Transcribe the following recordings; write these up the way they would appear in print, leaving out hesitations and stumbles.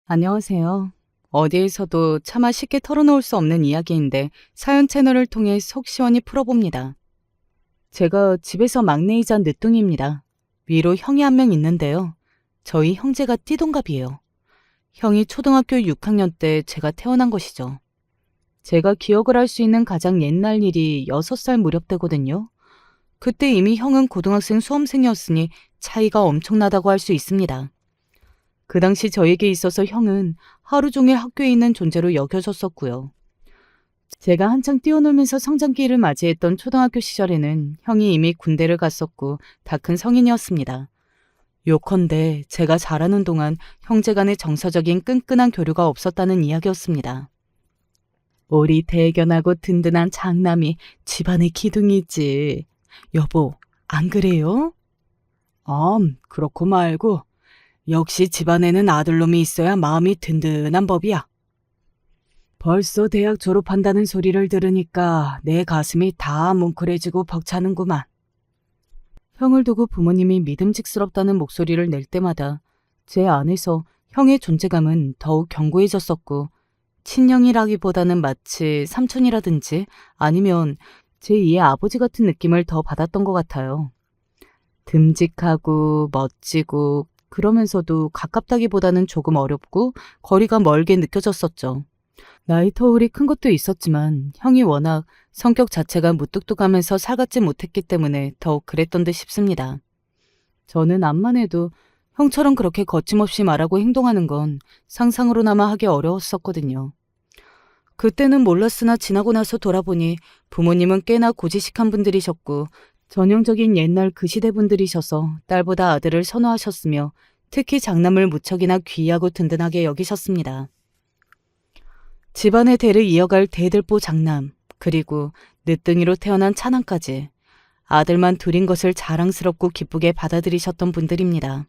안녕하세요. 어디에서도 차마 쉽게 털어놓을 수 없는 이야기인데 사연 채널을 통해 속 시원히 풀어봅니다. 제가 집에서 막내이자 늦둥이입니다. 위로 형이 한 명 있는데요. 저희 형제가 띠동갑이에요. 형이 초등학교 6학년 때 제가 태어난 것이죠. 제가 기억을 할 수 있는 가장 옛날 일이 6살 무렵 때거든요. 그때 이미 형은 고등학생 수험생이었으니 차이가 엄청나다고 할 수 있습니다. 그 당시 저에게 있어서 형은 하루 종일 학교에 있는 존재로 여겨졌었고요. 제가 한창 뛰어놀면서 성장기를 맞이했던 초등학교 시절에는 형이 이미 군대를 갔었고 다 큰 성인이었습니다. 요컨대 제가 자라는 동안 형제 간의 정서적인 끈끈한 교류가 없었다는 이야기였습니다. 우리 대견하고 든든한 장남이 집안의 기둥이지. 여보, 안 그래요? 그렇고 말고. 역시 집안에는 아들놈이 있어야 마음이 든든한 법이야. 벌써 대학 졸업한다는 소리를 들으니까 내 가슴이 다 뭉클해지고 벅차는구만. 형을 두고 부모님이 믿음직스럽다는 목소리를 낼 때마다 제 안에서 형의 존재감은 더욱 견고해졌었고, 친형이라기보다는 마치 삼촌이라든지 아니면 제2의 아버지 같은 느낌을 더 받았던 것 같아요. 듬직하고 멋지고 그러면서도 가깝다기보다는 조금 어렵고 거리가 멀게 느껴졌었죠. 나이 터울이 큰 것도 있었지만 형이 워낙 성격 자체가 무뚝뚝하면서 살갑지 못했기 때문에 더욱 그랬던 듯 싶습니다. 저는 암만 해도 형처럼 그렇게 거침없이 말하고 행동하는 건 상상으로나마 하기 어려웠었거든요. 그때는 몰랐으나 지나고 나서 돌아보니 부모님은 꽤나 고지식한 분들이셨고 전형적인 옛날 그 시대 분들이셔서 딸보다 아들을 선호하셨으며 특히 장남을 무척이나 귀하고 든든하게 여기셨습니다. 집안의 대를 이어갈 대들보 장남, 그리고 늦둥이로 태어난 차남까지 아들만 둘인 것을 자랑스럽고 기쁘게 받아들이셨던 분들입니다.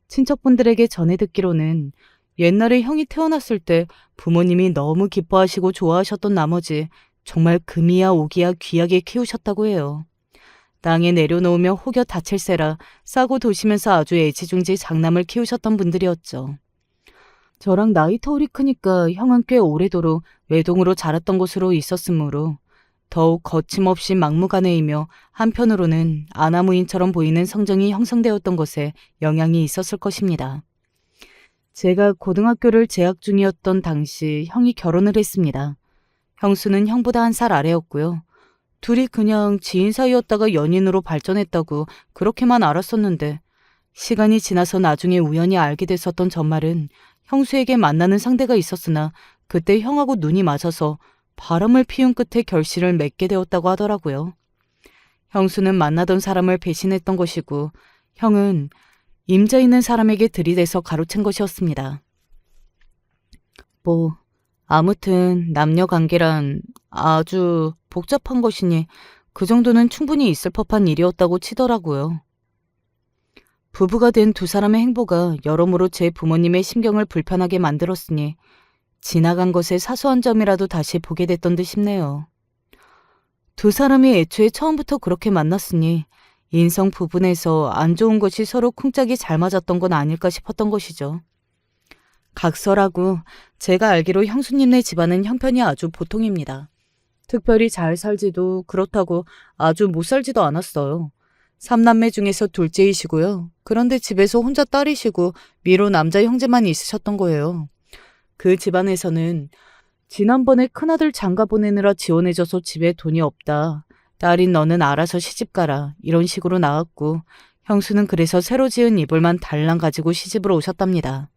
친척분들에게 전해 듣기로는 옛날에 형이 태어났을 때 부모님이 너무 기뻐하시고 좋아하셨던 나머지 정말 금이야 오기야 귀하게 키우셨다고 해요. 땅에 내려놓으며 혹여 다칠세라 싸고 도시면서 아주 애지중지 장남을 키우셨던 분들이었죠. 저랑 나이 터울이 크니까 형은 꽤 오래도록 외동으로 자랐던 곳으로 있었으므로 더욱 거침없이 막무가내이며 한편으로는 아나무인처럼 보이는 성정이 형성되었던 것에 영향이 있었을 것입니다. 제가 고등학교를 재학 중이었던 당시 형이 결혼을 했습니다. 형수는 형보다 1살 아래였고요. 둘이 그냥 지인 사이였다가 연인으로 발전했다고 그렇게만 알았었는데 시간이 지나서 나중에 우연히 알게 됐었던 전말은 형수에게 만나는 상대가 있었으나 그때 형하고 눈이 맞아서 바람을 피운 끝에 결실을 맺게 되었다고 하더라고요. 형수는 만나던 사람을 배신했던 것이고 형은 임자 있는 사람에게 들이대서 가로챈 것이었습니다. 아무튼 남녀 관계란 아주 복잡한 것이니 그 정도는 충분히 있을 법한 일이었다고 치더라고요. 부부가 된 두 사람의 행보가 여러모로 제 부모님의 심경을 불편하게 만들었으니 지나간 것의 사소한 점이라도 다시 보게 됐던 듯 싶네요. 두 사람이 애초에 처음부터 그렇게 만났으니 인성 부분에서 안 좋은 것이 서로 쿵짝이 잘 맞았던 건 아닐까 싶었던 것이죠. 각설하고 제가 알기로 형수님네 집안은 형편이 아주 보통입니다. 특별히 잘 살지도 그렇다고 아주 못 살지도 않았어요. 3남매 중에서 둘째이시고요. 그런데 집에서 혼자 딸이시고 미로 남자 형제만 있으셨던 거예요. 그 집안에서는 지난번에 큰아들 장가 보내느라 지원해줘서 집에 돈이 없다. 딸인 너는 알아서 시집가라. 이런 식으로 나왔고 형수는 그래서 새로 지은 이불만 달랑 가지고 시집으로 오셨답니다.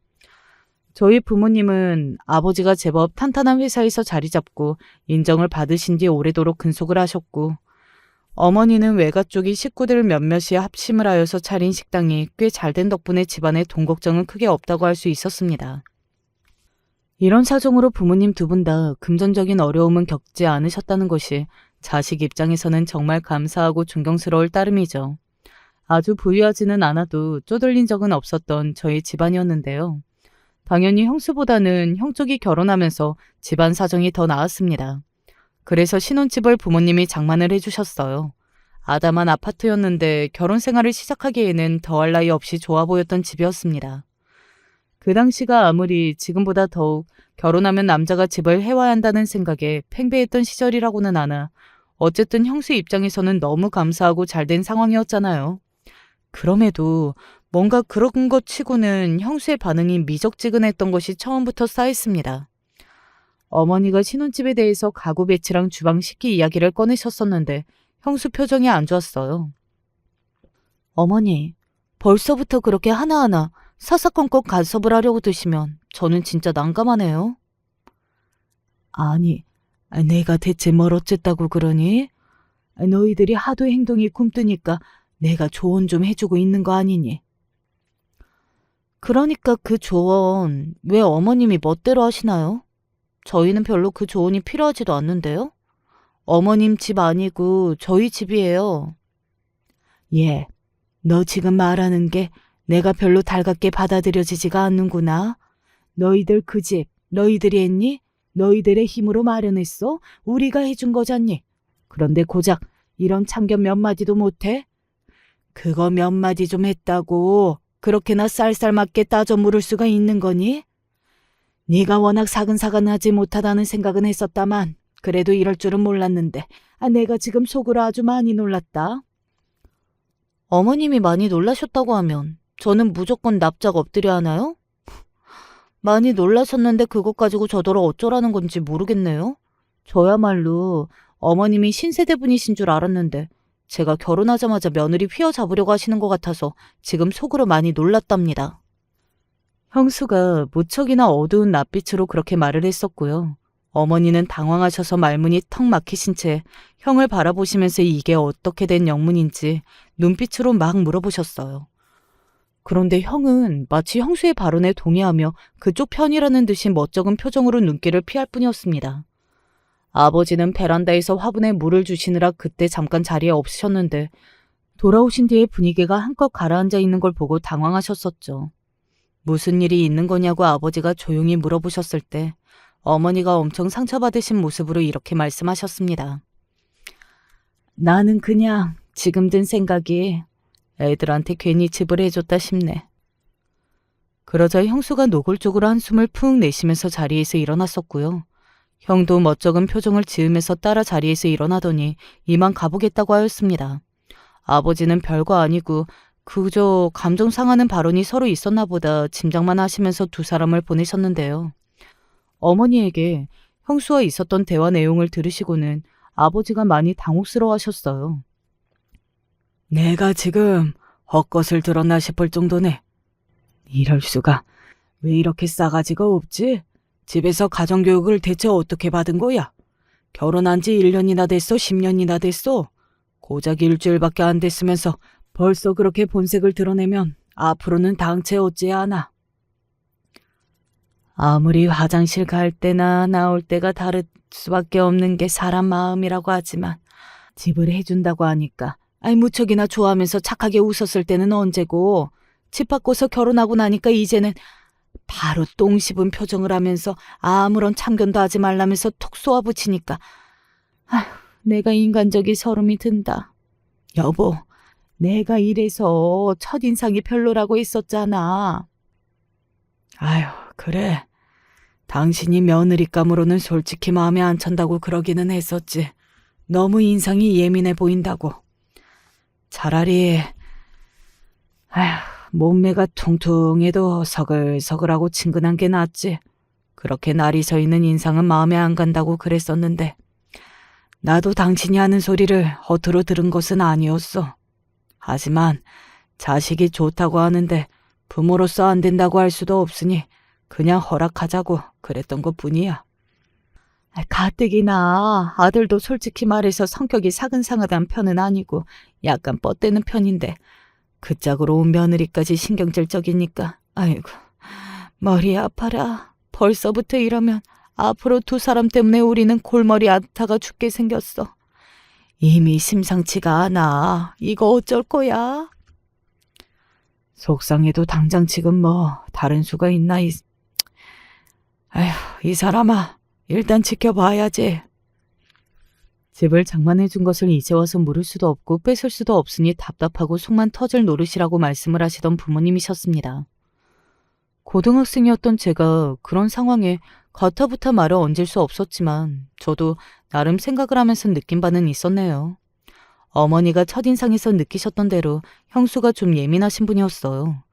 저희 부모님은 아버지가 제법 탄탄한 회사에서 자리 잡고 인정을 받으신 뒤 오래도록 근속을 하셨고 어머니는 외가 쪽이 식구들 몇몇이 합심을 하여서 차린 식당이 꽤 잘된 덕분에 집안에 돈 걱정은 크게 없다고 할 수 있었습니다. 이런 사정으로 부모님 두 분 다 금전적인 어려움은 겪지 않으셨다는 것이 자식 입장에서는 정말 감사하고 존경스러울 따름이죠. 아주 부유하지는 않아도 쪼들린 적은 없었던 저희 집안이었는데요. 당연히 형수보다는 형 쪽이 결혼하면서 집안 사정이 더 나았습니다. 그래서 신혼집을 부모님이 장만을 해주셨어요. 아담한 아파트였는데 결혼 생활을 시작하기에는 더할 나위 없이 좋아 보였던 집이었습니다. 그 당시가 아무리 지금보다 더욱 결혼하면 남자가 집을 해와야 한다는 생각에 팽배했던 시절이라고는 하나 어쨌든 형수 입장에서는 너무 감사하고 잘된 상황이었잖아요. 그럼에도 뭔가 그런 것 치고는 형수의 반응이 미적지근했던 것이 처음부터 쌓였습니다. 어머니가 신혼집에 대해서 가구 배치랑 주방 식기 이야기를 꺼내셨었는데 형수 표정이 안 좋았어요. 어머니, 벌써부터 그렇게 하나하나 사사건건 간섭을 하려고 드시면 저는 진짜 난감하네요. 아니, 내가 대체 뭘 어쨌다고 그러니? 너희들이 하도 행동이 굼뜨니까 내가 조언 좀 해주고 있는 거 아니니? 그러니까 그 조언 왜 어머님이 멋대로 하시나요? 저희는 별로 그 조언이 필요하지도 않는데요. 어머님 집 아니고 저희 집이에요. 예, 너 지금 말하는 게 내가 별로 달갑게 받아들여지지가 않는구나. 너희들 그 집 너희들이 했니? 너희들의 힘으로 마련했어? 우리가 해준 거잖니? 그런데 고작 이런 참견 몇 마디도 못해? 그거 몇 마디 좀 했다고 그렇게나 쌀쌀맞게 따져 물을 수가 있는 거니? 네가 워낙 사근사근하지 못하다는 생각은 했었다만 그래도 이럴 줄은 몰랐는데 내가 지금 속으로 아주 많이 놀랐다. 어머님이 많이 놀라셨다고 하면 저는 무조건 납작 엎드려 하나요? 많이 놀라셨는데 그것 가지고 저더러 어쩌라는 건지 모르겠네요. 저야말로 어머님이 신세대 분이신 줄 알았는데 제가 결혼하자마자 며느리 휘어잡으려고 하시는 것 같아서 지금 속으로 많이 놀랐답니다. 형수가 무척이나 어두운 낯빛으로 그렇게 말을 했었고요. 어머니는 당황하셔서 말문이 턱 막히신 채 형을 바라보시면서 이게 어떻게 된 영문인지 눈빛으로 막 물어보셨어요. 그런데 형은 마치 형수의 발언에 동의하며 그쪽 편이라는 듯이 멋쩍은 표정으로 눈길을 피할 뿐이었습니다. 아버지는 베란다에서 화분에 물을 주시느라 그때 잠깐 자리에 없으셨는데 돌아오신 뒤에 분위기가 한껏 가라앉아 있는 걸 보고 당황하셨었죠. 무슨 일이 있는 거냐고 아버지가 조용히 물어보셨을 때 어머니가 엄청 상처받으신 모습으로 이렇게 말씀하셨습니다. 나는 그냥 지금 든 생각이 애들한테 괜히 집을 해줬다 싶네. 그러자 형수가 노골적으로 한숨을 푹 내쉬면서 자리에서 일어났었고요. 형도 멋쩍은 표정을 지으면서 따라 자리에서 일어나더니 이만 가보겠다고 하였습니다. 아버지는 별거 아니고 그저 감정 상하는 발언이 서로 있었나 보다 짐작만 하시면서 두 사람을 보내셨는데요. 어머니에게 형수와 있었던 대화 내용을 들으시고는 아버지가 많이 당혹스러워하셨어요. 내가 지금 헛것을 들었나 싶을 정도네. 이럴 수가. 왜 이렇게 싸가지가 없지? 집에서 가정교육을 대체 어떻게 받은 거야? 결혼한 지 1년이나 됐어? 10년이나 됐어? 고작 일주일밖에 안 됐으면서 벌써 그렇게 본색을 드러내면 앞으로는 당체 어찌해야 하나? 아무리 화장실 갈 때나 나올 때가 다를 수밖에 없는 게 사람 마음이라고 하지만 집을 해준다고 하니까 무척이나 좋아하면서 착하게 웃었을 때는 언제고 집 바꿔서 결혼하고 나니까 이제는 바로 똥 씹은 표정을 하면서 아무런 참견도 하지 말라면서 톡 쏘아붙이니까 아휴, 내가 인간적이 서름이 든다. 여보, 내가 이래서 첫인상이 별로라고 했었잖아. 아휴, 그래. 당신이 며느리감으로는 솔직히 마음에 안 찬다고 그러기는 했었지. 너무 인상이 예민해 보인다고. 차라리 몸매가 퉁퉁해도 서글서글하고 친근한 게 낫지. 그렇게 날이 서 있는 인상은 마음에 안 간다고 그랬었는데 나도 당신이 하는 소리를 허투루 들은 것은 아니었어. 하지만 자식이 좋다고 하는데 부모로서 안 된다고 할 수도 없으니 그냥 허락하자고 그랬던 것뿐이야. 가뜩이나 아들도 솔직히 말해서 성격이 사근사근한 편은 아니고 약간 뻗대는 편인데 그 짝으로 온 며느리까지 신경질적이니까 아이고 머리 아파라. 벌써부터 이러면 앞으로 두 사람 때문에 우리는 골머리 아타가 죽게 생겼어. 이미 심상치가 않아. 이거 어쩔 거야? 속상해도 당장 지금 뭐 다른 수가 있나. 이 사람아 일단 지켜봐야지. 집을 장만해 준 것을 이제 와서 물을 수도 없고 뺏을 수도 없으니 답답하고 속만 터질 노릇이라고 말씀을 하시던 부모님이셨습니다. 고등학생이었던 제가 그런 상황에 가타부타 말을 얹을 수 없었지만 저도 나름 생각을 하면서 느낀 바는 있었네요. 어머니가 첫인상에서 느끼셨던 대로 형수가 좀 예민하신 분이었어요.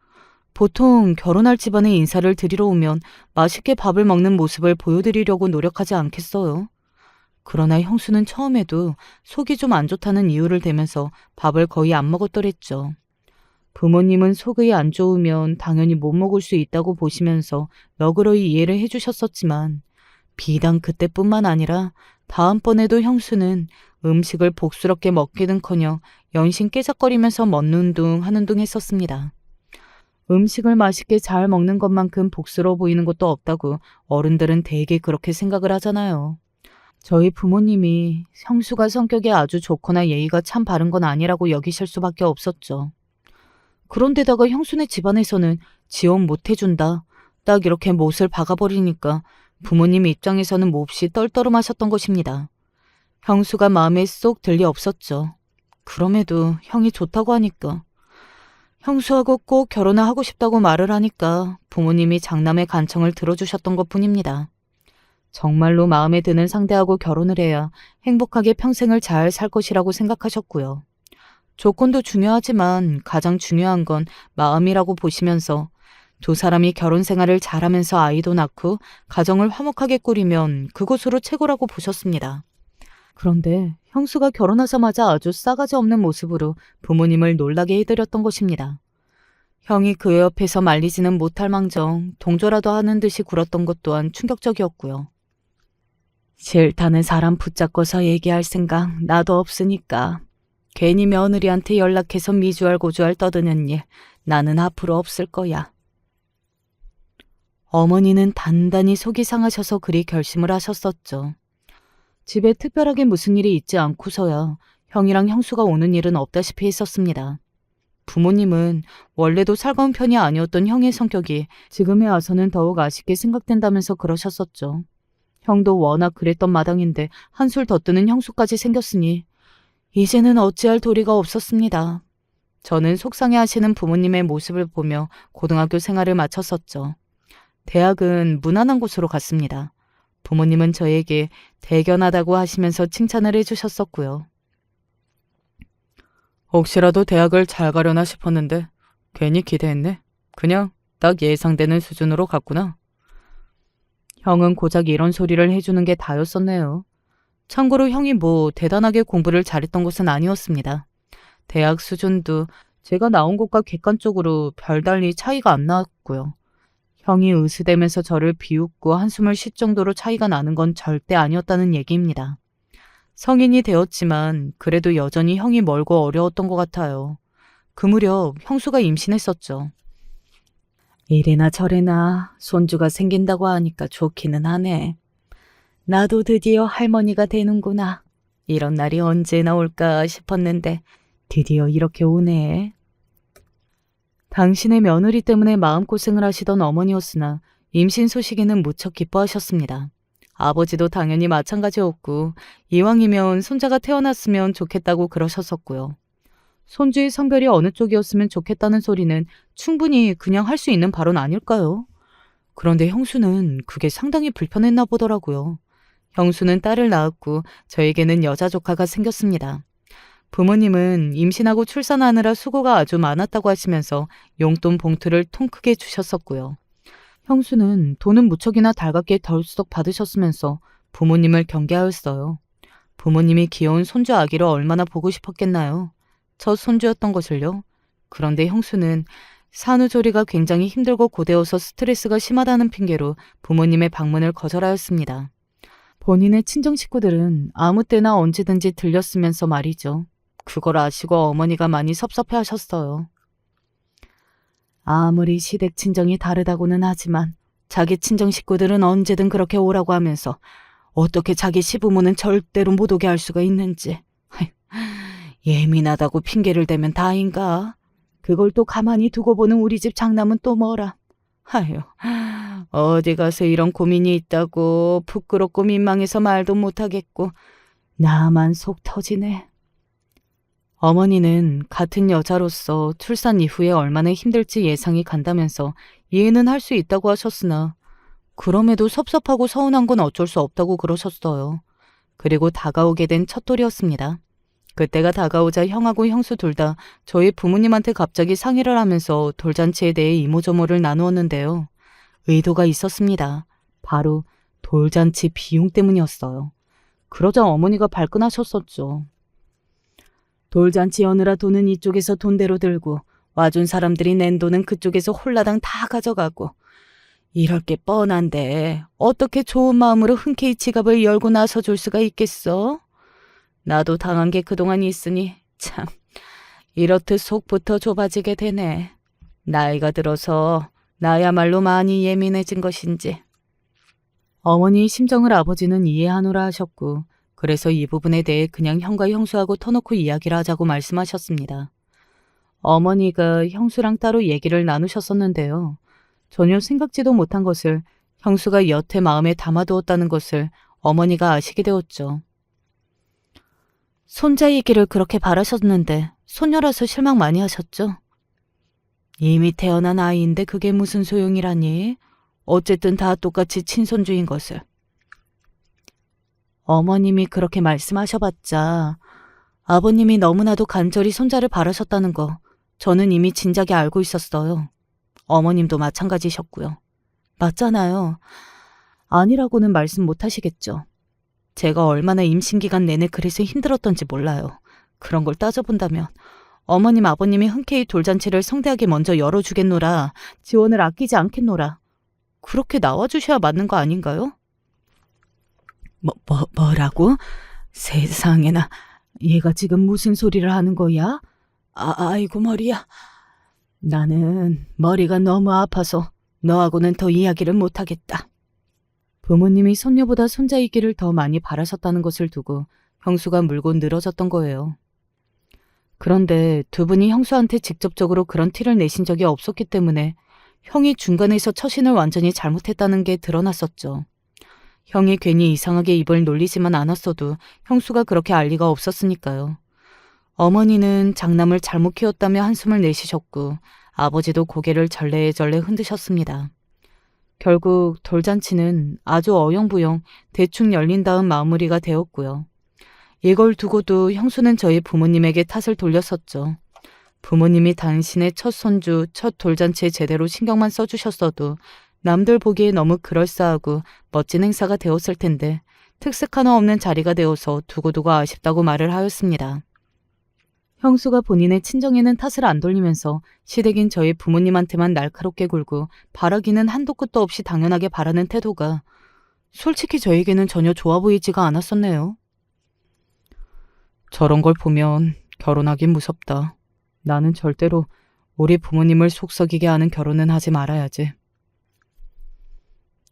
보통 결혼할 집안에 인사를 드리러 오면 맛있게 밥을 먹는 모습을 보여드리려고 노력하지 않겠어요. 그러나 형수는 처음에도 속이 좀 안 좋다는 이유를 대면서 밥을 거의 안 먹었더랬죠. 부모님은 속이 안 좋으면 당연히 못 먹을 수 있다고 보시면서 너그러이 이해를 해주셨었지만 비단 그때뿐만 아니라 다음번에도 형수는 음식을 복스럽게 먹기는커녕 연신 깨작거리면서 먹는 둥 하는 둥 했었습니다. 음식을 맛있게 잘 먹는 것만큼 복스러워 보이는 것도 없다고 어른들은 대개 그렇게 생각을 하잖아요. 저희 부모님이 형수가 성격이 아주 좋거나 예의가 참 바른 건 아니라고 여기실 수밖에 없었죠. 그런데다가 형수네 집안에서는 지원 못 해준다. 딱 이렇게 못을 박아버리니까 부모님 입장에서는 몹시 떨떠름하셨던 것입니다. 형수가 마음에 쏙 들 리 없었죠. 그럼에도 형이 좋다고 하니까. 형수하고 꼭 결혼을 하고 싶다고 말을 하니까 부모님이 장남의 간청을 들어주셨던 것뿐입니다. 정말로 마음에 드는 상대하고 결혼을 해야 행복하게 평생을 잘 살 것이라고 생각하셨고요. 조건도 중요하지만 가장 중요한 건 마음이라고 보시면서 두 사람이 결혼 생활을 잘하면서 아이도 낳고 가정을 화목하게 꾸리면 그것으로 최고라고 보셨습니다. 그런데 형수가 결혼하자마자 아주 싸가지 없는 모습으로 부모님을 놀라게 해드렸던 것입니다. 형이 그 옆에서 말리지는 못할 망정 동조라도 하는 듯이 굴었던 것 또한 충격적이었고요. 싫다는 사람 붙잡고서 얘기할 생각 나도 없으니까 괜히 며느리한테 연락해서 미주알 고주알 떠드는 일 나는 앞으로 없을 거야. 어머니는 단단히 속이 상하셔서 그리 결심을 하셨었죠. 집에 특별하게 무슨 일이 있지 않고서야 형이랑 형수가 오는 일은 없다시피 했었습니다. 부모님은 원래도 살가운 편이 아니었던 형의 성격이 지금에 와서는 더욱 아쉽게 생각된다면서 그러셨었죠. 형도 워낙 그랬던 마당인데 한술 더 뜨는 형수까지 생겼으니 이제는 어찌할 도리가 없었습니다. 저는 속상해하시는 부모님의 모습을 보며 고등학교 생활을 마쳤었죠. 대학은 무난한 곳으로 갔습니다. 부모님은 저에게 대견하다고 하시면서 칭찬을 해주셨었고요. 혹시라도 대학을 잘 가려나 싶었는데 괜히 기대했네. 그냥 딱 예상되는 수준으로 갔구나. 형은 고작 이런 소리를 해주는 게 다였었네요. 참고로 형이 뭐 대단하게 공부를 잘했던 것은 아니었습니다. 대학 수준도 제가 나온 곳과 객관적으로 별달리 차이가 안 나왔고요. 형이 으스대면서 저를 비웃고 한숨을 쉴 정도로 차이가 나는 건 절대 아니었다는 얘기입니다. 성인이 되었지만 그래도 여전히 형이 멀고 어려웠던 것 같아요. 그 무렵 형수가 임신했었죠. 이래나 저래나 손주가 생긴다고 하니까 좋기는 하네. 나도 드디어 할머니가 되는구나. 이런 날이 언제나 올까 싶었는데 드디어 이렇게 오네. 당신의 며느리 때문에 마음고생을 하시던 어머니였으나 임신 소식에는 무척 기뻐하셨습니다. 아버지도 당연히 마찬가지였고 이왕이면 손자가 태어났으면 좋겠다고 그러셨었고요. 손주의 성별이 어느 쪽이었으면 좋겠다는 소리는 충분히 그냥 할 수 있는 발언 아닐까요? 그런데 형수는 그게 상당히 불편했나 보더라고요. 형수는 딸을 낳았고 저에게는 여자 조카가 생겼습니다. 부모님은 임신하고 출산하느라 수고가 아주 많았다고 하시면서 용돈 봉투를 통 크게 주셨었고요. 형수는 돈은 무척이나 달갑게 덜수덕 받으셨으면서 부모님을 경계하였어요. 부모님이 귀여운 손주 아기를 얼마나 보고 싶었겠나요? 첫 손주였던 것을요. 그런데 형수는 산후조리가 굉장히 힘들고 고되어서 스트레스가 심하다는 핑계로 부모님의 방문을 거절하였습니다. 본인의 친정 식구들은 아무 때나 언제든지 들렸으면서 말이죠. 그걸 아시고 어머니가 많이 섭섭해하셨어요. 아무리 시댁 친정이 다르다고는 하지만 자기 친정 식구들은 언제든 그렇게 오라고 하면서 어떻게 자기 시부모는 절대로 못 오게 할 수가 있는지. 예민하다고 핑계를 대면 다인가? 그걸 또 가만히 두고 보는 우리 집 장남은 또 뭐라. 아휴, 어디 가서 이런 고민이 있다고 부끄럽고 민망해서 말도 못하겠고 나만 속 터지네. 어머니는 같은 여자로서 출산 이후에 얼마나 힘들지 예상이 간다면서 이해는 할 수 있다고 하셨으나 그럼에도 섭섭하고 서운한 건 어쩔 수 없다고 그러셨어요. 그리고 다가오게 된 첫돌이었습니다. 그때가 다가오자 형하고 형수 둘 다 저희 부모님한테 갑자기 상의를 하면서 돌잔치에 대해 이모저모를 나누었는데요. 의도가 있었습니다. 바로 돌잔치 비용 때문이었어요. 그러자 어머니가 발끈하셨었죠. 돌잔치 여느라 돈은 이쪽에서 돈대로 들고 와준 사람들이 낸 돈은 그쪽에서 홀라당 다 가져가고 이럴 게 뻔한데 어떻게 좋은 마음으로 흔쾌히 지갑을 열고 나서줄 수가 있겠어? 나도 당한 게 그동안 있으니 참 이렇듯 속부터 좁아지게 되네. 나이가 들어서 나야말로 많이 예민해진 것인지. 어머니의 심정을 아버지는 이해하노라 하셨고 그래서 이 부분에 대해 그냥 형과 형수하고 터놓고 이야기를 하자고 말씀하셨습니다. 어머니가 형수랑 따로 얘기를 나누셨었는데요. 전혀 생각지도 못한 것을 형수가 여태 마음에 담아두었다는 것을 어머니가 아시게 되었죠. 손자이기를 그렇게 바라셨는데 소녀라서 실망 많이 하셨죠? 이미 태어난 아이인데 그게 무슨 소용이라니? 어쨌든 다 똑같이 친손주인 것을. 어머님이 그렇게 말씀하셔봤자 아버님이 너무나도 간절히 손자를 바라셨다는 거 저는 이미 진작에 알고 있었어요. 어머님도 마찬가지셨고요. 맞잖아요. 아니라고는 말씀 못하시겠죠. 제가 얼마나 임신기간 내내 그래서 힘들었던지 몰라요. 그런 걸 따져본다면 어머님 아버님이 흔쾌히 돌잔치를 성대하게 먼저 열어주겠노라, 지원을 아끼지 않겠노라. 그렇게 나와주셔야 맞는 거 아닌가요? 뭐라고? 세상에나, 얘가 지금 무슨 소리를 하는 거야? 아이고 머리야. 나는 머리가 너무 아파서 너하고는 더 이야기를 못하겠다. 부모님이 손녀보다 손자이기를 더 많이 바라셨다는 것을 두고 형수가 물고 늘어졌던 거예요. 그런데 두 분이 형수한테 직접적으로 그런 티를 내신 적이 없었기 때문에 형이 중간에서 처신을 완전히 잘못했다는 게 드러났었죠. 형이 괜히 이상하게 입을 놀리지만 않았어도 형수가 그렇게 알 리가 없었으니까요. 어머니는 장남을 잘못 키웠다며 한숨을 내쉬셨고 아버지도 고개를 절레절레 흔드셨습니다. 결국 돌잔치는 아주 어영부영 대충 열린 다음 마무리가 되었고요. 이걸 두고도 형수는 저희 부모님에게 탓을 돌렸었죠. 부모님이 당신의 첫 손주, 첫 돌잔치에 제대로 신경만 써주셨어도 남들 보기에 너무 그럴싸하고 멋진 행사가 되었을 텐데 특색 하나 없는 자리가 되어서 두고두고 아쉽다고 말을 하였습니다. 형수가 본인의 친정에는 탓을 안 돌리면서 시댁인 저희 부모님한테만 날카롭게 굴고 바라기는 한도 끝도 없이 당연하게 바라는 태도가 솔직히 저에게는 전혀 좋아 보이지가 않았었네요. 저런 걸 보면 결혼하긴 무섭다. 나는 절대로 우리 부모님을 속썩이게 하는 결혼은 하지 말아야지.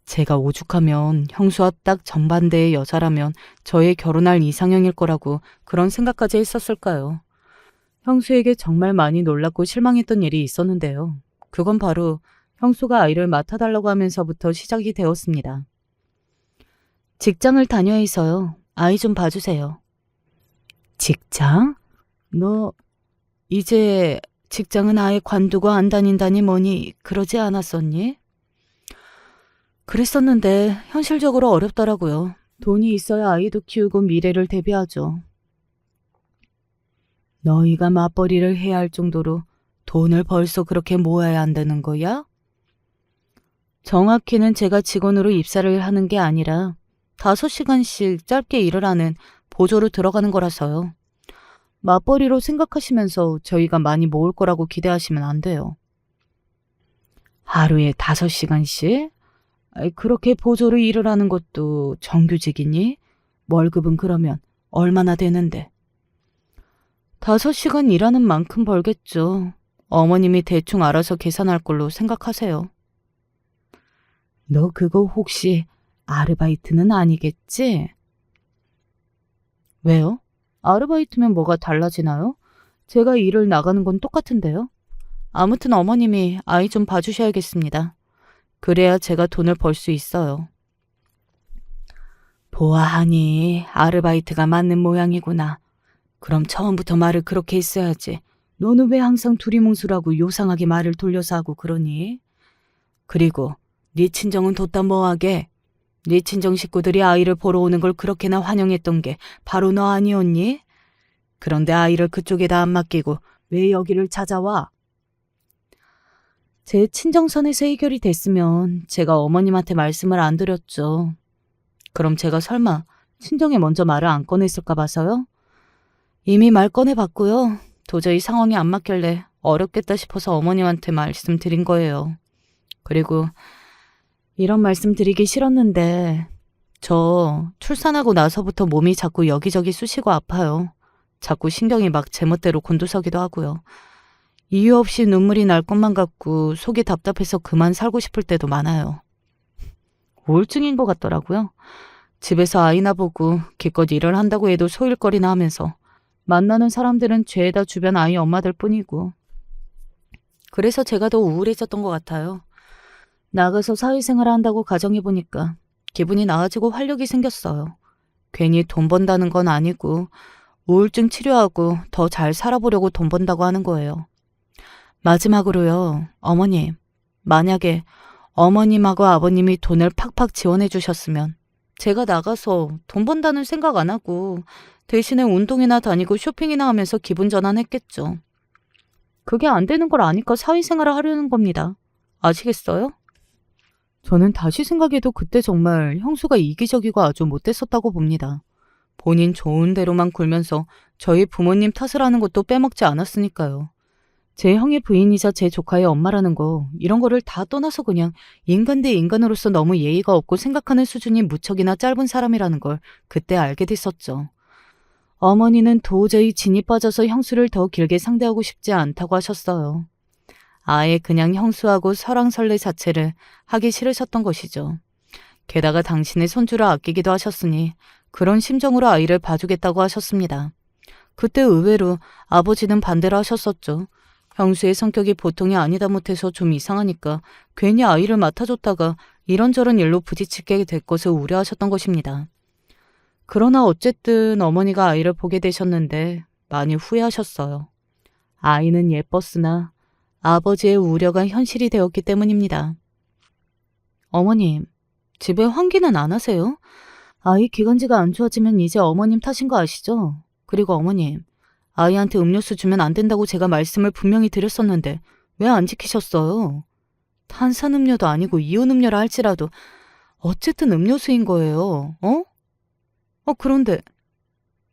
제가 오죽하면 형수와 딱 정반대의 여자라면 저의 결혼할 이상형일 거라고 그런 생각까지 했었을까요? 형수에게 정말 많이 놀랍고 실망했던 일이 있었는데요. 그건 바로 형수가 아이를 맡아달라고 하면서부터 시작이 되었습니다. 직장을 다녀야 해서요. 아이 좀 봐주세요. 직장? 너 이제 직장은 아예 관두고 안 다닌다니 뭐니 그러지 않았었니? 그랬었는데 현실적으로 어렵더라고요. 돈이 있어야 아이도 키우고 미래를 대비하죠. 너희가 맞벌이를 해야 할 정도로 돈을 벌써 그렇게 모아야 한다는 거야? 정확히는 제가 직원으로 입사를 하는 게 아니라 5시간씩 짧게 일을 하는 보조로 들어가는 거라서요. 맞벌이로 생각하시면서 저희가 많이 모을 거라고 기대하시면 안 돼요. 하루에 5시간씩? 그렇게 보조로 일을 하는 것도 정규직이니? 월급은 그러면 얼마나 되는데? 5시간 일하는 만큼 벌겠죠. 어머님이 대충 알아서 계산할 걸로 생각하세요. 너 그거 혹시 아르바이트는 아니겠지? 왜요? 아르바이트면 뭐가 달라지나요? 제가 일을 나가는 건 똑같은데요. 아무튼 어머님이 아이 좀 봐주셔야겠습니다. 그래야 제가 돈을 벌 수 있어요. 보아하니 아르바이트가 맞는 모양이구나. 그럼 처음부터 말을 그렇게 했어야지. 너는 왜 항상 두리뭉술하고 요상하게 말을 돌려서 하고 그러니? 그리고 네 친정은 뒀다 뭐하게? 네 친정 식구들이 아이를 보러 오는 걸 그렇게나 환영했던 게 바로 너 아니었니? 그런데 아이를 그쪽에다 안 맡기고 왜 여기를 찾아와? 제 친정선에서 해결이 됐으면 제가 어머님한테 말씀을 안 드렸죠. 그럼 제가 설마 친정에 먼저 말을 안 꺼냈을까 봐서요? 이미 말 꺼내봤고요. 도저히 상황이 안 맞길래 어렵겠다 싶어서 어머님한테 말씀드린 거예요. 그리고 이런 말씀 드리기 싫었는데 저 출산하고 나서부터 몸이 자꾸 여기저기 쑤시고 아파요. 자꾸 신경이 막 제멋대로 곤두서기도 하고요. 이유 없이 눈물이 날 것만 같고 속이 답답해서 그만 살고 싶을 때도 많아요. 우울증인 것 같더라고요. 집에서 아이나 보고 기껏 일을 한다고 해도 소일거리나 하면서 만나는 사람들은 죄다 주변 아이 엄마들 뿐이고. 그래서 제가 더 우울해졌던 것 같아요. 나가서 사회생활을 한다고 가정해보니까 기분이 나아지고 활력이 생겼어요. 괜히 돈 번다는 건 아니고 우울증 치료하고 더 잘 살아보려고 돈 번다고 하는 거예요. 마지막으로요, 어머님. 만약에 어머님하고 아버님이 돈을 팍팍 지원해 주셨으면 제가 나가서 돈 번다는 생각 안 하고 대신에 운동이나 다니고 쇼핑이나 하면서 기분 전환했겠죠. 그게 안 되는 걸 아니까 사회생활을 하려는 겁니다. 아시겠어요? 저는 다시 생각해도 그때 정말 형수가 이기적이고 아주 못됐었다고 봅니다. 본인 좋은 대로만 굴면서 저희 부모님 탓을 하는 것도 빼먹지 않았으니까요. 제 형의 부인이자 제 조카의 엄마라는 거 이런 거를 다 떠나서 그냥 인간 대 인간으로서 너무 예의가 없고 생각하는 수준이 무척이나 짧은 사람이라는 걸 그때 알게 됐었죠. 어머니는 도저히 진이 빠져서 형수를 더 길게 상대하고 싶지 않다고 하셨어요. 아예 그냥 형수하고 설왕설래 자체를 하기 싫으셨던 것이죠. 게다가 당신의 손주를 아끼기도 하셨으니 그런 심정으로 아이를 봐주겠다고 하셨습니다. 그때 의외로 아버지는 반대를 하셨었죠. 형수의 성격이 보통이 아니다 못해서 좀 이상하니까 괜히 아이를 맡아줬다가 이런저런 일로 부딪히게 될 것을 우려하셨던 것입니다. 그러나 어쨌든 어머니가 아이를 보게 되셨는데 많이 후회하셨어요. 아이는 예뻤으나 아버지의 우려가 현실이 되었기 때문입니다. 어머님, 집에 환기는 안 하세요? 아이 기관지가 안 좋아지면 이제 어머님 탓인 거 아시죠? 그리고 어머님, 아이한테 음료수 주면 안 된다고 제가 말씀을 분명히 드렸었는데 왜 안 지키셨어요? 탄산음료도 아니고 이온음료라 할지라도 어쨌든 음료수인 거예요. 그런데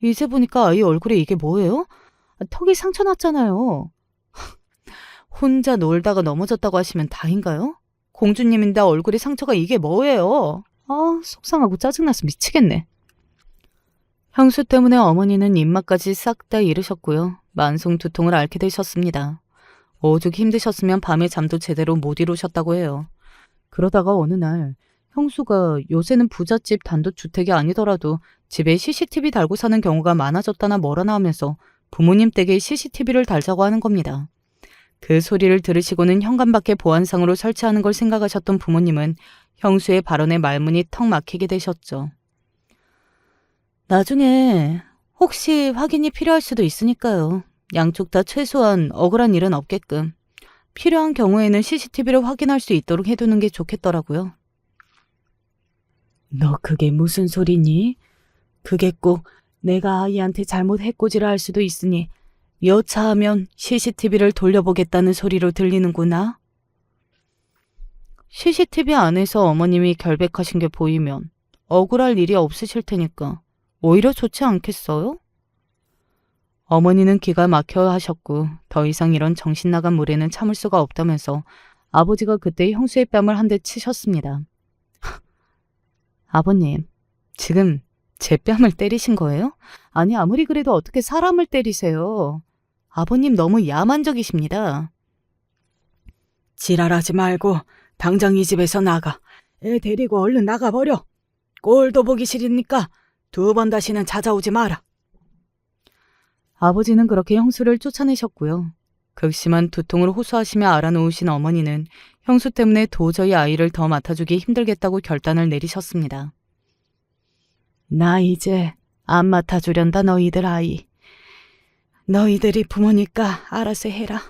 이제 보니까 아이 얼굴에 이게 뭐예요? 턱이 상처 났잖아요. 혼자 놀다가 넘어졌다고 하시면 다인가요? 공주님인데 얼굴에 상처가 이게 뭐예요? 속상하고 짜증나서 미치겠네. 형수 때문에 어머니는 입맛까지 싹 다 잃으셨고요. 만성 두통을 앓게 되셨습니다. 오죽 힘드셨으면 밤에 잠도 제대로 못 이루셨다고 해요. 그러다가 어느 날 형수가 요새는 부잣집 단독주택이 아니더라도 집에 CCTV 달고 사는 경우가 많아졌다나 뭐라나 하면서 부모님 댁에 CCTV를 달자고 하는 겁니다. 그 소리를 들으시고는 현관밖에 보안상으로 설치하는 걸 생각하셨던 부모님은 형수의 발언에 말문이 턱 막히게 되셨죠. 나중에 혹시 확인이 필요할 수도 있으니까요. 양쪽 다 최소한 억울한 일은 없게끔 필요한 경우에는 CCTV를 확인할 수 있도록 해두는 게 좋겠더라고요. 너 그게 무슨 소리니? 그게 꼭 내가 아이한테 잘못 해코지를 할 수도 있으니 여차하면 CCTV를 돌려보겠다는 소리로 들리는구나. CCTV 안에서 어머님이 결백하신 게 보이면 억울할 일이 없으실 테니까 오히려 좋지 않겠어요? 어머니는 기가 막혀 하셨고 더 이상 이런 정신 나간 무례는 참을 수가 없다면서 아버지가 그때 형수의 뺨을 한 대 치셨습니다. 아버님, 지금 제 뺨을 때리신 거예요? 아니 아무리 그래도 어떻게 사람을 때리세요? 아버님 너무 야만적이십니다. 지랄하지 말고 당장 이 집에서 나가. 애 데리고 얼른 나가버려. 꼴도 보기 싫으니까 2번 다시는 찾아오지 마라. 아버지는 그렇게 형수를 쫓아내셨고요. 극심한 두통을 호소하시며 알아놓으신 어머니는 형수 때문에 도저히 아이를 더 맡아주기 힘들겠다고 결단을 내리셨습니다. 나 이제 안 맡아주련다 너희들 아이. 너희들이 부모니까 알아서 해라.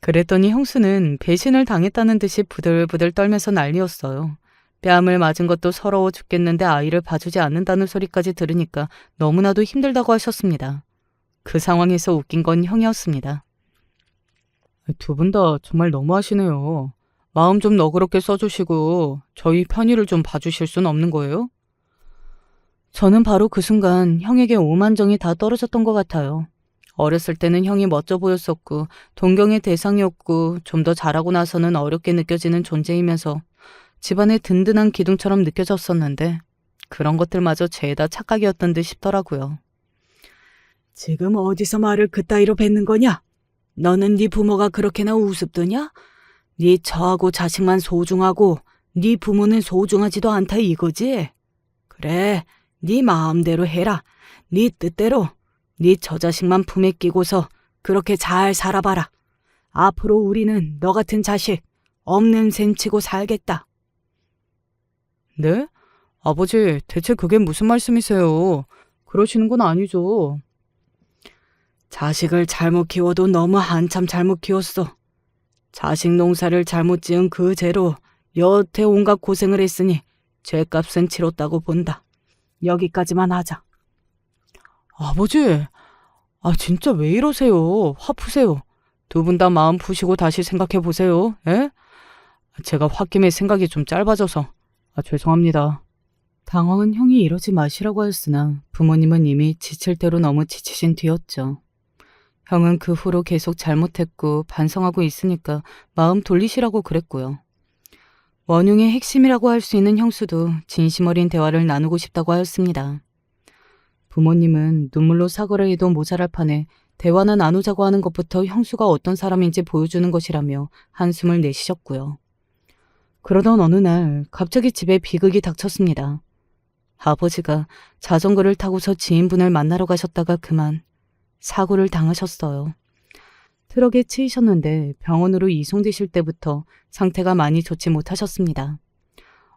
그랬더니 형수는 배신을 당했다는 듯이 부들부들 떨면서 난리였어요. 뺨을 맞은 것도 서러워 죽겠는데 아이를 봐주지 않는다는 소리까지 들으니까 너무나도 힘들다고 하셨습니다. 그 상황에서 웃긴 건 형이었습니다. 두 분 다 정말 너무하시네요. 마음 좀 너그럽게 써주시고 저희 편의를 좀 봐주실 순 없는 거예요? 저는 바로 그 순간 형에게 오만정이 다 떨어졌던 것 같아요. 어렸을 때는 형이 멋져 보였었고 동경의 대상이었고 좀 더 자라고 나서는 어렵게 느껴지는 존재이면서 집안의 든든한 기둥처럼 느껴졌었는데 그런 것들마저 죄다 착각이었던 듯 싶더라고요. 지금 어디서 말을 그따위로 뱉는 거냐? 너는 네 부모가 그렇게나 우습더냐? 네 처하고 자식만 소중하고 네 부모는 소중하지도 않다 이거지? 그래, 네 마음대로 해라. 네 뜻대로. 네 저자식만 품에 끼고서 그렇게 잘 살아봐라. 앞으로 우리는 너 같은 자식 없는 셈 치고 살겠다. 네? 아버지, 대체 그게 무슨 말씀이세요? 그러시는 건 아니죠. 자식을 잘못 키워도 너무 한참 잘못 키웠어. 자식 농사를 잘못 지은 그 죄로 여태 온갖 고생을 했으니 죄값은 치렀다고 본다. 여기까지만 하자. 아버지, 진짜 왜 이러세요? 화 푸세요. 두 분 다 마음 푸시고 다시 생각해 보세요. 에? 제가 홧김에 생각이 좀 짧아져서. 죄송합니다. 당황은 형이 이러지 마시라고 하였으나 부모님은 이미 지칠 대로 너무 지치신 뒤였죠. 형은 그 후로 계속 잘못했고 반성하고 있으니까 마음 돌리시라고 그랬고요. 원흉의 핵심이라고 할 수 있는 형수도 진심 어린 대화를 나누고 싶다고 하였습니다. 부모님은 눈물로 사과를 해도 모자랄 판에 대화나 나누자고 하는 것부터 형수가 어떤 사람인지 보여주는 것이라며 한숨을 내쉬셨고요. 그러던 어느 날 갑자기 집에 비극이 닥쳤습니다. 아버지가 자전거를 타고서 지인분을 만나러 가셨다가 그만 사고를 당하셨어요. 트럭에 치이셨는데 병원으로 이송되실 때부터 상태가 많이 좋지 못하셨습니다.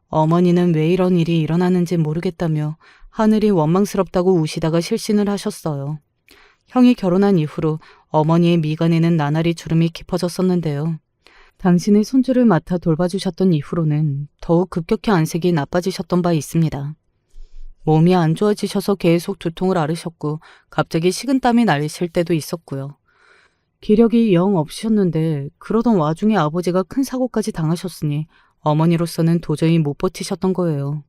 어머니는 왜 이런 일이 일어나는지 모르겠다며 하늘이 원망스럽다고 우시다가 실신을 하셨어요. 형이 결혼한 이후로 어머니의 미간에는 나날이 주름이 깊어졌었는데요. 당신의 손주를 맡아 돌봐주셨던 이후로는 더욱 급격히 안색이 나빠지셨던 바 있습니다. 몸이 안 좋아지셔서 계속 두통을 앓으셨고 갑자기 식은땀이 나실 때도 있었고요. 기력이 영 없으셨는데 그러던 와중에 아버지가 큰 사고까지 당하셨으니 어머니로서는 도저히 못 버티셨던 거예요.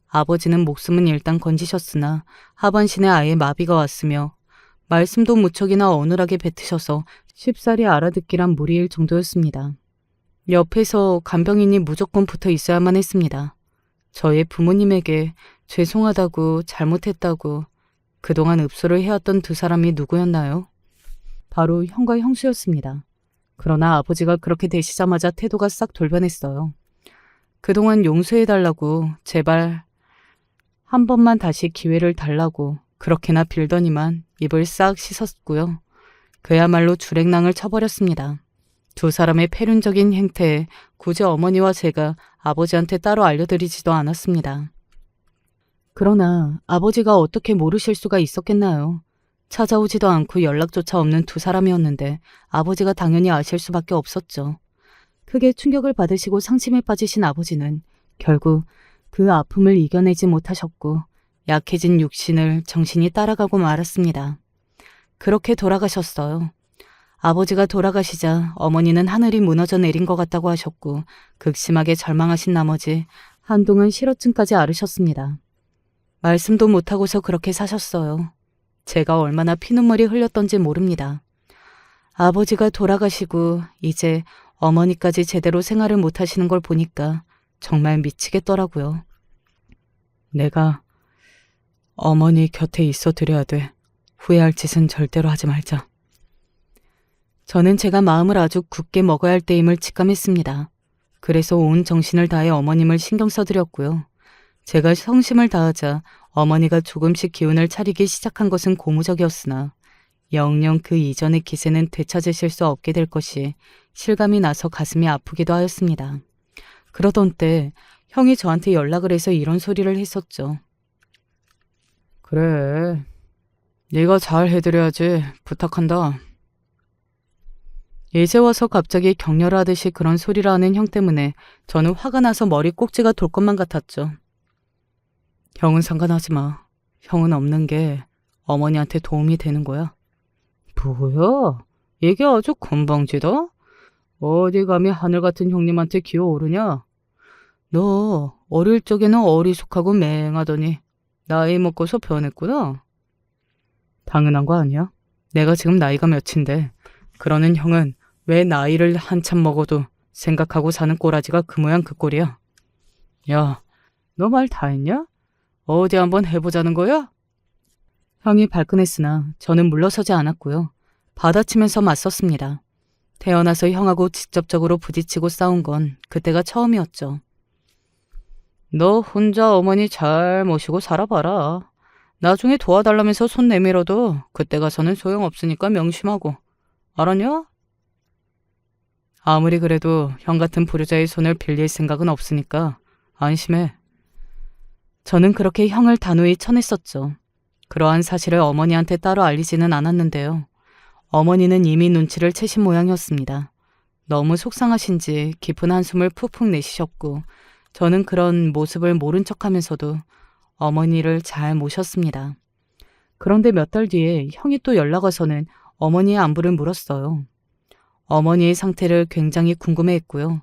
아버지는 목숨은 일단 건지셨으나 하반신에 아예 마비가 왔으며 말씀도 무척이나 어눌하게 뱉으셔서 쉽사리 알아듣기란 무리일 정도였습니다. 옆에서 간병인이 무조건 붙어 있어야만 했습니다. 저의 부모님에게 죄송하다고 잘못했다고 그동안 읍소를 해왔던 두 사람이 누구였나요? 바로 형과 형수였습니다. 그러나 아버지가 그렇게 되시자마자 태도가 싹 돌변했어요. 그동안 용서해달라고 제발 한 번만 다시 기회를 달라고 그렇게나 빌더니만 입을 싹 씻었고요. 그야말로 주랭랑을 쳐버렸습니다. 두 사람의 폐륜적인 행태에 굳이 어머니와 제가 아버지한테 따로 알려드리지도 않았습니다. 그러나 아버지가 어떻게 모르실 수가 있었겠나요? 찾아오지도 않고 연락조차 없는 두 사람이었는데 아버지가 당연히 아실 수밖에 없었죠. 크게 충격을 받으시고 상심에 빠지신 아버지는 결국 그 아픔을 이겨내지 못하셨고 약해진 육신을 정신이 따라가고 말았습니다. 그렇게 돌아가셨어요. 아버지가 돌아가시자 어머니는 하늘이 무너져 내린 것 같다고 하셨고 극심하게 절망하신 나머지 한동안 실어증까지 앓으셨습니다. 말씀도 못하고서 그렇게 사셨어요. 제가 얼마나 피눈물이 흘렸던지 모릅니다. 아버지가 돌아가시고 이제 어머니까지 제대로 생활을 못하시는 걸 보니까 정말 미치겠더라고요. 내가 어머니 곁에 있어 드려야 돼. 후회할 짓은 절대로 하지 말자. 저는 제가 마음을 아주 굳게 먹어야 할 때임을 직감했습니다. 그래서 온 정신을 다해 어머님을 신경 써드렸고요. 제가 성심을 다하자 어머니가 조금씩 기운을 차리기 시작한 것은 고무적이었으나 영영 그 이전의 기세는 되찾으실 수 없게 될 것이 실감이 나서 가슴이 아프기도 하였습니다. 그러던 때 형이 저한테 연락을 해서 이런 소리를 했었죠. 그래, 네가 잘 해드려야지. 부탁한다. 이제 와서 갑자기 격렬하듯이 그런 소리를 하는 형 때문에 저는 화가 나서 머리 꼭지가 돌 것만 같았죠. 형은 상관하지 마. 형은 없는 게 어머니한테 도움이 되는 거야. 뭐야? 이게 아주 건방지다? 어디 감히 하늘 같은 형님한테 기어오르냐? 너 어릴 적에는 어리숙하고 맹하더니 나이 먹고서 변했구나. 당연한 거 아니야? 내가 지금 나이가 몇인데 그러는 형은 왜 나이를 한참 먹어도 생각하고 사는 꼬라지가 그 모양 그 꼴이야. 야, 너 말 다 했냐? 어디 한번 해보자는 거야? 형이 발끈했으나 저는 물러서지 않았고요. 받아치면서 맞섰습니다. 태어나서 형하고 직접적으로 부딪히고 싸운 건 그때가 처음이었죠. 너 혼자 어머니 잘 모시고 살아봐라. 나중에 도와달라면서 손 내밀어도 그때 가서는 소용없으니까 명심하고. 알았냐? 아무리 그래도 형 같은 불효자의 손을 빌릴 생각은 없으니까 안심해. 저는 그렇게 형을 단호히 쳐냈었죠. 그러한 사실을 어머니한테 따로 알리지는 않았는데요. 어머니는 이미 눈치를 채신 모양이었습니다. 너무 속상하신지 깊은 한숨을 푹푹 내쉬셨고 저는 그런 모습을 모른 척하면서도 어머니를 잘 모셨습니다. 그런데 몇 달 뒤에 형이 또 연락 와서는 어머니의 안부를 물었어요. 어머니의 상태를 굉장히 궁금해했고요.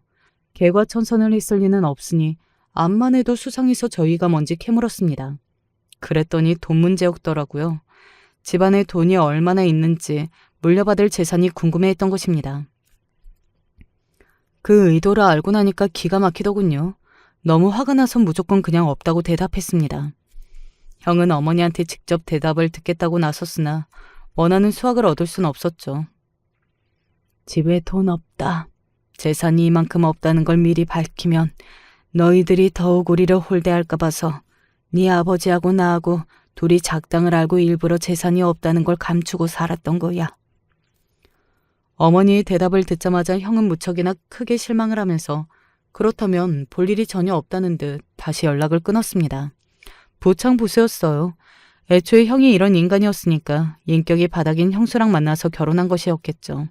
개과천선을 했을 리는 없으니 암만 해도 수상해서 저희가 먼지 캐물었습니다. 그랬더니 돈 문제였더라고요. 집안에 돈이 얼마나 있는지 물려받을 재산이 궁금해했던 것입니다. 그 의도를 알고 나니까 기가 막히더군요. 너무 화가 나서 무조건 그냥 없다고 대답했습니다. 형은 어머니한테 직접 대답을 듣겠다고 나섰으나 원하는 수확을 얻을 순 없었죠. 집에 돈 없다. 재산이 이만큼 없다는 걸 미리 밝히면 너희들이 더욱 우리를 홀대할까 봐서 네 아버지하고 나하고 둘이 작당을 알고 일부러 재산이 없다는 걸 감추고 살았던 거야. 어머니의 대답을 듣자마자 형은 무척이나 크게 실망을 하면서 그렇다면 볼 일이 전혀 없다는 듯 다시 연락을 끊었습니다. 부창부수였어요. 애초에 형이 이런 인간이었으니까 인격이 바닥인 형수랑 만나서 결혼한 것이었겠죠.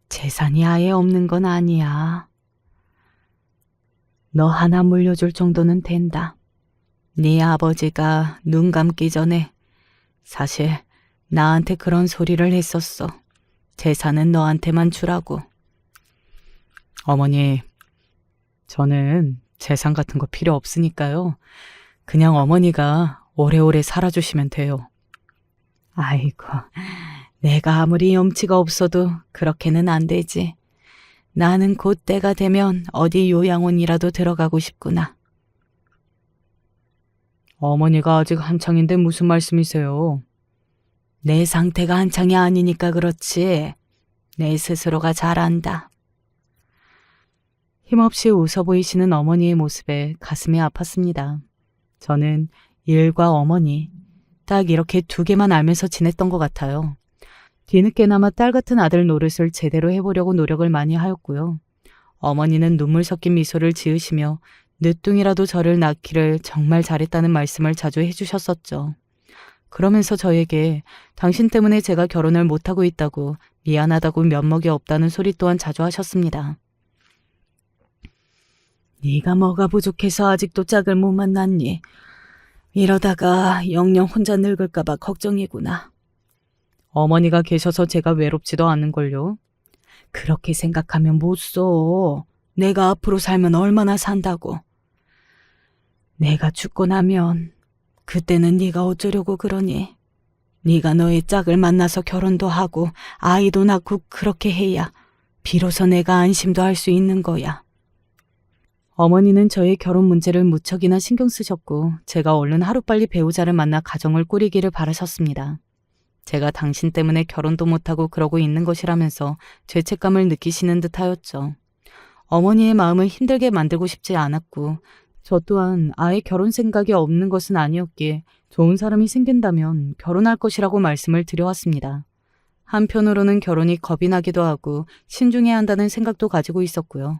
재산이 아예 없는 건 아니야. 너 하나 물려줄 정도는 된다. 네 아버지가 눈 감기 전에 사실 나한테 그런 소리를 했었어. 재산은 너한테만 주라고. 어머니, 저는 재산 같은 거 필요 없으니까요. 그냥 어머니가 오래오래 살아주시면 돼요. 아이고, 내가 아무리 염치가 없어도 그렇게는 안 되지. 나는 곧 때가 되면 어디 요양원이라도 들어가고 싶구나. 어머니가 아직 한창인데 무슨 말씀이세요? 내 상태가 한창이 아니니까 그렇지. 내 스스로가 잘 안다. 힘없이 웃어 보이시는 어머니의 모습에 가슴이 아팠습니다. 저는 일과 어머니, 딱 이렇게 두 개만 알면서 지냈던 것 같아요. 뒤늦게나마 딸 같은 아들 노릇을 제대로 해보려고 노력을 많이 하였고요. 어머니는 눈물 섞인 미소를 지으시며 늦둥이라도 저를 낳기를 정말 잘했다는 말씀을 자주 해주셨었죠. 그러면서 저에게 당신 때문에 제가 결혼을 못하고 있다고 미안하다고 면목이 없다는 소리 또한 자주 하셨습니다. 네가 뭐가 부족해서 아직도 짝을 못 만났니? 이러다가 영영 혼자 늙을까 봐 걱정이구나. 어머니가 계셔서 제가 외롭지도 않은걸요. 그렇게 생각하면 못 써. 내가 앞으로 살면 얼마나 산다고. 내가 죽고 나면 그때는 네가 어쩌려고 그러니. 네가 너의 짝을 만나서 결혼도 하고 아이도 낳고 그렇게 해야 비로소 내가 안심도 할 수 있는 거야. 어머니는 저의 결혼 문제를 무척이나 신경 쓰셨고 제가 얼른 하루빨리 배우자를 만나 가정을 꾸리기를 바라셨습니다. 제가 당신 때문에 결혼도 못하고 그러고 있는 것이라면서 죄책감을 느끼시는 듯하였죠. 어머니의 마음을 힘들게 만들고 싶지 않았고 저 또한 아예 결혼 생각이 없는 것은 아니었기에 좋은 사람이 생긴다면 결혼할 것이라고 말씀을 드려왔습니다. 한편으로는 결혼이 겁이 나기도 하고 신중해야 한다는 생각도 가지고 있었고요.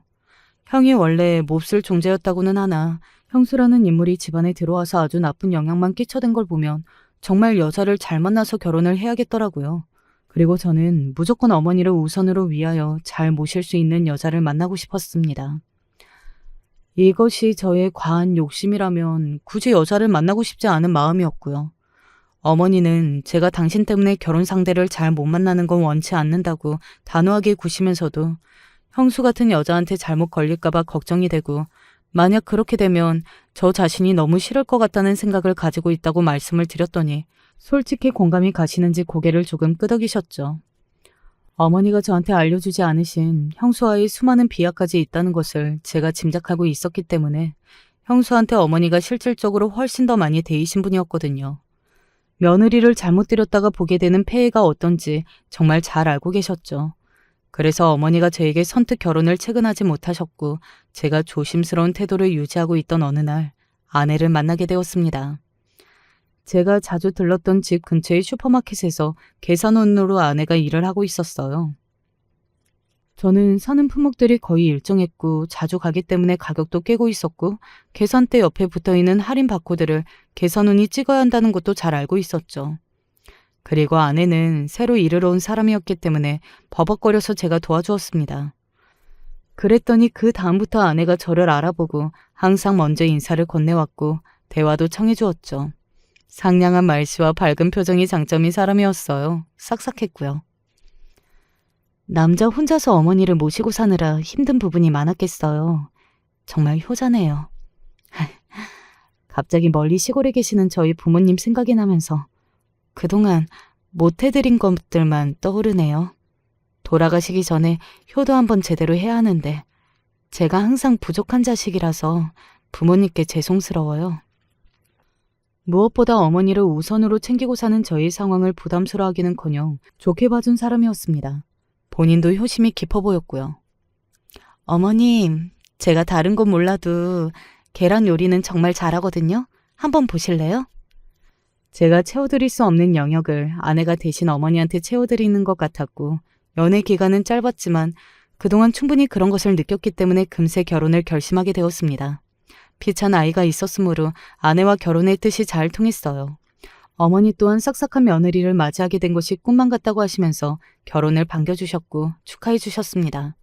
형이 원래 몹쓸 존재였다고는 하나 형수라는 인물이 집안에 들어와서 아주 나쁜 영향만 끼쳐댄 걸 보면 정말 여자를 잘 만나서 결혼을 해야겠더라고요. 그리고 저는 무조건 어머니를 우선으로 위하여 잘 모실 수 있는 여자를 만나고 싶었습니다. 이것이 저의 과한 욕심이라면 굳이 여자를 만나고 싶지 않은 마음이었고요. 어머니는 제가 당신 때문에 결혼 상대를 잘 못 만나는 건 원치 않는다고 단호하게 구시면서도 형수 같은 여자한테 잘못 걸릴까봐 걱정이 되고 만약 그렇게 되면 저 자신이 너무 싫을 것 같다는 생각을 가지고 있다고 말씀을 드렸더니 솔직히 공감이 가시는지 고개를 조금 끄덕이셨죠. 어머니가 저한테 알려주지 않으신 형수와의 수많은 비하까지 있다는 것을 제가 짐작하고 있었기 때문에 형수한테 어머니가 실질적으로 훨씬 더 많이 대이신 분이었거든요. 며느리를 잘못 들였다가 보게 되는 폐해가 어떤지 정말 잘 알고 계셨죠. 그래서 어머니가 저에게 선뜻 결혼을 체근하지 못하셨고 제가 조심스러운 태도를 유지하고 있던 어느 날 아내를 만나게 되었습니다. 제가 자주 들렀던 집 근처의 슈퍼마켓에서 계산원으로 아내가 일을 하고 있었어요. 저는 사는 품목들이 거의 일정했고 자주 가기 때문에 가격도 깨고 있었고 계산대 옆에 붙어있는 할인 바코드를 계산원이 찍어야 한다는 것도 잘 알고 있었죠. 그리고 아내는 새로 일을 온 사람이었기 때문에 버벅거려서 제가 도와주었습니다. 그랬더니 그 다음부터 아내가 저를 알아보고 항상 먼저 인사를 건네왔고 대화도 청해주었죠. 상냥한 말씨와 밝은 표정이 장점인 사람이었어요. 싹싹했고요. 남자 혼자서 어머니를 모시고 사느라 힘든 부분이 많았겠어요. 정말 효자네요. 갑자기 멀리 시골에 계시는 저희 부모님 생각이 나면서 그동안 못해드린 것들만 떠오르네요. 돌아가시기 전에 효도 한번 제대로 해야 하는데 제가 항상 부족한 자식이라서 부모님께 죄송스러워요. 무엇보다 어머니를 우선으로 챙기고 사는 저의 상황을 부담스러워하기는커녕 좋게 봐준 사람이었습니다. 본인도 효심이 깊어 보였고요. 어머님, 제가 다른 건 몰라도 계란 요리는 정말 잘하거든요. 한번 보실래요? 제가 채워드릴 수 없는 영역을 아내가 대신 어머니한테 채워드리는 것 같았고 연애 기간은 짧았지만 그동안 충분히 그런 것을 느꼈기 때문에 금세 결혼을 결심하게 되었습니다. 피찬 아이가 있었으므로 아내와 결혼의 뜻이 잘 통했어요. 어머니 또한 싹싹한 며느리를 맞이하게 된 것이 꿈만 같다고 하시면서 결혼을 반겨주셨고 축하해 주셨습니다.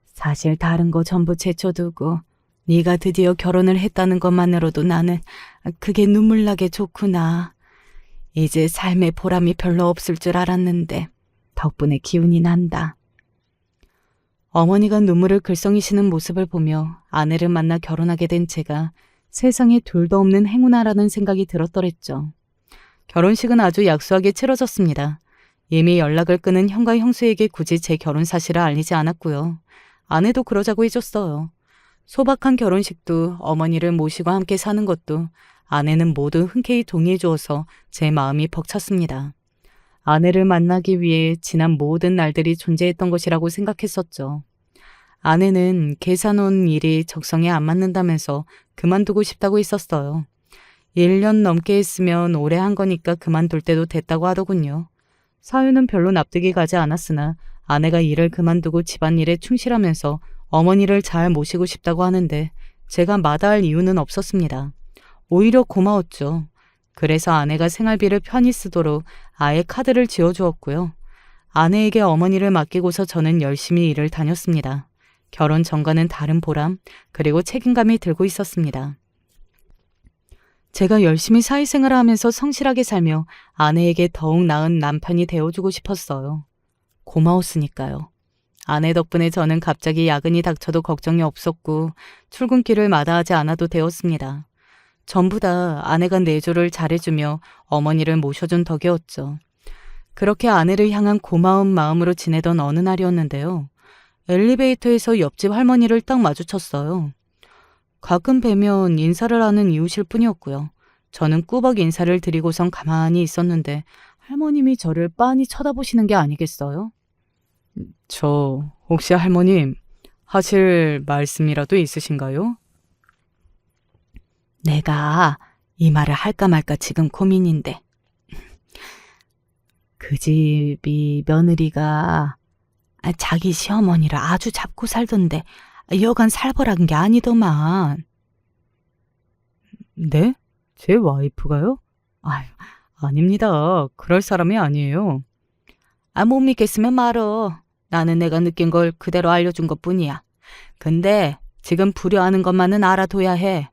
사실 다른 거 전부 제쳐두고 네가 드디어 결혼을 했다는 것만으로도 나는 그게 눈물나게 좋구나. 이제 삶의 보람이 별로 없을 줄 알았는데 덕분에 기운이 난다. 어머니가 눈물을 글썽이시는 모습을 보며 아내를 만나 결혼하게 된 제가 세상에 둘도 없는 행운아라는 생각이 들었더랬죠. 결혼식은 아주 약소하게 치러졌습니다. 이미 연락을 끊은 형과 형수에게 굳이 제 결혼 사실을 알리지 않았고요. 아내도 그러자고 해줬어요. 소박한 결혼식도 어머니를 모시고 함께 사는 것도 아내는 모두 흔쾌히 동의해 주어서 제 마음이 벅찼습니다. 아내를 만나기 위해 지난 모든 날들이 존재했던 것이라고 생각했었죠. 아내는 계산원 일이 적성에 안 맞는다면서 그만두고 싶다고 했었어요. 1년 넘게 했으면 오래 한 거니까 그만둘 때도 됐다고 하더군요. 사유는 별로 납득이 가지 않았으나 아내가 일을 그만두고 집안일에 충실하면서 어머니를 잘 모시고 싶다고 하는데 제가 마다할 이유는 없었습니다. 오히려 고마웠죠. 그래서 아내가 생활비를 편히 쓰도록 아예 카드를 지어주었고요. 아내에게 어머니를 맡기고서 저는 열심히 일을 다녔습니다. 결혼 전과는 다른 보람, 그리고 책임감이 들고 있었습니다. 제가 열심히 사회생활을 하면서 성실하게 살며 아내에게 더욱 나은 남편이 되어주고 싶었어요. 고마웠으니까요. 아내 덕분에 저는 갑자기 야근이 닥쳐도 걱정이 없었고 출근길을 마다하지 않아도 되었습니다. 전부 다 아내가 내조를 잘해주며 어머니를 모셔준 덕이었죠. 그렇게 아내를 향한 고마운 마음으로 지내던 어느 날이었는데요. 엘리베이터에서 옆집 할머니를 딱 마주쳤어요. 가끔 뵈면 인사를 하는 이웃일 뿐이었고요. 저는 꾸벅 인사를 드리고선 가만히 있었는데 할머님이 저를 빤히 쳐다보시는 게 아니겠어요? 저 혹시 할머님 하실 말씀이라도 있으신가요? 내가 이 말을 할까 말까 지금 고민인데 그 집이 며느리가 자기 시어머니를 아주 잡고 살던데 여간 살벌한 게 아니더만. 네? 제 와이프가요? 아유, 아닙니다. 그럴 사람이 아니에요. 못 믿겠으면 말어. 나는 내가 느낀 걸 그대로 알려준 것뿐이야. 근데 지금 불효하는 것만은 알아둬야 해.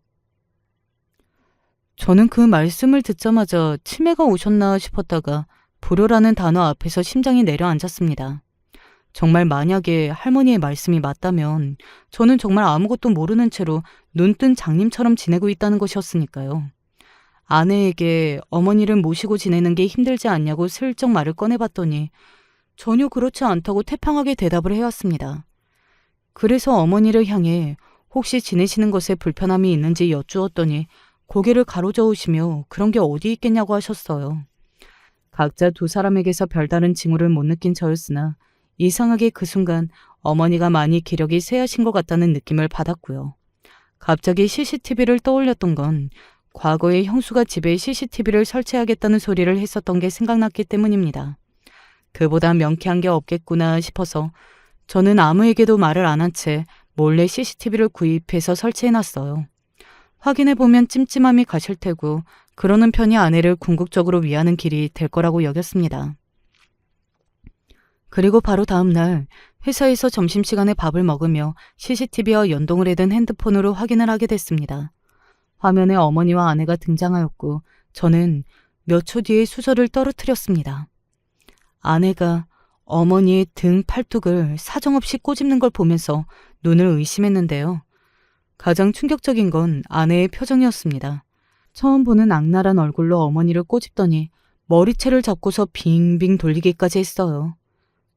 저는 그 말씀을 듣자마자 치매가 오셨나 싶었다가 불효라는 단어 앞에서 심장이 내려앉았습니다. 정말 만약에 할머니의 말씀이 맞다면 저는 정말 아무것도 모르는 채로 눈뜬 장님처럼 지내고 있다는 것이었으니까요. 아내에게 어머니를 모시고 지내는 게 힘들지 않냐고 슬쩍 말을 꺼내봤더니 전혀 그렇지 않다고 태평하게 대답을 해왔습니다. 그래서 어머니를 향해 혹시 지내시는 것에 불편함이 있는지 여쭈었더니 고개를 가로저으시며 그런 게 어디 있겠냐고 하셨어요. 각자 두 사람에게서 별다른 징후를 못 느낀 저였으나 이상하게 그 순간 어머니가 많이 기력이 쇠하신 것 같다는 느낌을 받았고요. 갑자기 CCTV를 떠올렸던 건 과거에 형수가 집에 CCTV를 설치하겠다는 소리를 했었던 게 생각났기 때문입니다. 그보다 명쾌한 게 없겠구나 싶어서 저는 아무에게도 말을 안 한 채 몰래 CCTV를 구입해서 설치해놨어요. 확인해보면 찜찜함이 가실 테고 그러는 편이 아내를 궁극적으로 위하는 길이 될 거라고 여겼습니다. 그리고 바로 다음 날 회사에서 점심시간에 밥을 먹으며 CCTV와 연동을 해둔 핸드폰으로 확인을 하게 됐습니다. 화면에 어머니와 아내가 등장하였고 저는 몇 초 뒤에 수저를 떨어뜨렸습니다. 아내가 어머니의 등 팔뚝을 사정없이 꼬집는 걸 보면서 눈을 의심했는데요. 가장 충격적인 건 아내의 표정이었습니다. 처음 보는 악랄한 얼굴로 어머니를 꼬집더니 머리채를 잡고서 빙빙 돌리기까지 했어요.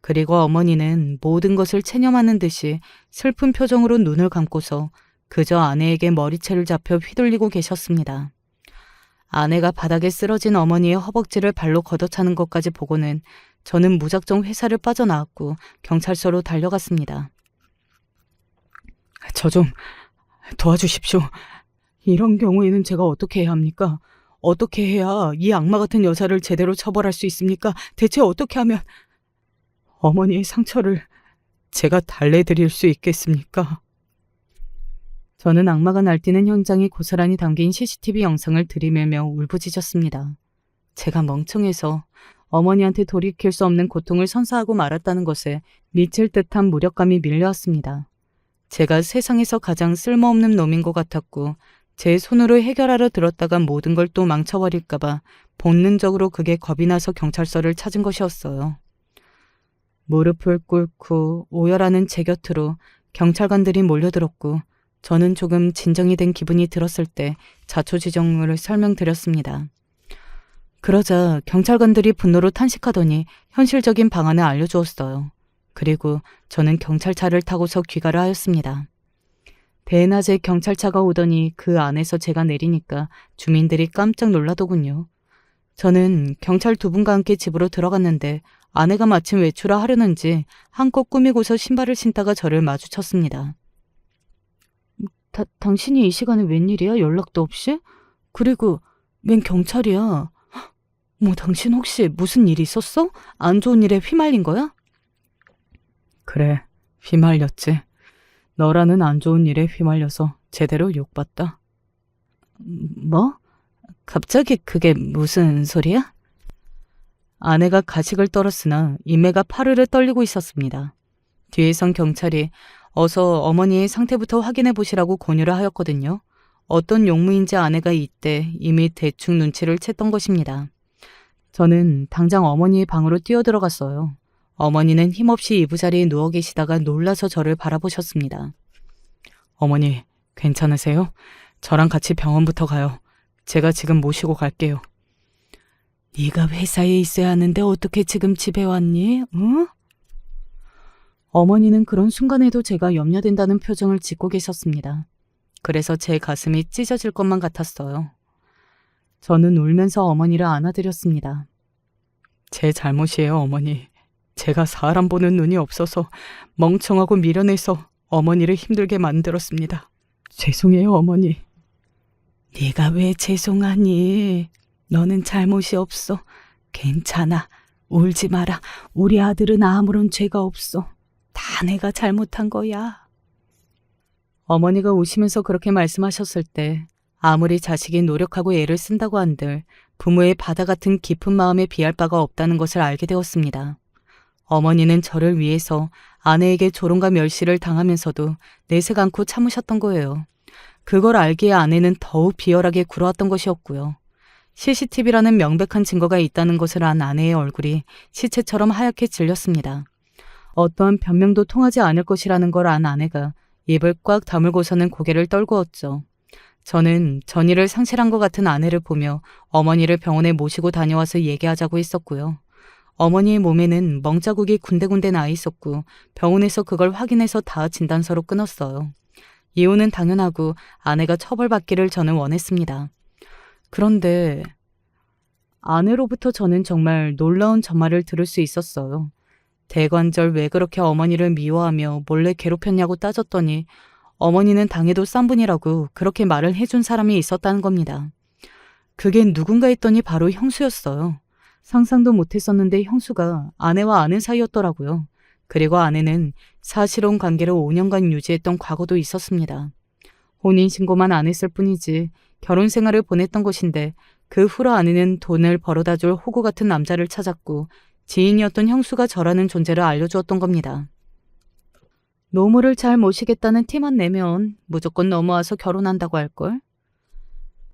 그리고 어머니는 모든 것을 체념하는 듯이 슬픈 표정으로 눈을 감고서 그저 아내에게 머리채를 잡혀 휘둘리고 계셨습니다. 아내가 바닥에 쓰러진 어머니의 허벅지를 발로 걷어차는 것까지 보고는 저는 무작정 회사를 빠져나왔고 경찰서로 달려갔습니다. 저 좀 도와주십시오. 이런 경우에는 제가 어떻게 해야 합니까? 어떻게 해야 이 악마 같은 여자를 제대로 처벌할 수 있습니까? 대체 어떻게 하면 어머니의 상처를 제가 달래드릴 수 있겠습니까? 저는 악마가 날뛰는 현장이 고스란히 담긴 CCTV 영상을 들이밀며 울부짖었습니다. 제가 멍청해서 어머니한테 돌이킬 수 없는 고통을 선사하고 말았다는 것에 미칠 듯한 무력감이 밀려왔습니다. 제가 세상에서 가장 쓸모없는 놈인 것 같았고 제 손으로 해결하려 들었다가 모든 걸 또 망쳐버릴까봐 본능적으로 그게 겁이 나서 경찰서를 찾은 것이었어요. 무릎을 꿇고 오열하는 제 곁으로 경찰관들이 몰려들었고 저는 조금 진정이 된 기분이 들었을 때 자초지종을 설명드렸습니다. 그러자 경찰관들이 분노로 탄식하더니 현실적인 방안을 알려주었어요. 그리고 저는 경찰차를 타고서 귀가를 하였습니다. 대낮에 경찰차가 오더니 그 안에서 제가 내리니까 주민들이 깜짝 놀라더군요. 저는 경찰 두 분과 함께 집으로 들어갔는데 아내가 마침 외출을 하려는지 한껏 꾸미고서 신발을 신다가 저를 마주쳤습니다. 당신이 이 시간에 웬일이야? 연락도 없이? 그리고 웬 경찰이야? 당신 혹시 무슨 일이 있었어? 안 좋은 일에 휘말린 거야? 그래, 휘말렸지. 너라는 안 좋은 일에 휘말려서 제대로 욕받다. 뭐? 갑자기 그게 무슨 소리야? 아내가 가식을 떨었으나 인매가 파르르 떨리고 있었습니다. 뒤에선 경찰이 어서 어머니의 상태부터 확인해 보시라고 권유를 하였거든요. 어떤 용무인지 아내가 이때 이미 대충 눈치를 챘던 것입니다. 저는 당장 어머니의 방으로 뛰어들어갔어요. 어머니는 힘없이 이부자리에 누워 계시다가 놀라서 저를 바라보셨습니다. 어머니, 괜찮으세요? 저랑 같이 병원부터 가요. 제가 지금 모시고 갈게요. 네가 회사에 있어야 하는데 어떻게 지금 집에 왔니? 응? 어머니는 그런 순간에도 제가 염려된다는 표정을 짓고 계셨습니다. 그래서 제 가슴이 찢어질 것만 같았어요. 저는 울면서 어머니를 안아드렸습니다. 제 잘못이에요, 어머니. 제가 사람 보는 눈이 없어서 멍청하고 미련해서 어머니를 힘들게 만들었습니다. 죄송해요, 어머니. 네가 왜 죄송하니? 너는 잘못이 없어. 괜찮아. 울지 마라. 우리 아들은 아무런 죄가 없어. 다 내가 잘못한 거야. 어머니가 우시면서 그렇게 말씀하셨을 때 아무리 자식이 노력하고 애를 쓴다고 한들 부모의 바다 같은 깊은 마음에 비할 바가 없다는 것을 알게 되었습니다. 어머니는 저를 위해서 아내에게 조롱과 멸시를 당하면서도 내색 않고 참으셨던 거예요. 그걸 알기에 아내는 더욱 비열하게 굴어왔던 것이었고요. CCTV라는 명백한 증거가 있다는 것을 안 아내의 얼굴이 시체처럼 하얗게 질렸습니다. 어떠한 변명도 통하지 않을 것이라는 걸 안 아내가 입을 꽉 다물고서는 고개를 떨구었죠. 저는 전의를 상실한 것 같은 아내를 보며 어머니를 병원에 모시고 다녀와서 얘기하자고 했었고요. 어머니의 몸에는 멍자국이 군데군데 나 있었고 병원에서 그걸 확인해서 다 진단서로 끊었어요. 이혼은 당연하고 아내가 처벌받기를 저는 원했습니다. 그런데 아내로부터 저는 정말 놀라운 전말을 들을 수 있었어요. 대관절 왜 그렇게 어머니를 미워하며 몰래 괴롭혔냐고 따졌더니 어머니는 당해도 싼 분이라고 그렇게 말을 해준 사람이 있었다는 겁니다. 그게 누군가 했더니 바로 형수였어요. 상상도 못했었는데 형수가 아내와 아는 사이였더라고요. 그리고 아내는 사실혼 관계를 5년간 유지했던 과거도 있었습니다. 혼인신고만 안 했을 뿐이지 결혼 생활을 보냈던 것인데 그 후로 아내는 돈을 벌어다 줄 호구 같은 남자를 찾았고 지인이었던 형수가 저라는 존재를 알려주었던 겁니다. 노무를 잘 모시겠다는 티만 내면 무조건 넘어와서 결혼한다고 할걸?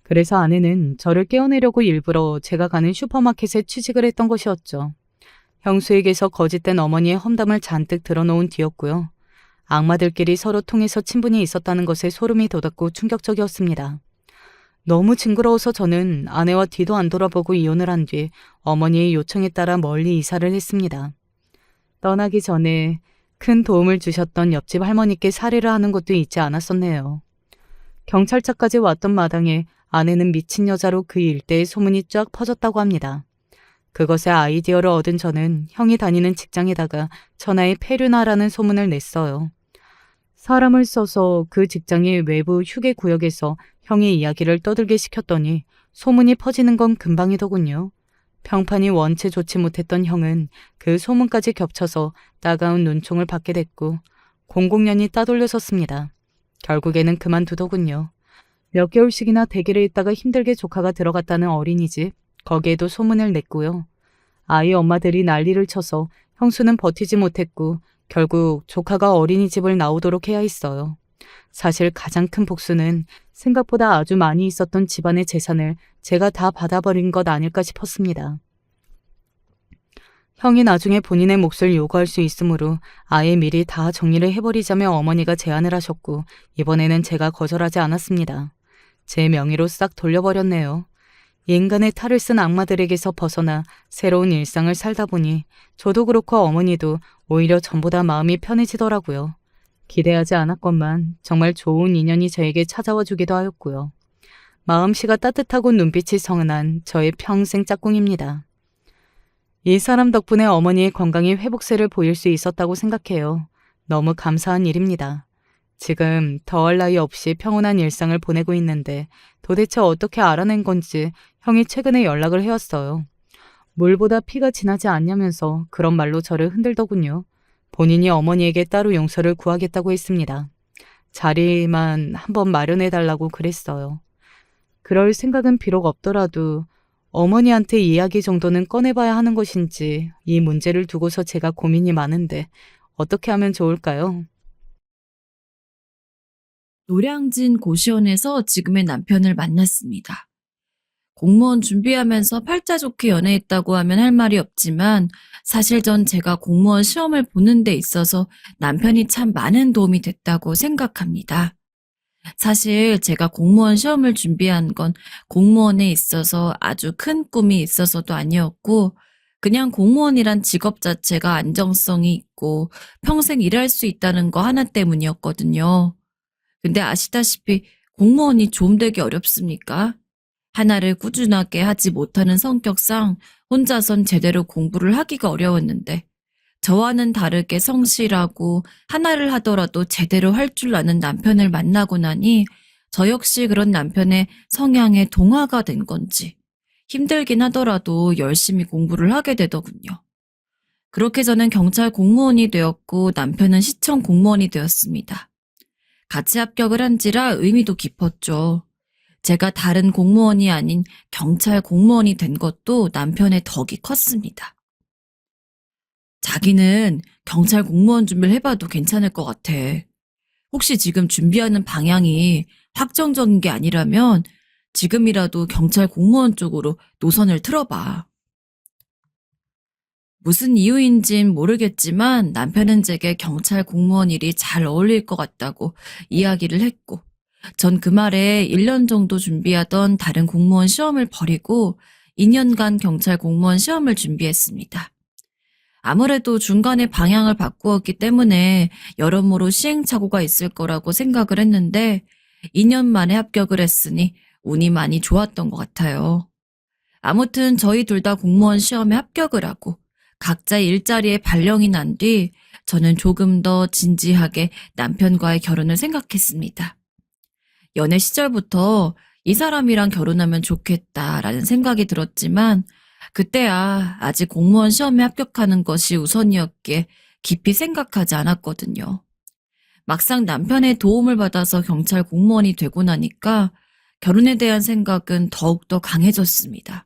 그래서 아내는 저를 깨어내려고 일부러 제가 가는 슈퍼마켓에 취직을 했던 것이었죠. 형수에게서 거짓된 어머니의 험담을 잔뜩 들어놓은 뒤였고요. 악마들끼리 서로 통해서 친분이 있었다는 것에 소름이 돋았고 충격적이었습니다. 너무 징그러워서 저는 아내와 뒤도 안 돌아보고 이혼을 한 뒤 어머니의 요청에 따라 멀리 이사를 했습니다. 떠나기 전에 큰 도움을 주셨던 옆집 할머니께 사례를 하는 것도 잊지 않았었네요. 경찰차까지 왔던 마당에 아내는 미친 여자로 그 일대에 소문이 쫙 퍼졌다고 합니다. 그것에 아이디어를 얻은 저는 형이 다니는 직장에다가 천하의 폐륜아라는 소문을 냈어요. 사람을 써서 그 직장의 외부 휴게 구역에서 형의 이야기를 떠들게 시켰더니 소문이 퍼지는 건 금방이더군요. 평판이 원체 좋지 못했던 형은 그 소문까지 겹쳐서 따가운 눈총을 받게 됐고 공공연히 따돌려섰습니다. 결국에는 그만두더군요. 몇 개월씩이나 대기를 했다가 힘들게 조카가 들어갔다는 어린이집, 거기에도 소문을 냈고요. 아이 엄마들이 난리를 쳐서 형수는 버티지 못했고 결국 조카가 어린이집을 나오도록 해야 했어요. 사실 가장 큰 복수는 생각보다 아주 많이 있었던 집안의 재산을 제가 다 받아버린 것 아닐까 싶었습니다. 형이 나중에 본인의 몫을 요구할 수 있으므로 아예 미리 다 정리를 해버리자며 어머니가 제안을 하셨고 이번에는 제가 거절하지 않았습니다. 제 명의로 싹 돌려버렸네요. 인간의 탈을 쓴 악마들에게서 벗어나 새로운 일상을 살다 보니 저도 그렇고 어머니도 오히려 전보다 마음이 편해지더라고요. 기대하지 않았건만 정말 좋은 인연이 저에게 찾아와 주기도 하였고요. 마음씨가 따뜻하고 눈빛이 성은한 저의 평생 짝꿍입니다. 이 사람 덕분에 어머니의 건강이 회복세를 보일 수 있었다고 생각해요. 너무 감사한 일입니다. 지금 더할 나위 없이 평온한 일상을 보내고 있는데 도대체 어떻게 알아낸 건지 형이 최근에 연락을 해왔어요. 물보다 피가 진하지 않냐면서 그런 말로 저를 흔들더군요. 본인이 어머니에게 따로 용서를 구하겠다고 했습니다. 자리만 한번 마련해달라고 그랬어요. 그럴 생각은 비록 없더라도 어머니한테 이야기 정도는 꺼내봐야 하는 것인지 이 문제를 두고서 제가 고민이 많은데 어떻게 하면 좋을까요? 노량진 고시원에서 지금의 남편을 만났습니다. 공무원 준비하면서 팔자 좋게 연애했다고 하면 할 말이 없지만 사실 전 제가 공무원 시험을 보는 데 있어서 남편이 참 많은 도움이 됐다고 생각합니다. 사실 제가 공무원 시험을 준비한 건 공무원에 있어서 아주 큰 꿈이 있어서도 아니었고 그냥 공무원이란 직업 자체가 안정성이 있고 평생 일할 수 있다는 거 하나 때문이었거든요. 근데 아시다시피 공무원이 좀 되기 어렵습니까? 하나를 꾸준하게 하지 못하는 성격상 혼자선 제대로 공부를 하기가 어려웠는데 저와는 다르게 성실하고 하나를 하더라도 제대로 할 줄 아는 남편을 만나고 나니 저 역시 그런 남편의 성향에 동화가 된 건지 힘들긴 하더라도 열심히 공부를 하게 되더군요. 그렇게 저는 경찰 공무원이 되었고 남편은 시청 공무원이 되었습니다. 같이 합격을 한지라 의미도 깊었죠. 제가 다른 공무원이 아닌 경찰 공무원이 된 것도 남편의 덕이 컸습니다. 자기는 경찰 공무원 준비를 해봐도 괜찮을 것 같아. 혹시 지금 준비하는 방향이 확정적인 게 아니라면 지금이라도 경찰 공무원 쪽으로 노선을 틀어봐. 무슨 이유인진 모르겠지만 남편은 제게 경찰 공무원 일이 잘 어울릴 것 같다고 이야기를 했고, 전 그 말에 1년 정도 준비하던 다른 공무원 시험을 버리고 2년간 경찰 공무원 시험을 준비했습니다. 아무래도 중간에 방향을 바꾸었기 때문에 여러모로 시행착오가 있을 거라고 생각을 했는데 2년 만에 합격을 했으니 운이 많이 좋았던 것 같아요. 아무튼 저희 둘 다 공무원 시험에 합격을 하고 각자의 일자리에 발령이 난 뒤 저는 조금 더 진지하게 남편과의 결혼을 생각했습니다. 연애 시절부터 이 사람이랑 결혼하면 좋겠다라는 생각이 들었지만 그때야 아직 공무원 시험에 합격하는 것이 우선이었기에 깊이 생각하지 않았거든요. 막상 남편의 도움을 받아서 경찰 공무원이 되고 나니까 결혼에 대한 생각은 더욱더 강해졌습니다.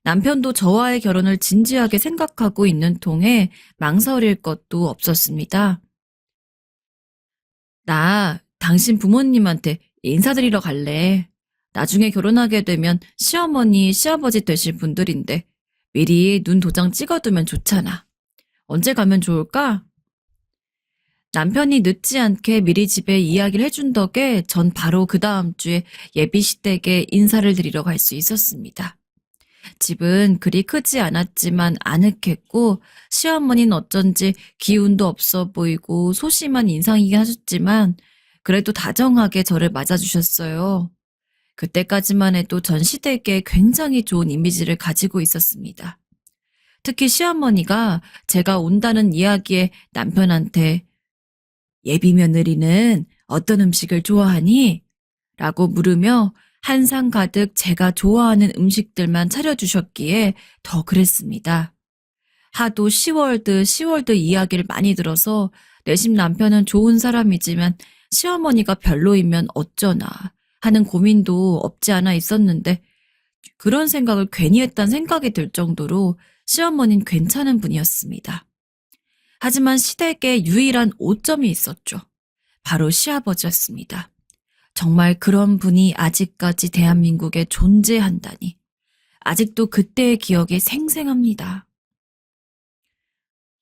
남편도 저와의 결혼을 진지하게 생각하고 있는 통에 망설일 것도 없었습니다. 나 당신 부모님한테 인사드리러 갈래. 나중에 결혼하게 되면 시어머니, 시아버지 되실 분들인데 미리 눈 도장 찍어두면 좋잖아. 언제 가면 좋을까? 남편이 늦지 않게 미리 집에 이야기를 해준 덕에 전 바로 그 다음 주에 예비 시댁에 인사를 드리러 갈 수 있었습니다. 집은 그리 크지 않았지만 아늑했고 시어머니는 어쩐지 기운도 없어 보이고 소심한 인상이긴 하셨지만 그래도 다정하게 저를 맞아주셨어요. 그때까지만 해도 전 시댁에 굉장히 좋은 이미지를 가지고 있었습니다. 특히 시어머니가 제가 온다는 이야기에 남편한테 예비 며느리는 어떤 음식을 좋아하니? 라고 물으며 한상 가득 제가 좋아하는 음식들만 차려주셨기에 더 그랬습니다. 하도 시월드 이야기를 많이 들어서 내심 남편은 좋은 사람이지만 시어머니가 별로이면 어쩌나 하는 고민도 없지 않아 있었는데 그런 생각을 괜히 했다는 생각이 들 정도로 시어머니는 괜찮은 분이었습니다. 하지만 시댁에 유일한 오점이 있었죠. 바로 시아버지였습니다. 정말 그런 분이 아직까지 대한민국에 존재한다니. 아직도 그때의 기억이 생생합니다.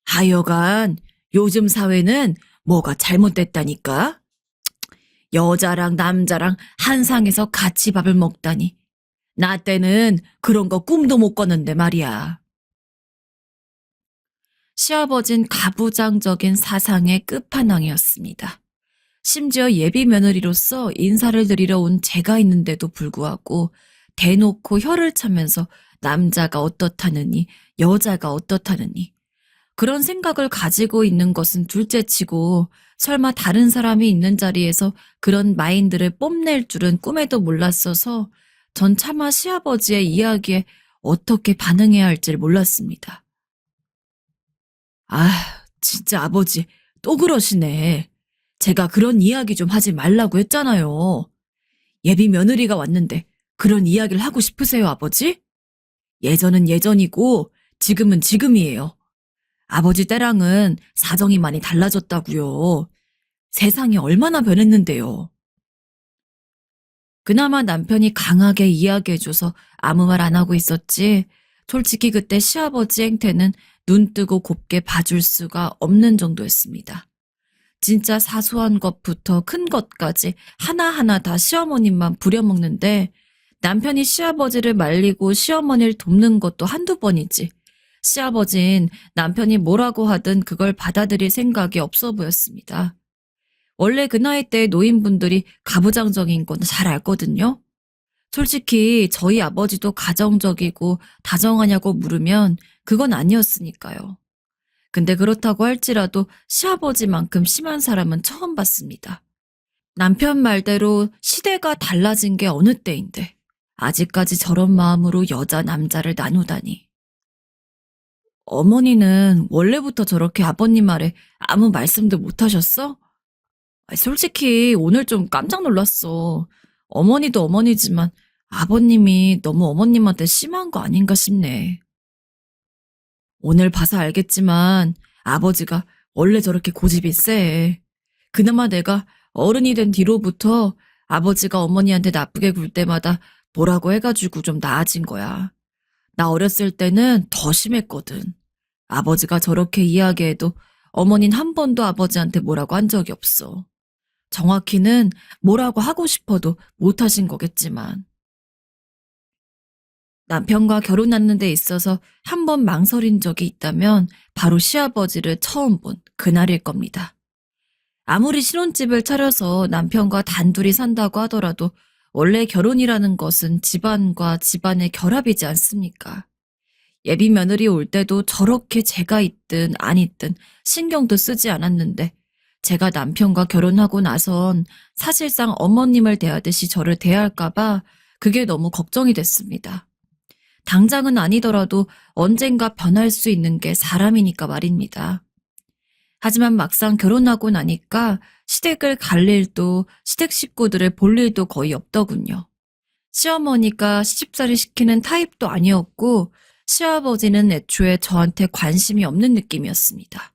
하여간 요즘 사회는 뭐가 잘못됐다니까? 여자랑 남자랑 한 상에서 같이 밥을 먹다니. 나 때는 그런 거 꿈도 못 꿨는데 말이야. 시아버진 가부장적인 사상의 끝판왕이었습니다. 심지어 예비 며느리로서 인사를 드리러 온 제가 있는데도 불구하고 대놓고 혀를 차면서 남자가 어떻다느니 여자가 어떻다느니 그런 생각을 가지고 있는 것은 둘째치고 설마 다른 사람이 있는 자리에서 그런 마인드를 뽐낼 줄은 꿈에도 몰랐어서 전 차마 시아버지의 이야기에 어떻게 반응해야 할지를 몰랐습니다. 아, 진짜 아버지 또 그러시네. 제가 그런 이야기 좀 하지 말라고 했잖아요. 예비 며느리가 왔는데 그런 이야기를 하고 싶으세요, 아버지? 예전은 예전이고 지금은 지금이에요. 아버지 때랑은 사정이 많이 달라졌다고요. 세상이 얼마나 변했는데요. 그나마 남편이 강하게 이야기해줘서 아무 말 안 하고 있었지. 솔직히 그때 시아버지 행태는 눈 뜨고 곱게 봐줄 수가 없는 정도였습니다. 진짜 사소한 것부터 큰 것까지 하나하나 다 시어머님만 부려먹는데 남편이 시아버지를 말리고 시어머니를 돕는 것도 한두 번이지. 시아버진 남편이 뭐라고 하든 그걸 받아들일 생각이 없어 보였습니다. 원래 그 나이 때 노인분들이 가부장적인 건 잘 알거든요. 솔직히 저희 아버지도 가정적이고 다정하냐고 물으면 그건 아니었으니까요. 근데 그렇다고 할지라도 시아버지만큼 심한 사람은 처음 봤습니다. 남편 말대로 시대가 달라진 게 어느 때인데 아직까지 저런 마음으로 여자 남자를 나누다니. 어머니는 원래부터 저렇게 아버님 말에 아무 말씀도 못 하셨어? 솔직히 오늘 좀 깜짝 놀랐어. 어머니도 어머니지만 아버님이 너무 어머님한테 심한 거 아닌가 싶네. 오늘 봐서 알겠지만 아버지가 원래 저렇게 고집이 세. 그나마 내가 어른이 된 뒤로부터 아버지가 어머니한테 나쁘게 굴 때마다 뭐라고 해가지고 좀 나아진 거야. 나 어렸을 때는 더 심했거든. 아버지가 저렇게 이야기해도 어머닌 한 번도 아버지한테 뭐라고 한 적이 없어. 정확히는 뭐라고 하고 싶어도 못 하신 거겠지만. 남편과 결혼하는 데 있어서 한 번 망설인 적이 있다면 바로 시아버지를 처음 본 그날일 겁니다. 아무리 신혼집을 차려서 남편과 단둘이 산다고 하더라도 원래 결혼이라는 것은 집안과 집안의 결합이지 않습니까? 예비 며느리 올 때도 저렇게 제가 있든 안 있든 신경도 쓰지 않았는데 제가 남편과 결혼하고 나선 사실상 어머님을 대하듯이 저를 대할까봐 그게 너무 걱정이 됐습니다. 당장은 아니더라도 언젠가 변할 수 있는 게 사람이니까 말입니다. 하지만 막상 결혼하고 나니까 시댁을 갈 일도 시댁 식구들을 볼 일도 거의 없더군요. 시어머니가 시집살이 시키는 타입도 아니었고 시아버지는 애초에 저한테 관심이 없는 느낌이었습니다.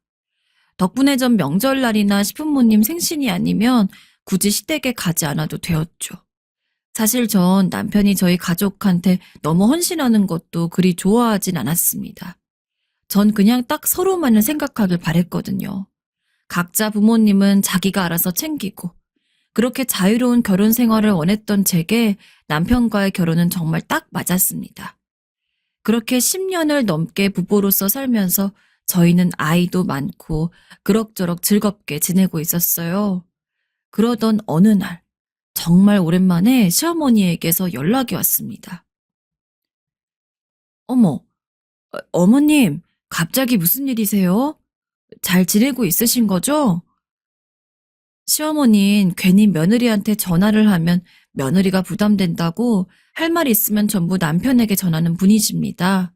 덕분에 전 명절날이나 시부모님 생신이 아니면 굳이 시댁에 가지 않아도 되었죠. 사실 전 남편이 저희 가족한테 너무 헌신하는 것도 그리 좋아하진 않았습니다. 전 그냥 딱 서로만을 생각하길 바랬거든요. 각자 부모님은 자기가 알아서 챙기고 그렇게 자유로운 결혼 생활을 원했던 제게 남편과의 결혼은 정말 딱 맞았습니다. 그렇게 10년을 넘게 부부로서 살면서 저희는 아이도 많고 그럭저럭 즐겁게 지내고 있었어요. 그러던 어느 날 정말 오랜만에 시어머니에게서 연락이 왔습니다. 어머, 어머님, 갑자기 무슨 일이세요? 잘 지내고 있으신 거죠? 시어머니는 괜히 며느리한테 전화를 하면 며느리가 부담된다고 할 말 있으면 전부 남편에게 전하는 분이십니다.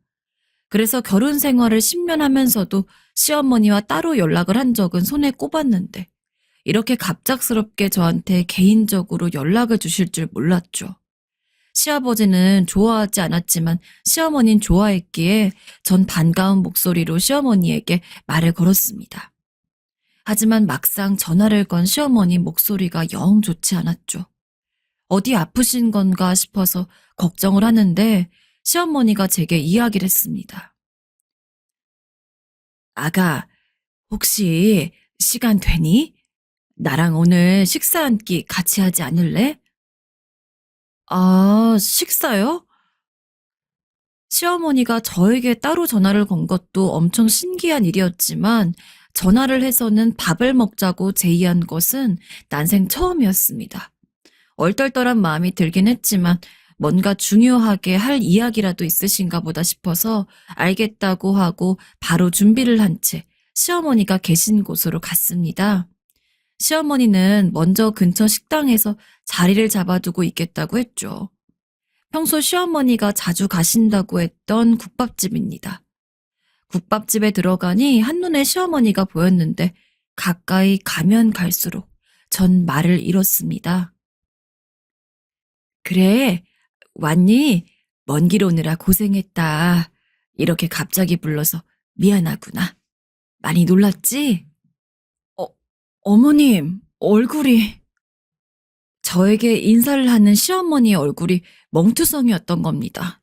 그래서 결혼 생활을 10년 하면서도 시어머니와 따로 연락을 한 적은 손에 꼽았는데 이렇게 갑작스럽게 저한테 개인적으로 연락을 주실 줄 몰랐죠. 시아버지는 좋아하지 않았지만 시어머니는 좋아했기에 전 반가운 목소리로 시어머니에게 말을 걸었습니다. 하지만 막상 전화를 건 시어머니 목소리가 영 좋지 않았죠. 어디 아프신 건가 싶어서 걱정을 하는데 시어머니가 제게 이야기를 했습니다. 아가, 혹시 시간 되니? 나랑 오늘 식사 한 끼 같이 하지 않을래? 아, 식사요? 시어머니가 저에게 따로 전화를 건 것도 엄청 신기한 일이었지만 전화를 해서는 밥을 먹자고 제의한 것은 난생 처음이었습니다. 얼떨떨한 마음이 들긴 했지만 뭔가 중요하게 할 이야기라도 있으신가 보다 싶어서 알겠다고 하고 바로 준비를 한 채 시어머니가 계신 곳으로 갔습니다. 시어머니는 먼저 근처 식당에서 자리를 잡아두고 있겠다고 했죠. 평소 시어머니가 자주 가신다고 했던 국밥집입니다. 국밥집에 들어가니 한눈에 시어머니가 보였는데 가까이 가면 갈수록 전 말을 잃었습니다. 그래, 왔니? 먼 길 오느라 고생했다. 이렇게 갑자기 불러서 미안하구나. 많이 놀랐지? 어머님, 얼굴이... 저에게 인사를 하는 시어머니의 얼굴이 멍투성이었던 겁니다.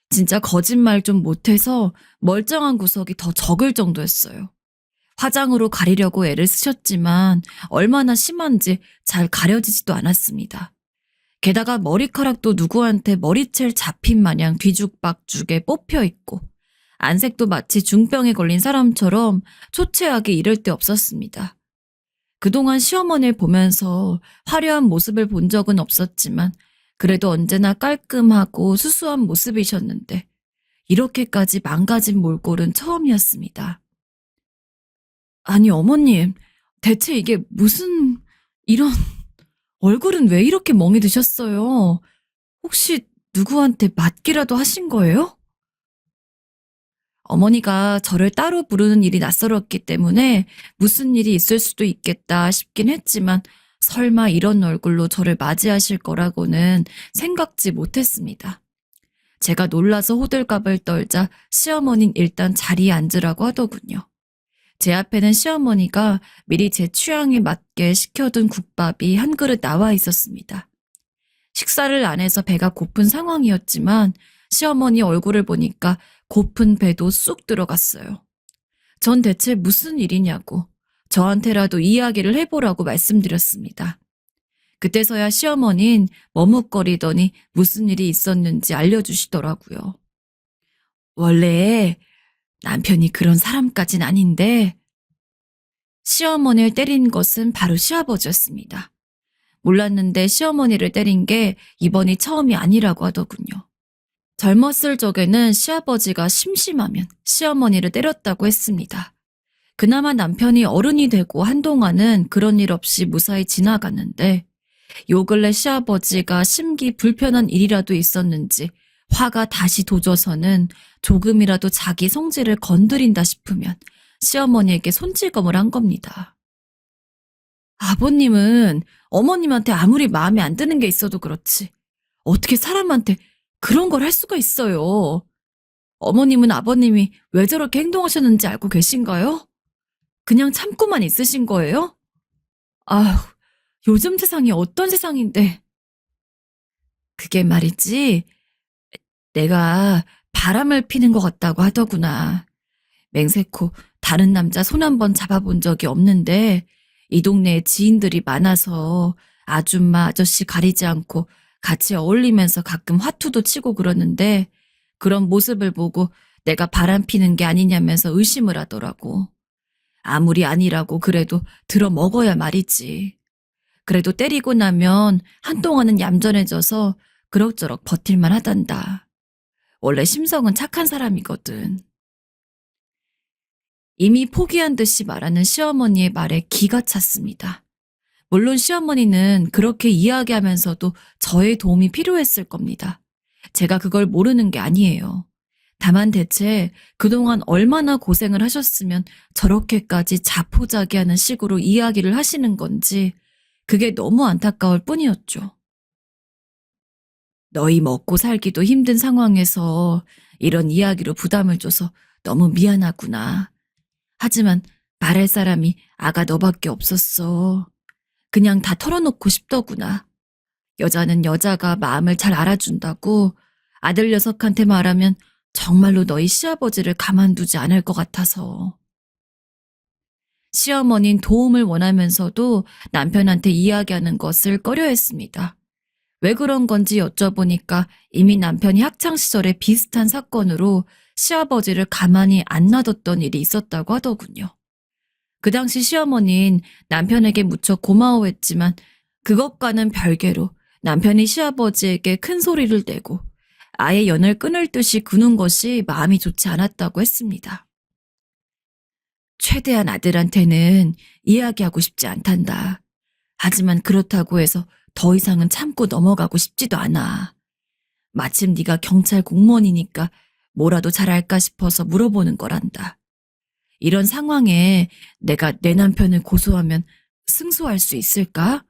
진짜 거짓말 좀 못해서 멀쩡한 구석이 더 적을 정도였어요. 화장으로 가리려고 애를 쓰셨지만 얼마나 심한지 잘 가려지지도 않았습니다. 게다가 머리카락도 누구한테 머리채를 잡힌 마냥 뒤죽박죽에 뽑혀 있고 안색도 마치 중병에 걸린 사람처럼 초췌하게 이럴 데 없었습니다. 그동안 시어머니를 보면서 화려한 모습을 본 적은 없었지만 그래도 언제나 깔끔하고 수수한 모습이셨는데 이렇게까지 망가진 몰골은 처음이었습니다. 아니 어머님, 대체 이게 무슨 이런... 얼굴은 왜 이렇게 멍이 드셨어요? 혹시 누구한테 맞기라도 하신 거예요? 어머니가 저를 따로 부르는 일이 낯설었기 때문에 무슨 일이 있을 수도 있겠다 싶긴 했지만 설마 이런 얼굴로 저를 맞이하실 거라고는 생각지 못했습니다. 제가 놀라서 호들갑을 떨자 시어머니는 일단 자리에 앉으라고 하더군요. 제 앞에는 시어머니가 미리 제 취향에 맞게 시켜둔 국밥이 한 그릇 나와 있었습니다. 식사를 안 해서 배가 고픈 상황이었지만 시어머니 얼굴을 보니까 고픈 배도 쑥 들어갔어요. 전 대체 무슨 일이냐고 저한테라도 이야기를 해보라고 말씀드렸습니다. 그때서야 시어머니는 머뭇거리더니 무슨 일이 있었는지 알려주시더라고요. 원래 남편이 그런 사람까진 아닌데 시어머니를 때린 것은 바로 시아버지였습니다. 몰랐는데 시어머니를 때린 게 이번이 처음이 아니라고 하더군요. 젊었을 적에는 시아버지가 심심하면 시어머니를 때렸다고 했습니다. 그나마 남편이 어른이 되고 한동안은 그런 일 없이 무사히 지나갔는데 요 근래 시아버지가 심기 불편한 일이라도 있었는지 화가 다시 도져서는 조금이라도 자기 성질을 건드린다 싶으면 시어머니에게 손찌검을 한 겁니다. 아버님은 어머님한테 아무리 마음에 안 드는 게 있어도 그렇지 어떻게 사람한테 그런 걸 할 수가 있어요. 어머님은 아버님이 왜 저렇게 행동하셨는지 알고 계신가요? 그냥 참고만 있으신 거예요? 아휴, 요즘 세상이 어떤 세상인데. 그게 말이지, 내가 바람을 피는 것 같다고 하더구나. 맹세코 다른 남자 손 한 번 잡아본 적이 없는데 이 동네에 지인들이 많아서 아줌마 아저씨 가리지 않고 같이 어울리면서 가끔 화투도 치고 그러는데 그런 모습을 보고 내가 바람 피는 게 아니냐면서 의심을 하더라고. 아무리 아니라고 그래도 들어 먹어야 말이지. 그래도 때리고 나면 한동안은 얌전해져서 그럭저럭 버틸만 하단다. 원래 심성은 착한 사람이거든. 이미 포기한 듯이 말하는 시어머니의 말에 기가 찼습니다. 물론 시어머니는 그렇게 이야기하면서도 저의 도움이 필요했을 겁니다. 제가 그걸 모르는 게 아니에요. 다만 대체 그동안 얼마나 고생을 하셨으면 저렇게까지 자포자기하는 식으로 이야기를 하시는 건지 그게 너무 안타까울 뿐이었죠. 너희 먹고 살기도 힘든 상황에서 이런 이야기로 부담을 줘서 너무 미안하구나. 하지만 말할 사람이 아가 너밖에 없었어. 그냥 다 털어놓고 싶더구나. 여자는 여자가 마음을 잘 알아준다고 아들 녀석한테 말하면 정말로 너희 시아버지를 가만두지 않을 것 같아서. 시어머니는 도움을 원하면서도 남편한테 이야기하는 것을 꺼려했습니다. 왜 그런 건지 여쭤보니까 이미 남편이 학창시절에 비슷한 사건으로 시아버지를 가만히 안 놔뒀던 일이 있었다고 하더군요. 그 당시 시어머니는 남편에게 무척 고마워했지만 그것과는 별개로 남편이 시아버지에게 큰 소리를 내고 아예 연을 끊을 듯이 구는 것이 마음이 좋지 않았다고 했습니다. 최대한 아들한테는 이야기하고 싶지 않단다. 하지만 그렇다고 해서 더 이상은 참고 넘어가고 싶지도 않아. 마침 네가 경찰 공무원이니까 뭐라도 잘할까 싶어서 물어보는 거란다. 이런 상황에 내가 내 남편을 고소하면 승소할 수 있을까?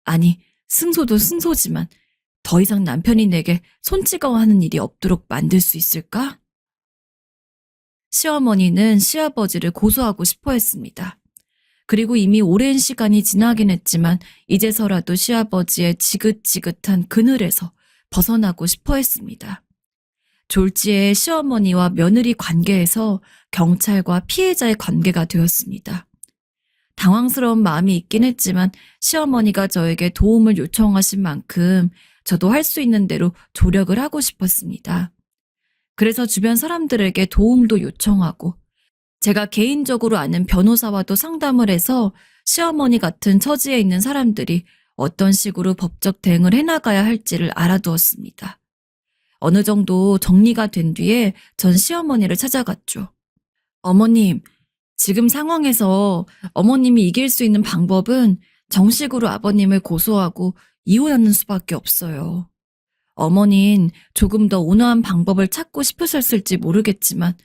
아니, 승소도 승소지만 더 이상 남편이 내게 손찌검하는 일이 없도록 만들 수 있을까? 시어머니는 시아버지를 고소하고 싶어 했습니다. 그리고 이미 오랜 시간이 지나긴 했지만 이제서라도 시아버지의 지긋지긋한 그늘에서 벗어나고 싶어 했습니다. 졸지에 시어머니와 며느리 관계에서 경찰과 피해자의 관계가 되었습니다. 당황스러운 마음이 있긴 했지만 시어머니가 저에게 도움을 요청하신 만큼 저도 할 수 있는 대로 조력을 하고 싶었습니다. 그래서 주변 사람들에게 도움도 요청하고 제가 개인적으로 아는 변호사와도 상담을 해서 시어머니 같은 처지에 있는 사람들이 어떤 식으로 법적 대응을 해나가야 할지를 알아두었습니다. 어느 정도 정리가 된 뒤에 전 시어머니를 찾아갔죠. 어머님, 지금 상황에서 어머님이 이길 수 있는 방법은 정식으로 아버님을 고소하고 이혼하는 수밖에 없어요. 어머닌 조금 더 온화한 방법을 찾고 싶으셨을지 모르겠지만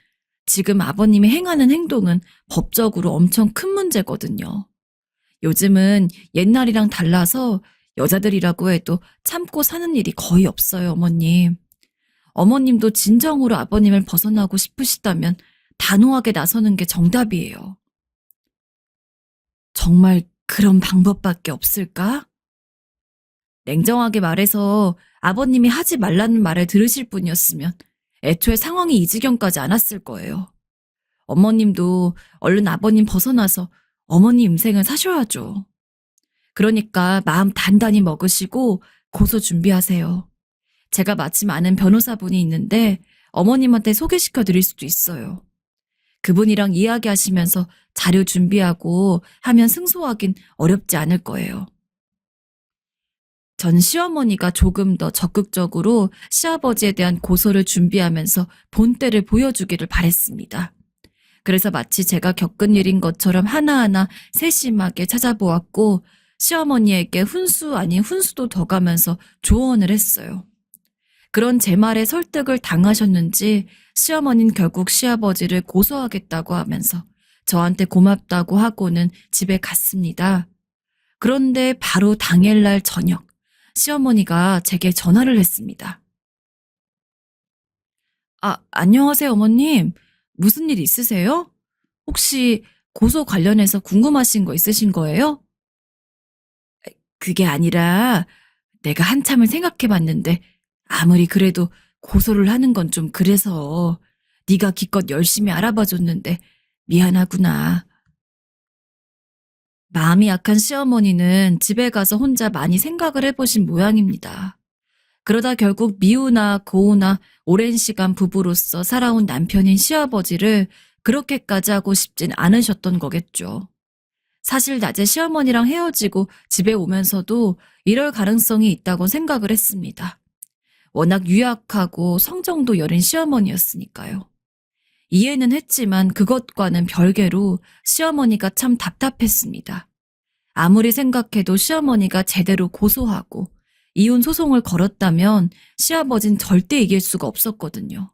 지금 아버님이 행하는 행동은 법적으로 엄청 큰 문제거든요. 요즘은 옛날이랑 달라서 여자들이라고 해도 참고 사는 일이 거의 없어요, 어머님. 어머님도 진정으로 아버님을 벗어나고 싶으시다면 단호하게 나서는 게 정답이에요. 정말 그런 방법밖에 없을까? 냉정하게 말해서 아버님이 하지 말라는 말을 들으실 분이었으면 애초에 상황이 이 지경까지 안 왔을 거예요. 어머님도 얼른 아버님 벗어나서 어머니 인생을 사셔야죠. 그러니까 마음 단단히 먹으시고 고소 준비하세요. 제가 마침 아는 변호사분이 있는데 어머님한테 소개시켜 드릴 수도 있어요. 그분이랑 이야기하시면서 자료 준비하고 하면 승소하긴 어렵지 않을 거예요. 전 시어머니가 조금 더 적극적으로 시아버지에 대한 고소를 준비하면서 본때를 보여주기를 바랬습니다. 그래서 마치 제가 겪은 일인 것처럼 하나하나 세심하게 찾아보았고 시어머니에게 훈수 아닌 훈수도 더 가면서 조언을 했어요. 그런 제 말에 설득을 당하셨는지 시어머니는 결국 시아버지를 고소하겠다고 하면서 저한테 고맙다고 하고는 집에 갔습니다. 그런데 바로 당일날 저녁 시어머니가 제게 전화를 했습니다. 안녕하세요, 어머님. 무슨 일 있으세요? 혹시 고소 관련해서 궁금하신 거 있으신 거예요? 그게 아니라 내가 한참을 생각해 봤는데 아무리 그래도 고소를 하는 건 좀 그래서 네가 기껏 열심히 알아봐 줬는데 미안하구나. 마음이 약한 시어머니는 집에 가서 혼자 많이 생각을 해보신 모양입니다. 그러다 결국 미우나 고우나 오랜 시간 부부로서 살아온 남편인 시아버지를 그렇게까지 하고 싶진 않으셨던 거겠죠. 사실 낮에 시어머니랑 헤어지고 집에 오면서도 이럴 가능성이 있다고 생각을 했습니다. 워낙 유약하고 성정도 여린 시어머니였으니까요. 이해는 했지만 그것과는 별개로 시어머니가 참 답답했습니다. 아무리 생각해도 시어머니가 제대로 고소하고 이혼 소송을 걸었다면 시아버진 절대 이길 수가 없었거든요.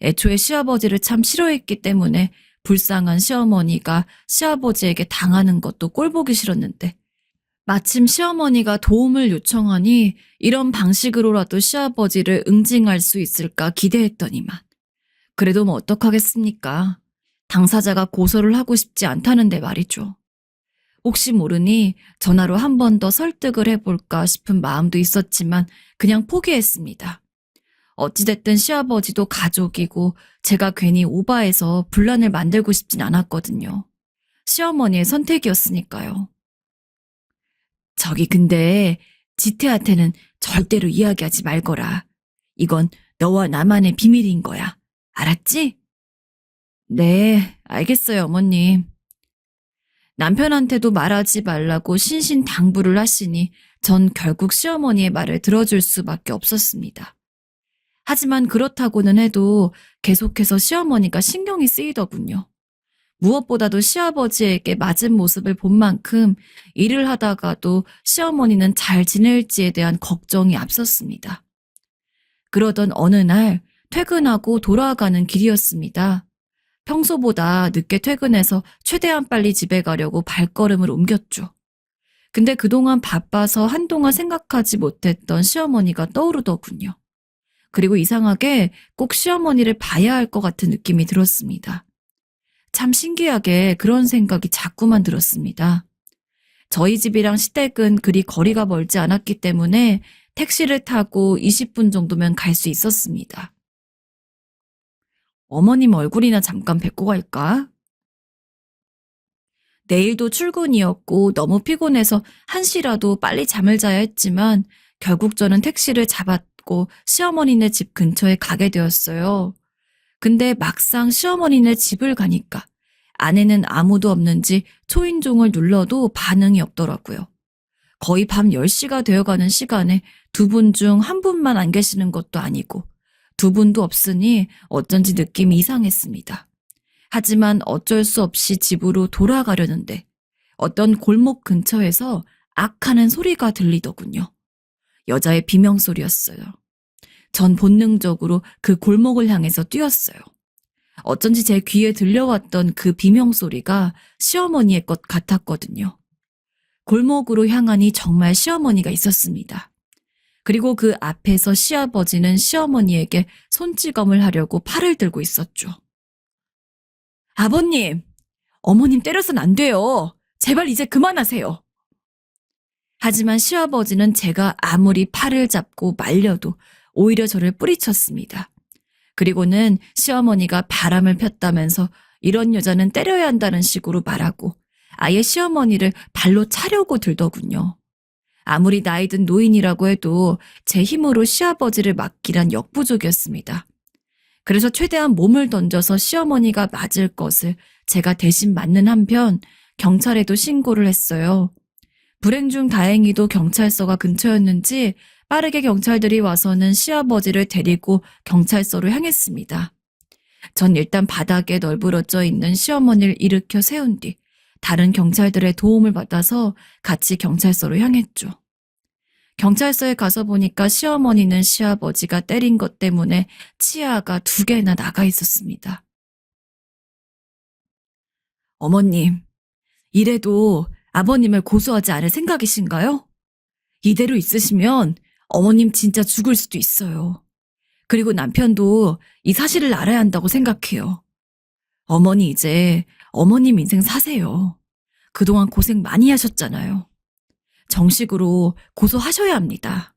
애초에 시아버지를 참 싫어했기 때문에 불쌍한 시어머니가 시아버지에게 당하는 것도 꼴보기 싫었는데 마침 시어머니가 도움을 요청하니 이런 방식으로라도 시아버지를 응징할 수 있을까 기대했더니만 그래도 뭐 어떡하겠습니까? 당사자가 고소를 하고 싶지 않다는데 말이죠. 혹시 모르니 전화로 한 번 더 설득을 해볼까 싶은 마음도 있었지만 그냥 포기했습니다. 어찌됐든 시아버지도 가족이고 제가 괜히 오바해서 분란을 만들고 싶진 않았거든요. 시어머니의 선택이었으니까요. 저기 근데 지태한테는 절대로 이야기하지 말거라. 이건 너와 나만의 비밀인 거야. 알았지? 네, 알겠어요, 어머님. 남편한테도 말하지 말라고 신신당부를 하시니 전 결국 시어머니의 말을 들어줄 수밖에 없었습니다. 하지만 그렇다고는 해도 계속해서 시어머니가 신경이 쓰이더군요. 무엇보다도 시아버지에게 맞은 모습을 본 만큼 일을 하다가도 시어머니는 잘 지낼지에 대한 걱정이 앞섰습니다. 그러던 어느 날 퇴근하고 돌아가는 길이었습니다. 평소보다 늦게 퇴근해서 최대한 빨리 집에 가려고 발걸음을 옮겼죠. 근데 그동안 바빠서 한동안 생각하지 못했던 시어머니가 떠오르더군요. 그리고 이상하게 꼭 시어머니를 봐야 할 것 같은 느낌이 들었습니다. 참 신기하게 그런 생각이 자꾸만 들었습니다. 저희 집이랑 시댁은 그리 거리가 멀지 않았기 때문에 택시를 타고 20분 정도면 갈 수 있었습니다. 어머님 얼굴이나 잠깐 뵙고 갈까? 내일도 출근이었고 너무 피곤해서 1시라도 빨리 잠을 자야 했지만 결국 저는 택시를 잡았고 시어머니네 집 근처에 가게 되었어요. 근데 막상 시어머니네 집을 가니까 안에는 아무도 없는지 초인종을 눌러도 반응이 없더라고요. 거의 밤 10시가 되어가는 시간에 두 분 중 한 분만 안 계시는 것도 아니고 두 분도 없으니 어쩐지 느낌이 이상했습니다. 하지만 어쩔 수 없이 집으로 돌아가려는데 어떤 골목 근처에서 악하는 소리가 들리더군요. 여자의 비명소리였어요. 전 본능적으로 그 골목을 향해서 뛰었어요. 어쩐지 제 귀에 들려왔던 그 비명소리가 시어머니의 것 같았거든요. 골목으로 향하니 정말 시어머니가 있었습니다. 그리고 그 앞에서 시아버지는 시어머니에게 손찌검을 하려고 팔을 들고 있었죠. 아버님, 어머님 때려선 안 돼요. 제발 이제 그만하세요. 하지만 시아버지는 제가 아무리 팔을 잡고 말려도 오히려 저를 뿌리쳤습니다. 그리고는 시어머니가 바람을 폈다면서 이런 여자는 때려야 한다는 식으로 말하고 아예 시어머니를 발로 차려고 들더군요. 아무리 나이든 노인이라고 해도 제 힘으로 시아버지를 막기란 역부족이었습니다. 그래서 최대한 몸을 던져서 시어머니가 맞을 것을 제가 대신 맞는 한편 경찰에도 신고를 했어요. 불행 중 다행히도 경찰서가 근처였는지 빠르게 경찰들이 와서는 시아버지를 데리고 경찰서로 향했습니다. 전 일단 바닥에 널브러져 있는 시어머니를 일으켜 세운 뒤 다른 경찰들의 도움을 받아서 같이 경찰서로 향했죠. 경찰서에 가서 보니까 시어머니는 시아버지가 때린 것 때문에 치아가 2개나 나가 있었습니다. 어머님, 이래도 아버님을 고소하지 않을 생각이신가요? 이대로 있으시면 어머님 진짜 죽을 수도 있어요. 그리고 남편도 이 사실을 알아야 한다고 생각해요. 어머니 이제 어머님 인생 사세요. 그동안 고생 많이 하셨잖아요. 정식으로 고소하셔야 합니다.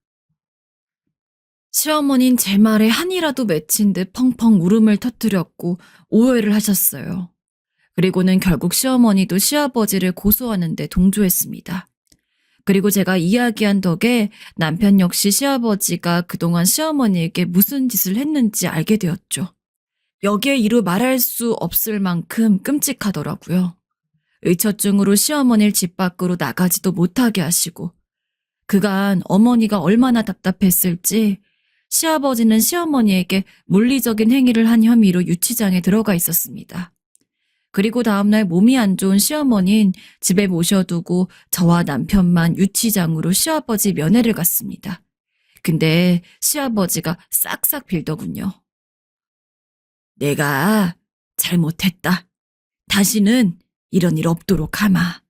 시어머니는 제 말에 한이라도 맺힌 듯 펑펑 울음을 터뜨렸고 오해를 하셨어요. 그리고는 결국 시어머니도 시아버지를 고소하는 데 동조했습니다. 그리고 제가 이야기한 덕에 남편 역시 시아버지가 그동안 시어머니에게 무슨 짓을 했는지 알게 되었죠. 여기에 이루 말할 수 없을 만큼 끔찍하더라고요. 의처증으로 시어머니를 집 밖으로 나가지도 못하게 하시고 그간 어머니가 얼마나 답답했을지 시아버지는 시어머니에게 물리적인 행위를 한 혐의로 유치장에 들어가 있었습니다. 그리고 다음날 몸이 안 좋은 시어머니는 집에 모셔두고 저와 남편만 유치장으로 시아버지 면회를 갔습니다. 근데 시아버지가 싹싹 빌더군요. 내가 잘못했다. 다시는 이런 일 없도록 하마.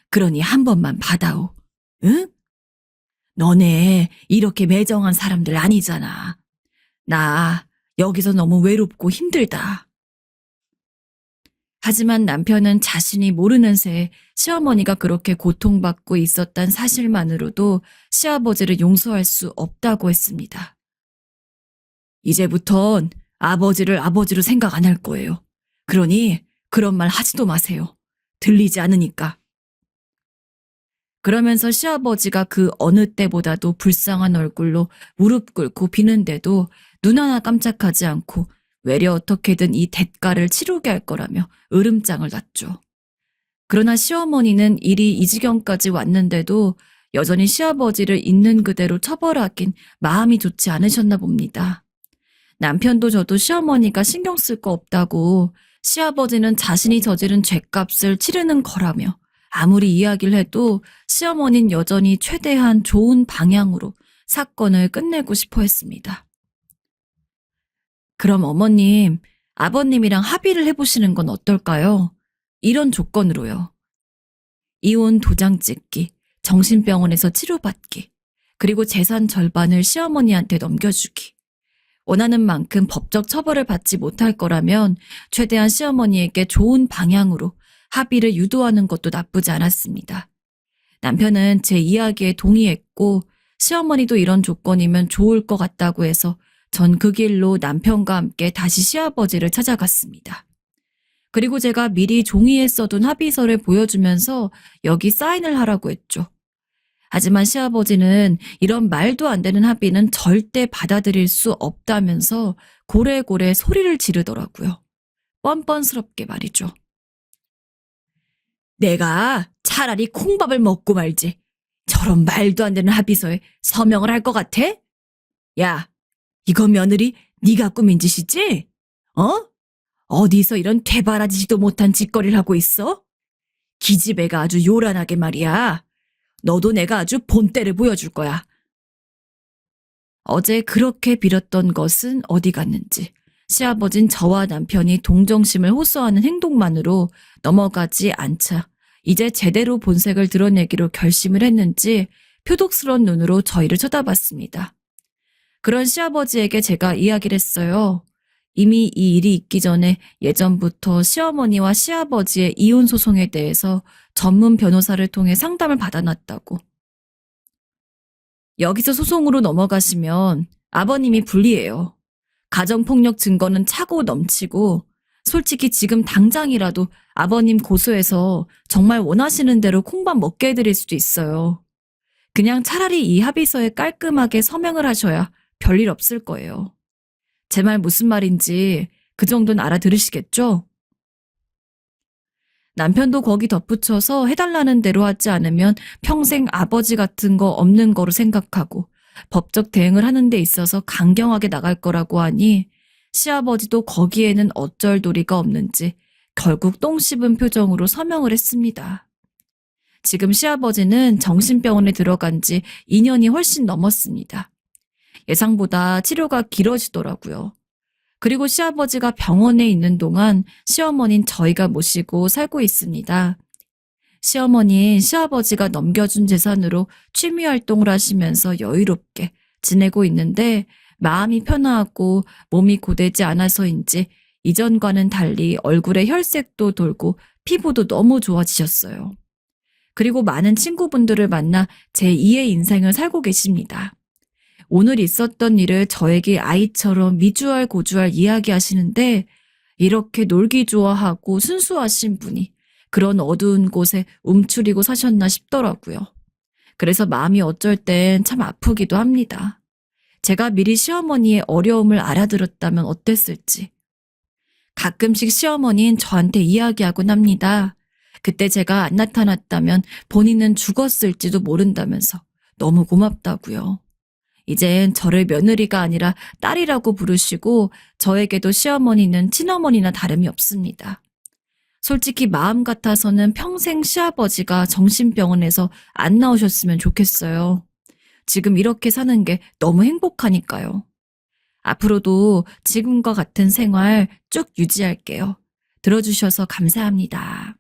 그러니 한 번만 받아오. 응? 너네 이렇게 매정한 사람들 아니잖아. 나 여기서 너무 외롭고 힘들다. 하지만 남편은 자신이 모르는 새에 시어머니가 그렇게 고통받고 있었단 사실만으로도 시아버지를 용서할 수 없다고 했습니다. 이제부턴 아버지를 아버지로 생각 안 할 거예요. 그러니 그런 말 하지도 마세요. 들리지 않으니까. 그러면서 시아버지가 그 어느 때보다도 불쌍한 얼굴로 무릎 꿇고 비는데도 눈 하나 깜짝하지 않고 외려 어떻게든 이 대가를 치르게 할 거라며 으름장을 놨죠. 그러나 시어머니는 일이 이 지경까지 왔는데도 여전히 시아버지를 있는 그대로 처벌하긴 마음이 좋지 않으셨나 봅니다. 남편도 저도 시어머니가 신경 쓸 거 없다고 시아버지는 자신이 저지른 죗값을 치르는 거라며 아무리 이야기를 해도 시어머니는 여전히 최대한 좋은 방향으로 사건을 끝내고 싶어 했습니다. 그럼 어머님, 아버님이랑 합의를 해보시는 건 어떨까요? 이런 조건으로요. 이혼 도장 찍기, 정신병원에서 치료받기, 그리고 재산 절반을 시어머니한테 넘겨주기. 원하는 만큼 법적 처벌을 받지 못할 거라면 최대한 시어머니에게 좋은 방향으로 합의를 유도하는 것도 나쁘지 않았습니다. 남편은 제 이야기에 동의했고 시어머니도 이런 조건이면 좋을 것 같다고 해서 전 그 길로 남편과 함께 다시 시아버지를 찾아갔습니다. 그리고 제가 미리 종이에 써둔 합의서를 보여주면서 여기 사인을 하라고 했죠. 하지만 시아버지는 이런 말도 안 되는 합의는 절대 받아들일 수 없다면서 고래고래 소리를 지르더라고요. 뻔뻔스럽게 말이죠. 내가 차라리 콩밥을 먹고 말지. 저런 말도 안 되는 합의서에 서명을 할 것 같아? 야, 이거 며느리 네가 꾸민 짓이지? 어? 어디서 이런 되바라지지도 못한 짓거리를 하고 있어? 기집애가 아주 요란하게 말이야. 너도 내가 아주 본때를 보여줄 거야. 어제 그렇게 빌었던 것은 어디 갔는지 시아버진 저와 남편이 동정심을 호소하는 행동만으로 넘어가지 않자 이제 제대로 본색을 드러내기로 결심을 했는지 표독스러운 눈으로 저희를 쳐다봤습니다. 그런 시아버지에게 제가 이야기를 했어요. 이미 이 일이 있기 전에 예전부터 시어머니와 시아버지의 이혼 소송에 대해서 전문 변호사를 통해 상담을 받아놨다고. 여기서 소송으로 넘어가시면 아버님이 불리해요. 가정폭력 증거는 차고 넘치고 솔직히 지금 당장이라도 아버님 고소해서 정말 원하시는 대로 콩밥 먹게 해드릴 수도 있어요. 그냥 차라리 이 합의서에 깔끔하게 서명을 하셔야 별일 없을 거예요. 제 말 무슨 말인지 그 정도는 알아들으시겠죠? 남편도 거기 덧붙여서 해달라는 대로 하지 않으면 평생 아버지 같은 거 없는 거로 생각하고 법적 대응을 하는 데 있어서 강경하게 나갈 거라고 하니 시아버지도 거기에는 어쩔 도리가 없는지 결국 똥 씹은 표정으로 서명을 했습니다. 지금 시아버지는 정신병원에 들어간 지 2년이 훨씬 넘었습니다. 예상보다 치료가 길어지더라고요. 그리고 시아버지가 병원에 있는 동안 시어머니는 저희가 모시고 살고 있습니다. 시어머니는 시아버지가 넘겨준 재산으로 취미 활동을 하시면서 여유롭게 지내고 있는데 마음이 편하고 몸이 고되지 않아서인지 이전과는 달리 얼굴에 혈색도 돌고 피부도 너무 좋아지셨어요. 그리고 많은 친구분들을 만나 제2의 인생을 살고 계십니다. 오늘 있었던 일을 저에게 아이처럼 미주알 고주알 이야기하시는데 이렇게 놀기 좋아하고 순수하신 분이 그런 어두운 곳에 움츠리고 사셨나 싶더라고요. 그래서 마음이 어쩔 땐 참 아프기도 합니다. 제가 미리 시어머니의 어려움을 알아들었다면 어땠을지. 가끔씩 시어머니는 저한테 이야기하곤 합니다. 그때 제가 안 나타났다면 본인은 죽었을지도 모른다면서 너무 고맙다고요. 이젠 저를 며느리가 아니라 딸이라고 부르시고 저에게도 시어머니는 친어머니나 다름이 없습니다. 솔직히 마음 같아서는 평생 시아버지가 정신병원에서 안 나오셨으면 좋겠어요. 지금 이렇게 사는 게 너무 행복하니까요. 앞으로도 지금과 같은 생활 쭉 유지할게요. 들어주셔서 감사합니다.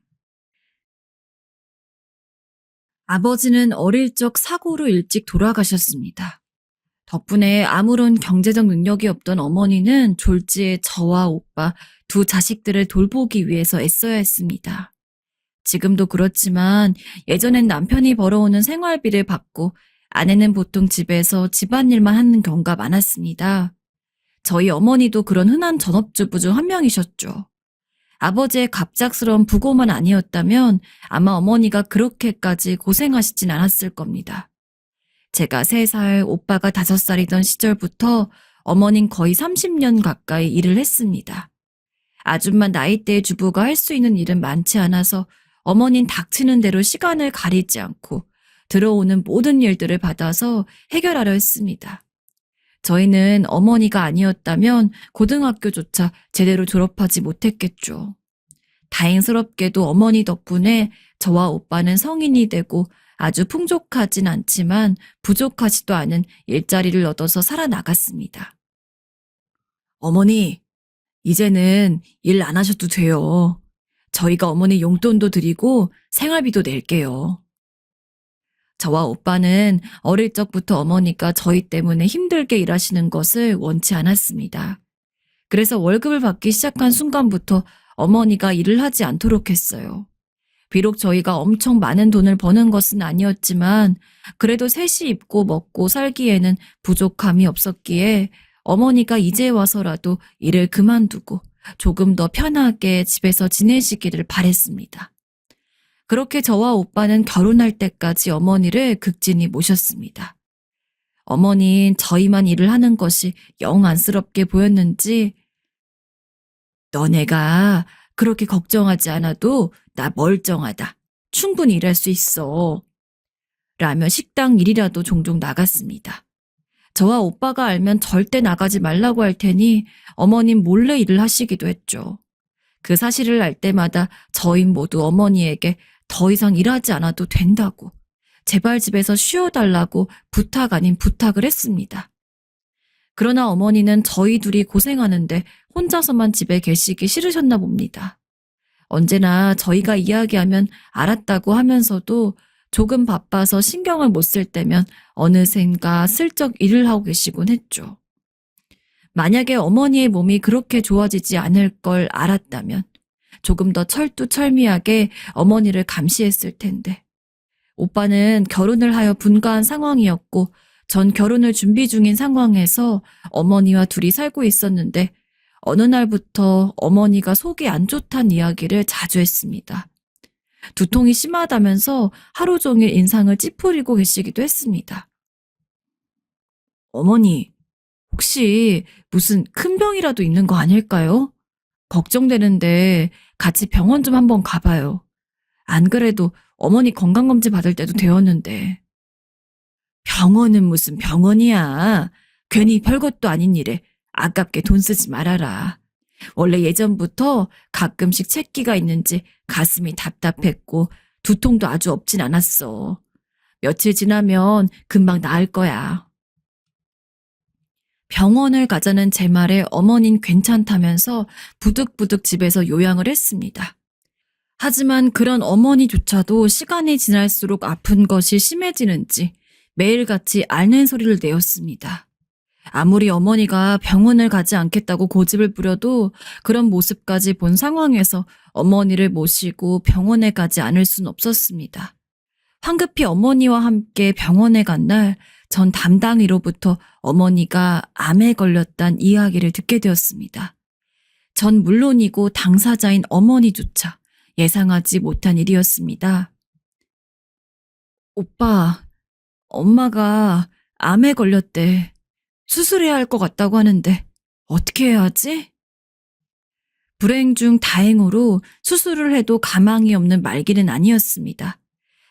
아버지는 어릴 적 사고로 일찍 돌아가셨습니다. 덕분에 아무런 경제적 능력이 없던 어머니는 졸지에 저와 오빠 두 자식들을 돌보기 위해서 애써야 했습니다. 지금도 그렇지만 예전엔 남편이 벌어오는 생활비를 받고 아내는 보통 집에서 집안일만 하는 경우가 많았습니다. 저희 어머니도 그런 흔한 전업주부 중 한 명이셨죠. 아버지의 갑작스러운 부고만 아니었다면 아마 어머니가 그렇게까지 고생하시진 않았을 겁니다. 제가 3살, 오빠가 5살이던 시절부터 어머닌 거의 30년 가까이 일을 했습니다. 아줌마 나이대의 주부가 할 수 있는 일은 많지 않아서 어머닌 닥치는 대로 시간을 가리지 않고 들어오는 모든 일들을 받아서 해결하려 했습니다. 저희는 어머니가 아니었다면 고등학교조차 제대로 졸업하지 못했겠죠. 다행스럽게도 어머니 덕분에 저와 오빠는 성인이 되고 아주 풍족하진 않지만 부족하지도 않은 일자리를 얻어서 살아나갔습니다. 어머니, 이제는 일 안 하셔도 돼요. 저희가 어머니 용돈도 드리고 생활비도 낼게요. 저와 오빠는 어릴 적부터 어머니가 저희 때문에 힘들게 일하시는 것을 원치 않았습니다. 그래서 월급을 받기 시작한 순간부터 어머니가 일을 하지 않도록 했어요. 비록 저희가 엄청 많은 돈을 버는 것은 아니었지만 그래도 셋이 입고 먹고 살기에는 부족함이 없었기에 어머니가 이제 와서라도 일을 그만두고 조금 더 편하게 집에서 지내시기를 바랬습니다. 그렇게 저와 오빠는 결혼할 때까지 어머니를 극진히 모셨습니다. 어머니는 저희만 일을 하는 것이 영 안쓰럽게 보였는지 너네가 그렇게 걱정하지 않아도 나 멀쩡하다. 충분히 일할 수 있어. 라며 식당 일이라도 종종 나갔습니다. 저와 오빠가 알면 절대 나가지 말라고 할 테니 어머님 몰래 일을 하시기도 했죠. 그 사실을 알 때마다 저희 모두 어머니에게 더 이상 일하지 않아도 된다고 제발 집에서 쉬어달라고 부탁 아닌 부탁을 했습니다. 그러나 어머니는 저희 둘이 고생하는데 혼자서만 집에 계시기 싫으셨나 봅니다. 언제나 저희가 이야기하면 알았다고 하면서도 조금 바빠서 신경을 못 쓸 때면 어느샌가 슬쩍 일을 하고 계시곤 했죠. 만약에 어머니의 몸이 그렇게 좋아지지 않을 걸 알았다면 조금 더 철두철미하게 어머니를 감시했을 텐데, 오빠는 결혼을 하여 분가한 상황이었고 전 결혼을 준비 중인 상황에서 어머니와 둘이 살고 있었는데 어느 날부터 어머니가 속이 안 좋다는 이야기를 자주 했습니다. 두통이 심하다면서 하루 종일 인상을 찌푸리고 계시기도 했습니다. 어머니, 혹시 무슨 큰 병이라도 있는 거 아닐까요? 걱정되는데 같이 병원 좀 한번 가봐요. 안 그래도 어머니 건강검진 받을 때도 되었는데. 병원은 무슨 병원이야. 괜히 별것도 아닌 일에 아깝게 돈 쓰지 말아라. 원래 예전부터 가끔씩 채기가 있는지 가슴이 답답했고 두통도 아주 없진 않았어. 며칠 지나면 금방 나을 거야. 병원을 가자는 제 말에 어머닌 괜찮다면서 부득부득 집에서 요양을 했습니다. 하지만 그런 어머니조차도 시간이 지날수록 아픈 것이 심해지는지 매일같이 앓는 소리를 내었습니다. 아무리 어머니가 병원을 가지 않겠다고 고집을 부려도 그런 모습까지 본 상황에서 어머니를 모시고 병원에 가지 않을 순 없었습니다. 황급히 어머니와 함께 병원에 간 날, 전 담당이로부터 어머니가 암에 걸렸단 이야기를 듣게 되었습니다. 전 물론이고 당사자인 어머니조차 예상하지 못한 일이었습니다. 오빠, 엄마가 암에 걸렸대. 수술해야 할 것 같다고 하는데 어떻게 해야 하지? 불행 중 다행으로 수술을 해도 가망이 없는 말기는 아니었습니다.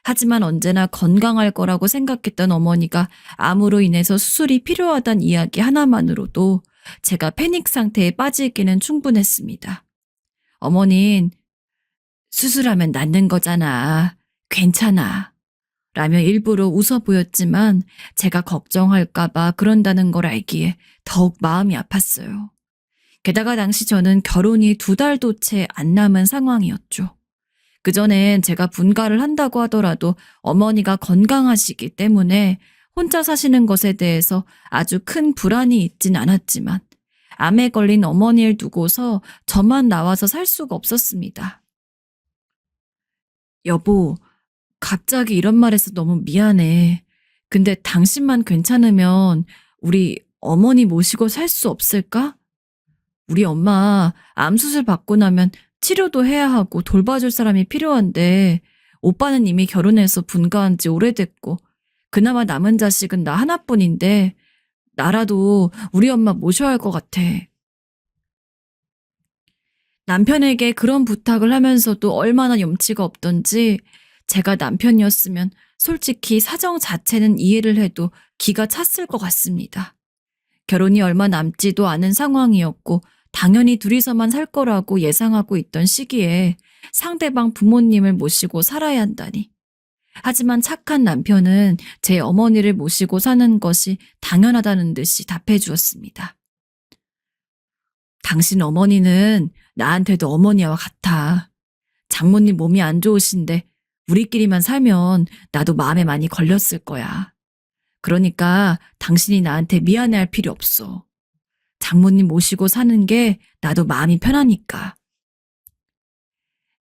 하지만 언제나 건강할 거라고 생각했던 어머니가 암으로 인해서 수술이 필요하단 이야기 하나만으로도 제가 패닉 상태에 빠지기는 충분했습니다. 어머닌, 수술하면 낫는 거잖아. 괜찮아. 라며 일부러 웃어 보였지만 제가 걱정할까봐 그런다는 걸 알기에 더욱 마음이 아팠어요. 게다가 당시 저는 결혼이 2달도 채 안 남은 상황이었죠. 그전엔 제가 분가를 한다고 하더라도 어머니가 건강하시기 때문에 혼자 사시는 것에 대해서 아주 큰 불안이 있진 않았지만 암에 걸린 어머니를 두고서 저만 나와서 살 수가 없었습니다. 여보, 갑자기 이런 말해서 너무 미안해. 근데 당신만 괜찮으면 우리 어머니 모시고 살 수 없을까? 우리 엄마 암 수술 받고 나면 치료도 해야 하고 돌봐줄 사람이 필요한데 오빠는 이미 결혼해서 분가한 지 오래됐고 그나마 남은 자식은 나 하나뿐인데 나라도 우리 엄마 모셔야 할 것 같아. 남편에게 그런 부탁을 하면서도 얼마나 염치가 없던지 제가 남편이었으면 솔직히 사정 자체는 이해를 해도 기가 찼을 것 같습니다. 결혼이 얼마 남지도 않은 상황이었고 당연히 둘이서만 살 거라고 예상하고 있던 시기에 상대방 부모님을 모시고 살아야 한다니. 하지만 착한 남편은 제 어머니를 모시고 사는 것이 당연하다는 듯이 답해 주었습니다. 당신 어머니는 나한테도 어머니와 같아. 장모님 몸이 안 좋으신데 우리끼리만 살면 나도 마음에 많이 걸렸을 거야. 그러니까 당신이 나한테 미안해할 필요 없어. 장모님 모시고 사는 게 나도 마음이 편하니까.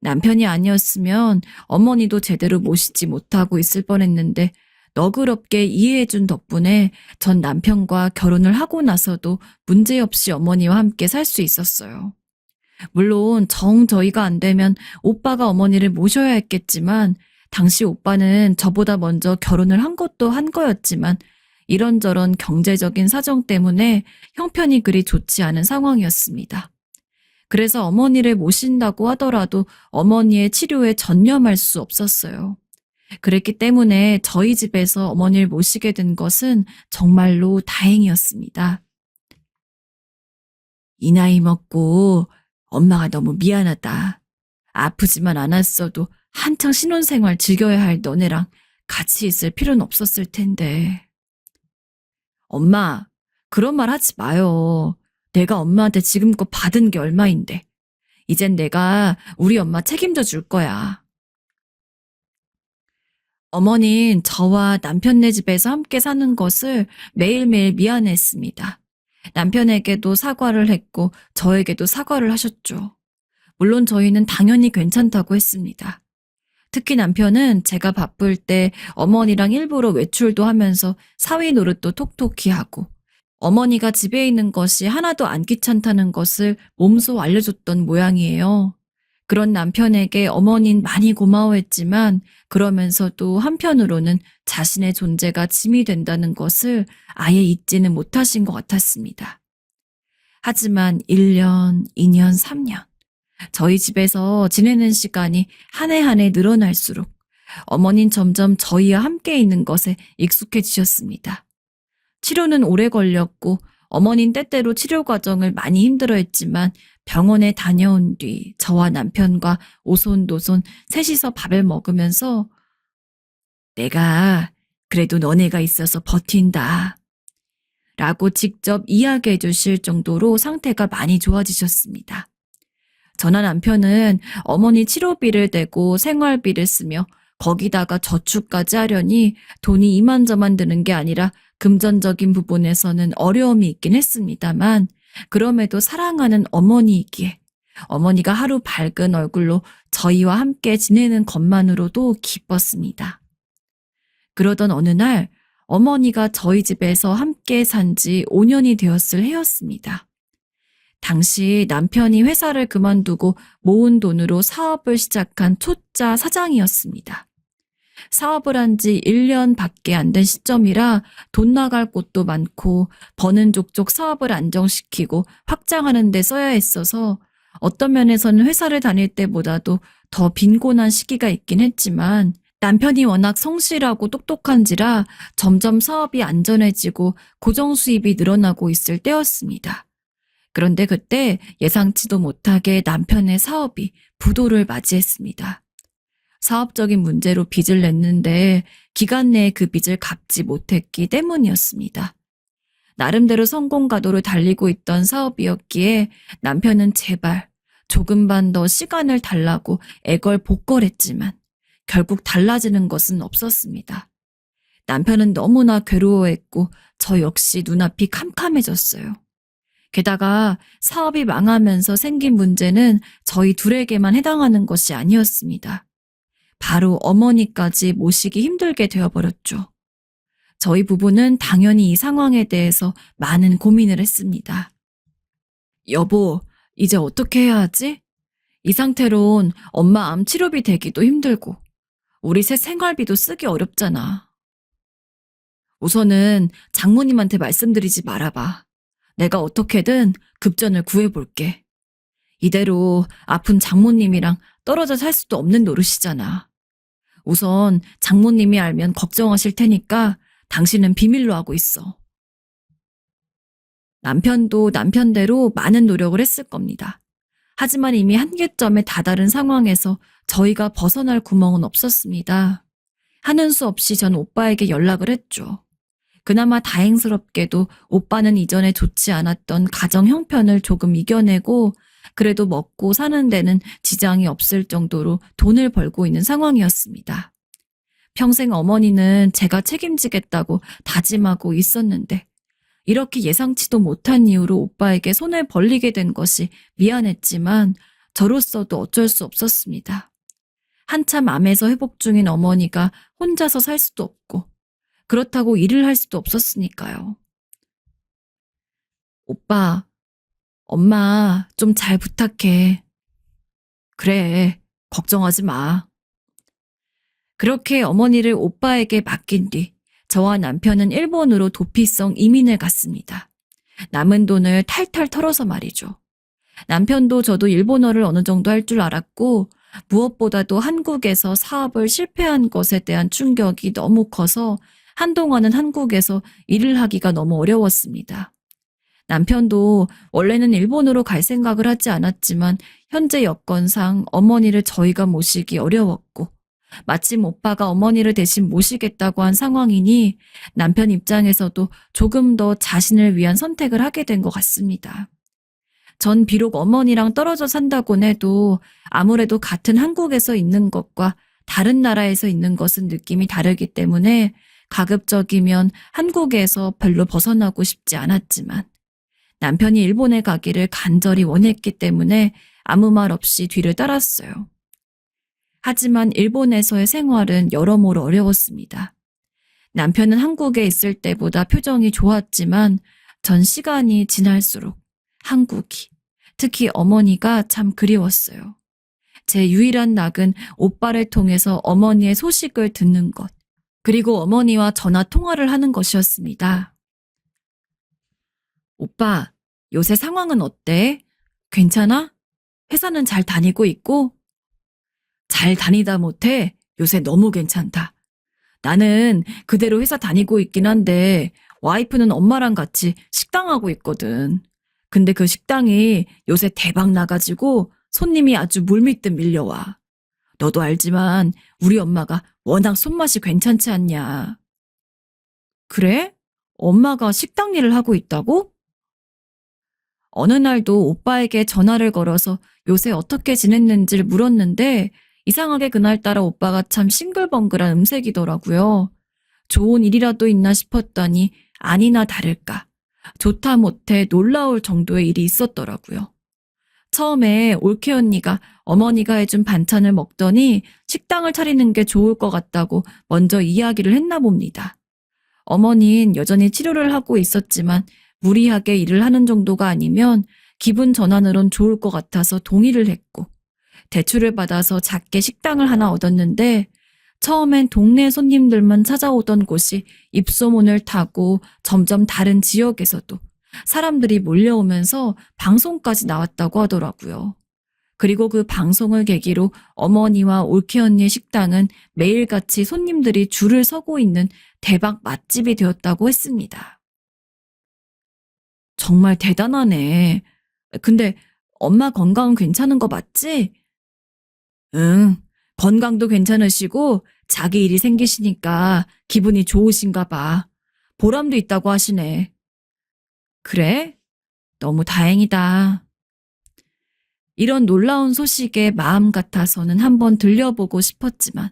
남편이 아니었으면 어머니도 제대로 모시지 못하고 있을 뻔했는데 너그럽게 이해해준 덕분에 전 남편과 결혼을 하고 나서도 문제없이 어머니와 함께 살 수 있었어요. 물론 저희가 안 되면 오빠가 어머니를 모셔야 했겠지만 당시 오빠는 저보다 먼저 결혼을 한 것도 한 거였지만 이런저런 경제적인 사정 때문에 형편이 그리 좋지 않은 상황이었습니다. 그래서 어머니를 모신다고 하더라도 어머니의 치료에 전념할 수 없었어요. 그랬기 때문에 저희 집에서 어머니를 모시게 된 것은 정말로 다행이었습니다. 이 나이 먹고 엄마가 너무 미안하다. 아프지만 않았어도 한창 신혼생활 즐겨야 할 너네랑 같이 있을 필요는 없었을 텐데. 엄마, 그런 말 하지 마요. 내가 엄마한테 지금껏 받은 게 얼마인데. 이젠 내가 우리 엄마 책임져 줄 거야. 어머니는 저와 남편네 집에서 함께 사는 것을 매일매일 미안해했습니다. 남편에게도 사과를 했고 저에게도 사과를 하셨죠. 물론 저희는 당연히 괜찮다고 했습니다. 특히 남편은 제가 바쁠 때 어머니랑 일부러 외출도 하면서 사위 노릇도 톡톡히 하고 어머니가 집에 있는 것이 하나도 안 귀찮다는 것을 몸소 알려줬던 모양이에요. 그런 남편에게 어머니는 많이 고마워했지만 그러면서도 한편으로는 자신의 존재가 짐이 된다는 것을 아예 잊지는 못하신 것 같았습니다. 하지만 1년, 2년, 3년. 저희 집에서 지내는 시간이 한 해 한 해 늘어날수록 어머니는 점점 저희와 함께 있는 것에 익숙해지셨습니다. 치료는 오래 걸렸고 어머니는 때때로 치료 과정을 많이 힘들어했지만 병원에 다녀온 뒤 저와 남편과 오손도손 셋이서 밥을 먹으면서 내가 그래도 너네가 있어서 버틴다 라고 직접 이야기해 주실 정도로 상태가 많이 좋아지셨습니다. 저나 남편은 어머니 치료비를 대고 생활비를 쓰며 거기다가 저축까지 하려니 돈이 이만저만 드는 게 아니라 금전적인 부분에서는 어려움이 있긴 했습니다만 그럼에도 사랑하는 어머니이기에 어머니가 하루 밝은 얼굴로 저희와 함께 지내는 것만으로도 기뻤습니다. 그러던 어느 날 어머니가 저희 집에서 함께 산 지 5년이 되었을 해였습니다. 당시 남편이 회사를 그만두고 모은 돈으로 사업을 시작한 초짜 사장이었습니다. 사업을 한 지 1년 밖에 안 된 시점이라 돈 나갈 곳도 많고 버는 족족 사업을 안정시키고 확장하는 데 써야 했어서 어떤 면에서는 회사를 다닐 때보다도 더 빈곤한 시기가 있긴 했지만 남편이 워낙 성실하고 똑똑한지라 점점 사업이 안전해지고 고정 수입이 늘어나고 있을 때였습니다. 그런데 그때 예상치도 못하게 남편의 사업이 부도를 맞이했습니다. 사업적인 문제로 빚을 냈는데 기간 내에 그 빚을 갚지 못했기 때문이었습니다. 나름대로 성공 가도를 달리고 있던 사업이었기에 남편은 제발 조금만 더 시간을 달라고 애걸복걸했지만 결국 달라지는 것은 없었습니다. 남편은 너무나 괴로워했고 저 역시 눈앞이 캄캄해졌어요. 게다가 사업이 망하면서 생긴 문제는 저희 둘에게만 해당하는 것이 아니었습니다. 바로 어머니까지 모시기 힘들게 되어버렸죠. 저희 부부는 당연히 이 상황에 대해서 많은 고민을 했습니다. 여보, 이제 어떻게 해야 하지? 이 상태론 엄마 암 치료비 대기도 힘들고 우리 셋 생활비도 쓰기 어렵잖아. 우선은 장모님한테 말씀드리지 말아봐. 내가 어떻게든 급전을 구해볼게. 이대로 아픈 장모님이랑 떨어져 살 수도 없는 노릇이잖아. 우선 장모님이 알면 걱정하실 테니까 당신은 비밀로 하고 있어. 남편도 남편대로 많은 노력을 했을 겁니다. 하지만 이미 한계점에 다다른 상황에서 저희가 벗어날 구멍은 없었습니다. 하는 수 없이 전 오빠에게 연락을 했죠. 그나마 다행스럽게도 오빠는 이전에 좋지 않았던 가정 형편을 조금 이겨내고 그래도 먹고 사는 데는 지장이 없을 정도로 돈을 벌고 있는 상황이었습니다. 평생 어머니는 제가 책임지겠다고 다짐하고 있었는데 이렇게 예상치도 못한 이유로 오빠에게 손을 벌리게 된 것이 미안했지만 저로서도 어쩔 수 없었습니다. 한참 암에서 회복 중인 어머니가 혼자서 살 수도 없고 그렇다고 일을 할 수도 없었으니까요. 오빠, 엄마 좀 잘 부탁해. 그래, 걱정하지 마. 그렇게 어머니를 오빠에게 맡긴 뒤 저와 남편은 일본으로 도피성 이민을 갔습니다. 남은 돈을 탈탈 털어서 말이죠. 남편도 저도 일본어를 어느 정도 할 줄 알았고 무엇보다도 한국에서 사업을 실패한 것에 대한 충격이 너무 커서 한동안은 한국에서 일을 하기가 너무 어려웠습니다. 남편도 원래는 일본으로 갈 생각을 하지 않았지만 현재 여건상 어머니를 저희가 모시기 어려웠고 마침 오빠가 어머니를 대신 모시겠다고 한 상황이니 남편 입장에서도 조금 더 자신을 위한 선택을 하게 된 것 같습니다. 전 비록 어머니랑 떨어져 산다곤 해도 아무래도 같은 한국에서 있는 것과 다른 나라에서 있는 것은 느낌이 다르기 때문에 가급적이면 한국에서 별로 벗어나고 싶지 않았지만 남편이 일본에 가기를 간절히 원했기 때문에 아무 말 없이 뒤를 따랐어요. 하지만 일본에서의 생활은 여러모로 어려웠습니다. 남편은 한국에 있을 때보다 표정이 좋았지만 전 시간이 지날수록 한국이, 특히 어머니가 참 그리웠어요. 제 유일한 낙은 오빠를 통해서 어머니의 소식을 듣는 것, 그리고 어머니와 전화 통화를 하는 것이었습니다. 오빠, 요새 상황은 어때? 괜찮아? 회사는 잘 다니고 있고? 잘 다니다 못해 요새 너무 괜찮다. 나는 그대로 회사 다니고 있긴 한데 와이프는 엄마랑 같이 식당하고 있거든. 근데 그 식당이 요새 대박 나가지고 손님이 아주 물밀듯 밀려와. 너도 알지만 우리 엄마가 워낙 손맛이 괜찮지 않냐. 그래? 엄마가 식당 일을 하고 있다고? 어느 날도 오빠에게 전화를 걸어서 요새 어떻게 지냈는지를 물었는데 이상하게 그날따라 오빠가 참 싱글벙글한 음색이더라고요. 좋은 일이라도 있나 싶었더니 아니나 다를까. 좋다 못해 놀라울 정도의 일이 있었더라고요. 처음에 올케 언니가 어머니가 해준 반찬을 먹더니 식당을 차리는 게 좋을 것 같다고 먼저 이야기를 했나 봅니다. 어머니는 여전히 치료를 하고 있었지만 무리하게 일을 하는 정도가 아니면 기분 전환으론 좋을 것 같아서 동의를 했고 대출을 받아서 작게 식당을 하나 얻었는데 처음엔 동네 손님들만 찾아오던 곳이 입소문을 타고 점점 다른 지역에서도 사람들이 몰려오면서 방송까지 나왔다고 하더라고요. 그리고 그 방송을 계기로 어머니와 올케 언니의 식당은 매일같이 손님들이 줄을 서고 있는 대박 맛집이 되었다고 했습니다. 정말 대단하네. 근데 엄마 건강은 괜찮은 거 맞지? 응, 건강도 괜찮으시고 자기 일이 생기시니까 기분이 좋으신가 봐. 보람도 있다고 하시네. 그래? 너무 다행이다. 이런 놀라운 소식에 마음 같아서는 한번 들려보고 싶었지만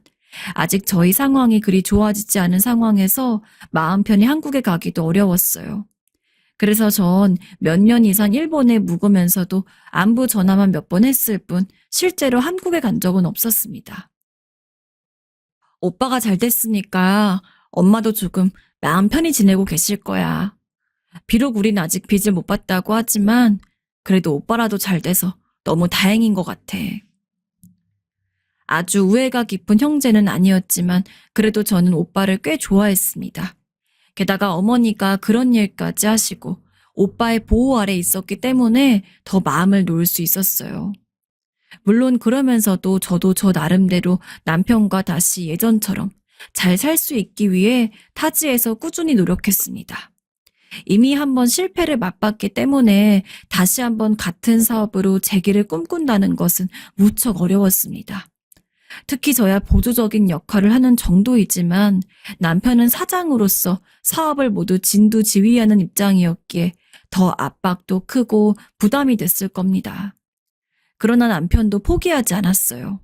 아직 저희 상황이 그리 좋아지지 않은 상황에서 마음 편히 한국에 가기도 어려웠어요. 그래서 전 몇 년 이상 일본에 묵으면서도 안부 전화만 몇 번 했을 뿐 실제로 한국에 간 적은 없었습니다. 오빠가 잘 됐으니까 엄마도 조금 마음 편히 지내고 계실 거야. 비록 우린 아직 빚을 못 봤다고 하지만 그래도 오빠라도 잘 돼서 너무 다행인 것 같아. 아주 우애가 깊은 형제는 아니었지만 그래도 저는 오빠를 꽤 좋아했습니다. 게다가 어머니가 그런 일까지 하시고 오빠의 보호 아래 있었기 때문에 더 마음을 놓을 수 있었어요. 물론 그러면서도 저도 저 나름대로 남편과 다시 예전처럼 잘 살 수 있기 위해 타지에서 꾸준히 노력했습니다. 이미 한번 실패를 맛봤기 때문에 다시 한번 같은 사업으로 재기를 꿈꾼다는 것은 무척 어려웠습니다. 특히 저야 보조적인 역할을 하는 정도이지만 남편은 사장으로서 사업을 모두 진두지휘하는 입장이었기에 더 압박도 크고 부담이 됐을 겁니다. 그러나 남편도 포기하지 않았어요.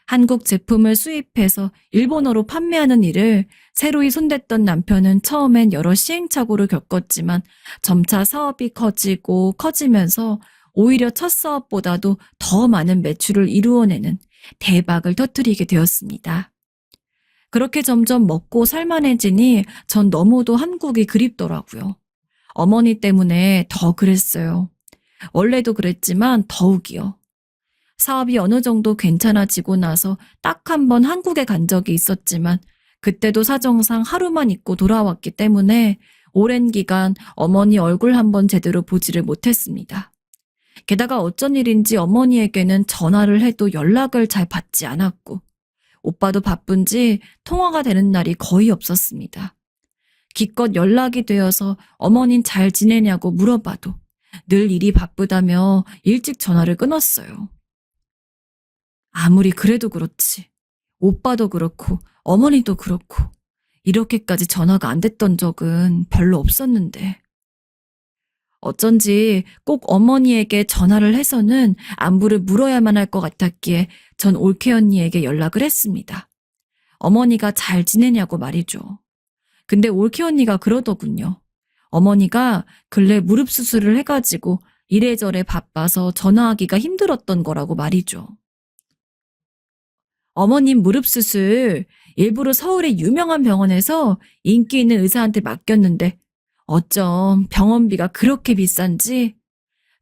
한국 제품을 수입해서 일본어로 판매하는 일을 새로이 손댔던 남편은 처음엔 여러 시행착오를 겪었지만 점차 사업이 커지고 커지면서 오히려 첫 사업보다도 더 많은 매출을 이루어내는 대박을 터뜨리게 되었습니다. 그렇게 점점 먹고 살만해지니 전 너무도 한국이 그립더라고요. 어머니 때문에 더 그랬어요. 원래도 그랬지만 더욱이요. 사업이 어느 정도 괜찮아지고 나서 딱 한 번 한국에 간 적이 있었지만 그때도 사정상 하루만 있고 돌아왔기 때문에 오랜 기간 어머니 얼굴 한번 제대로 보지를 못했습니다. 게다가 어쩐 일인지 어머니에게는 전화를 해도 연락을 잘 받지 않았고 오빠도 바쁜지 통화가 되는 날이 거의 없었습니다. 기껏 연락이 되어서 어머닌 잘 지내냐고 물어봐도 늘 일이 바쁘다며 일찍 전화를 끊었어요. 아무리 그래도 그렇지. 오빠도 그렇고 어머니도 그렇고 이렇게까지 전화가 안 됐던 적은 별로 없었는데. 어쩐지 꼭 어머니에게 전화를 해서는 안부를 물어야만 할 것 같았기에 전 올케 언니에게 연락을 했습니다. 어머니가 잘 지내냐고 말이죠. 근데 올케 언니가 그러더군요. 어머니가 근래 무릎 수술을 해가지고 이래저래 바빠서 전화하기가 힘들었던 거라고 말이죠. 어머님 무릎 수술 일부러 서울의 유명한 병원에서 인기 있는 의사한테 맡겼는데 어쩜 병원비가 그렇게 비싼지.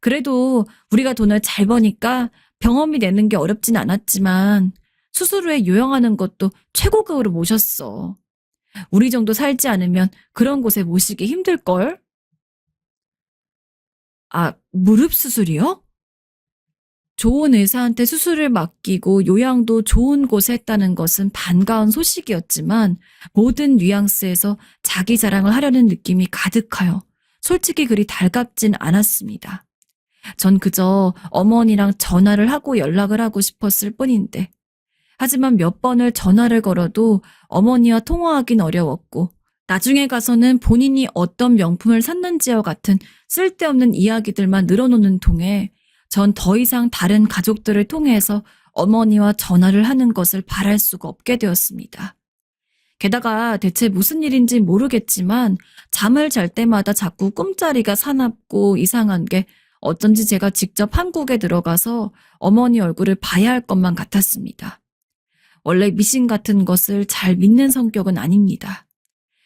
그래도 우리가 돈을 잘 버니까 병원비 내는 게 어렵진 않았지만 수술 후에 요양하는 것도 최고급으로 모셨어. 우리 정도 살지 않으면 그런 곳에 모시기 힘들걸? 아, 무릎 수술이요? 좋은 의사한테 수술을 맡기고 요양도 좋은 곳에 했다는 것은 반가운 소식이었지만 모든 뉘앙스에서 자기 자랑을 하려는 느낌이 가득하여 솔직히 그리 달갑진 않았습니다. 전 그저 어머니랑 전화를 하고 연락을 하고 싶었을 뿐인데 하지만 몇 번을 전화를 걸어도 어머니와 통화하긴 어려웠고 나중에 가서는 본인이 어떤 명품을 샀는지와 같은 쓸데없는 이야기들만 늘어놓는 통에 전 더 이상 다른 가족들을 통해서 어머니와 전화를 하는 것을 바랄 수가 없게 되었습니다. 게다가 대체 무슨 일인지 모르겠지만 잠을 잘 때마다 자꾸 꿈자리가 사납고 이상한 게 어쩐지 제가 직접 한국에 들어가서 어머니 얼굴을 봐야 할 것만 같았습니다. 원래 미신 같은 것을 잘 믿는 성격은 아닙니다.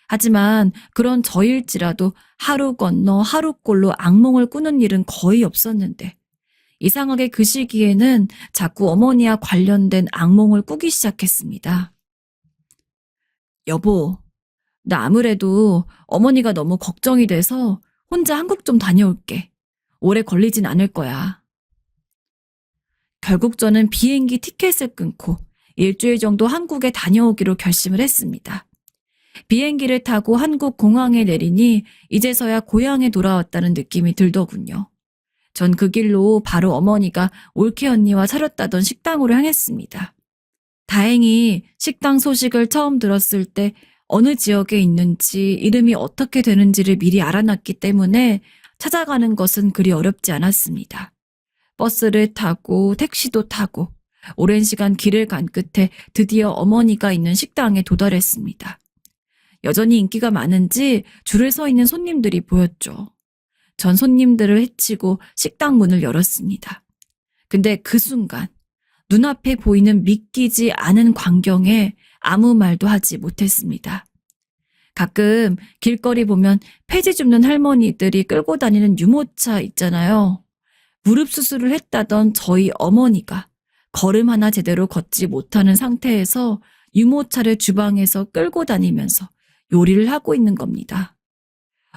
하지만 그런 저일지라도 하루 건너 하루꼴로 악몽을 꾸는 일은 거의 없었는데 이상하게 그 시기에는 자꾸 어머니와 관련된 악몽을 꾸기 시작했습니다. 여보, 나 아무래도 어머니가 너무 걱정이 돼서 혼자 한국 좀 다녀올게. 오래 걸리진 않을 거야. 결국 저는 비행기 티켓을 끊고 일주일 정도 한국에 다녀오기로 결심을 했습니다. 비행기를 타고 한국 공항에 내리니 이제서야 고향에 돌아왔다는 느낌이 들더군요. 전 그 길로 바로 어머니가 올케 언니와 차렸다던 식당으로 향했습니다. 다행히 식당 소식을 처음 들었을 때 어느 지역에 있는지 이름이 어떻게 되는지를 미리 알아놨기 때문에 찾아가는 것은 그리 어렵지 않았습니다. 버스를 타고 택시도 타고 오랜 시간 길을 간 끝에 드디어 어머니가 있는 식당에 도달했습니다. 여전히 인기가 많은지 줄을 서 있는 손님들이 보였죠. 전 손님들을 해치고 식당 문을 열었습니다. 근데 그 순간 눈앞에 보이는 믿기지 않은 광경에 아무 말도 하지 못했습니다. 가끔 길거리 보면 폐지 줍는 할머니들이 끌고 다니는 유모차 있잖아요. 무릎 수술을 했다던 저희 어머니가 걸음 하나 제대로 걷지 못하는 상태에서 유모차를 주방에서 끌고 다니면서 요리를 하고 있는 겁니다.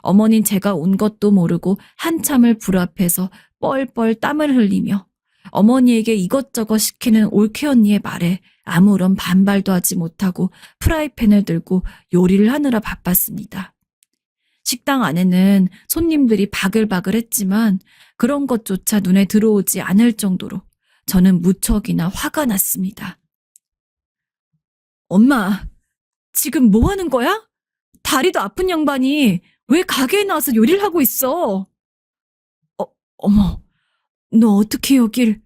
어머닌 제가 온 것도 모르고 한참을 불 앞에서 뻘뻘 땀을 흘리며 어머니에게 이것저것 시키는 올케 언니의 말에 아무런 반발도 하지 못하고 프라이팬을 들고 요리를 하느라 바빴습니다. 식당 안에는 손님들이 바글바글했지만 그런 것조차 눈에 들어오지 않을 정도로 저는 무척이나 화가 났습니다. 엄마, 지금 뭐 하는 거야? 다리도 아픈 양반이 왜 가게에 나와서 요리를 하고 있어? 어머, 너 어떻게 여길...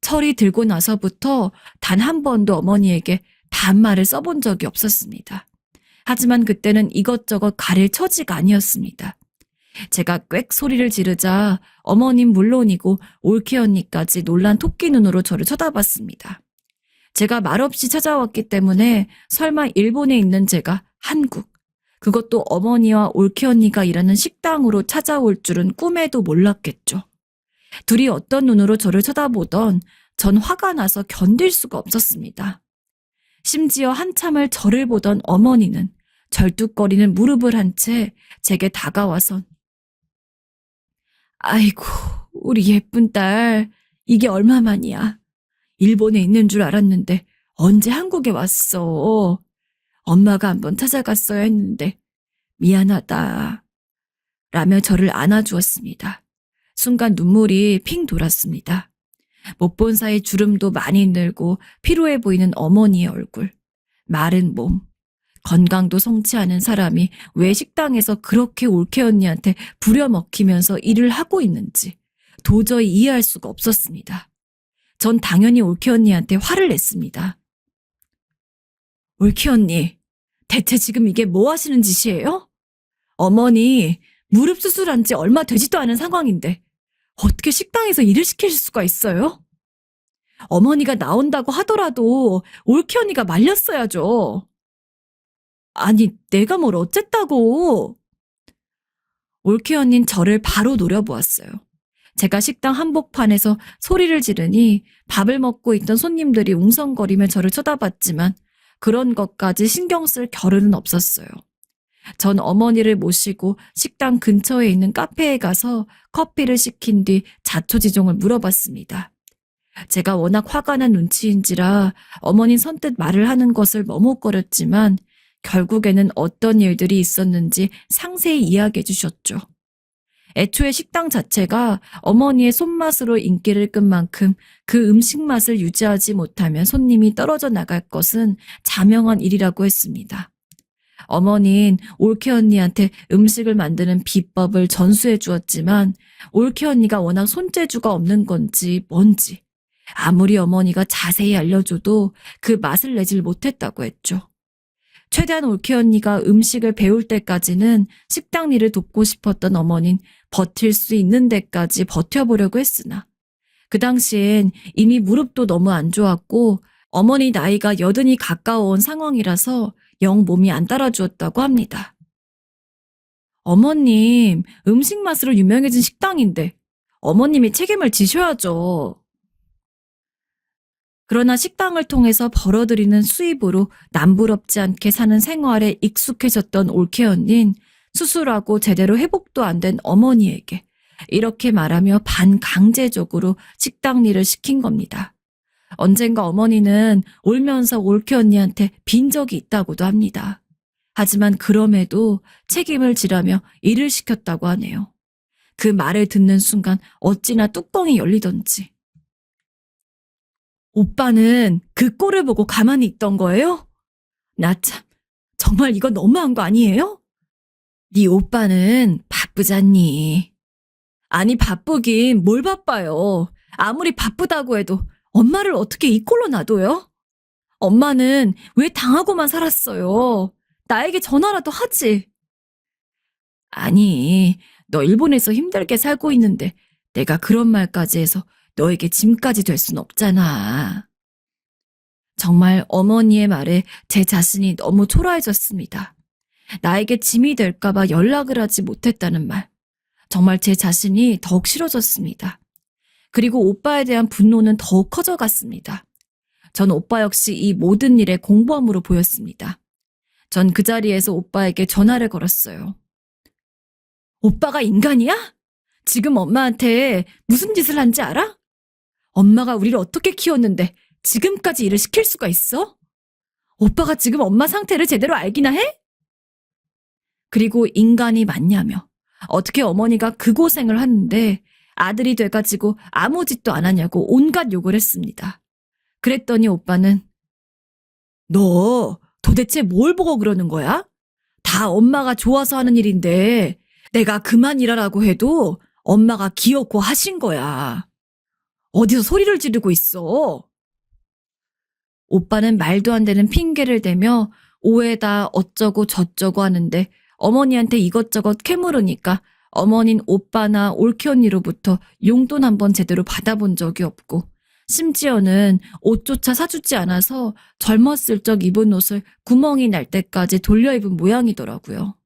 철이 들고 나서부터 단 한 번도 어머니에게 반말을 써본 적이 없었습니다. 하지만 그때는 이것저것 가릴 처지가 아니었습니다. 제가 꽥 소리를 지르자 어머님 물론이고 올케 언니까지 놀란 토끼 눈으로 저를 쳐다봤습니다. 제가 말없이 찾아왔기 때문에 설마 일본에 있는 제가 한국, 그것도 어머니와 올케 언니가 일하는 식당으로 찾아올 줄은 꿈에도 몰랐겠죠. 둘이 어떤 눈으로 저를 쳐다보던 전 화가 나서 견딜 수가 없었습니다. 심지어 한참을 저를 보던 어머니는 절뚝거리는 무릎을 한 채 제게 다가와선 아이고, 우리 예쁜 딸, 이게 얼마만이야. 일본에 있는 줄 알았는데 언제 한국에 왔어. 엄마가 한번 찾아갔어야 했는데 미안하다. 라며 저를 안아주었습니다. 순간 눈물이 핑 돌았습니다. 못 본 사이 주름도 많이 늘고 피로해 보이는 어머니의 얼굴, 마른 몸, 건강도 성치 않은 사람이 왜 식당에서 그렇게 올케 언니한테 부려먹히면서 일을 하고 있는지 도저히 이해할 수가 없었습니다. 전 당연히 올케 언니한테 화를 냈습니다. 올케 언니, 대체 지금 이게 뭐 하시는 짓이에요? 어머니, 무릎 수술한 지 얼마 되지도 않은 상황인데 어떻게 식당에서 일을 시킬 수가 있어요? 어머니가 나온다고 하더라도 올케 언니가 말렸어야죠. 아니, 내가 뭘 어쨌다고. 올케 언닌 저를 바로 노려보았어요. 제가 식당 한복판에서 소리를 지르니 밥을 먹고 있던 손님들이 웅성거리며 저를 쳐다봤지만 그런 것까지 신경 쓸 겨를은 없었어요. 전 어머니를 모시고 식당 근처에 있는 카페에 가서 커피를 시킨 뒤 자초지종을 물어봤습니다. 제가 워낙 화가 난 눈치인지라 어머니 선뜻 말을 하는 것을 머뭇거렸지만 결국에는 어떤 일들이 있었는지 상세히 이야기해 주셨죠. 애초에 식당 자체가 어머니의 손맛으로 인기를 끈 만큼 그 음식 맛을 유지하지 못하면 손님이 떨어져 나갈 것은 자명한 일이라고 했습니다. 어머니는 올케 언니한테 음식을 만드는 비법을 전수해 주었지만 올케 언니가 워낙 손재주가 없는 건지 뭔지 아무리 어머니가 자세히 알려줘도 그 맛을 내질 못했다고 했죠. 최대한 올케 언니가 음식을 배울 때까지는 식당 일을 돕고 싶었던 어머니는 버틸 수 있는 데까지 버텨보려고 했으나 그 당시엔 이미 무릎도 너무 안 좋았고 어머니 나이가 80이 가까워온 상황이라서 영 몸이 안 따라주었다고 합니다. 어머님, 음식 맛으로 유명해진 식당인데 어머님이 책임을 지셔야죠. 그러나 식당을 통해서 벌어들이는 수입으로 남부럽지 않게 사는 생활에 익숙해졌던 올케 언닌 수술하고 제대로 회복도 안 된 어머니에게 이렇게 말하며 반강제적으로 식당 일을 시킨 겁니다. 언젠가 어머니는 울면서 올케 언니한테 빈 적이 있다고도 합니다. 하지만 그럼에도 책임을 지라며 일을 시켰다고 하네요. 그 말을 듣는 순간 어찌나 뚜껑이 열리던지. 오빠는 그 꼴을 보고 가만히 있던 거예요? 나 참, 정말 이거 너무한 거 아니에요? 네 오빠는 바쁘잖니. 아니 바쁘긴 뭘 바빠요. 아무리 바쁘다고 해도 엄마를 어떻게 이 꼴로 놔둬요? 엄마는 왜 당하고만 살았어요. 나에게 전화라도 하지. 아니, 너 일본에서 힘들게 살고 있는데 내가 그런 말까지 해서 너에게 짐까지 될 순 없잖아. 정말 어머니의 말에 제 자신이 너무 초라해졌습니다. 나에게 짐이 될까봐 연락을 하지 못했다는 말. 정말 제 자신이 더욱 싫어졌습니다. 그리고 오빠에 대한 분노는 더욱 커져갔습니다. 전 오빠 역시 이 모든 일의 공범으로 보였습니다. 전 그 자리에서 오빠에게 전화를 걸었어요. 오빠가 인간이야? 지금 엄마한테 무슨 짓을 한지 알아? 엄마가 우리를 어떻게 키웠는데 지금까지 일을 시킬 수가 있어? 오빠가 지금 엄마 상태를 제대로 알기나 해? 그리고 인간이 맞냐며 어떻게 어머니가 그 고생을 하는데 아들이 돼가지고 아무 짓도 안 하냐고 온갖 욕을 했습니다. 그랬더니 오빠는 너 도대체 뭘 보고 그러는 거야? 다 엄마가 좋아서 하는 일인데 내가 그만 일하라고 해도 엄마가 기어코 하신 거야. 어디서 소리를 지르고 있어? 오빠는 말도 안 되는 핑계를 대며 오해다 어쩌고 저쩌고 하는데 어머니한테 이것저것 캐물으니까 어머닌 오빠나 올케 언니로부터 용돈 한 번 제대로 받아본 적이 없고 심지어는 옷조차 사주지 않아서 젊었을 적 입은 옷을 구멍이 날 때까지 돌려 입은 모양이더라고요.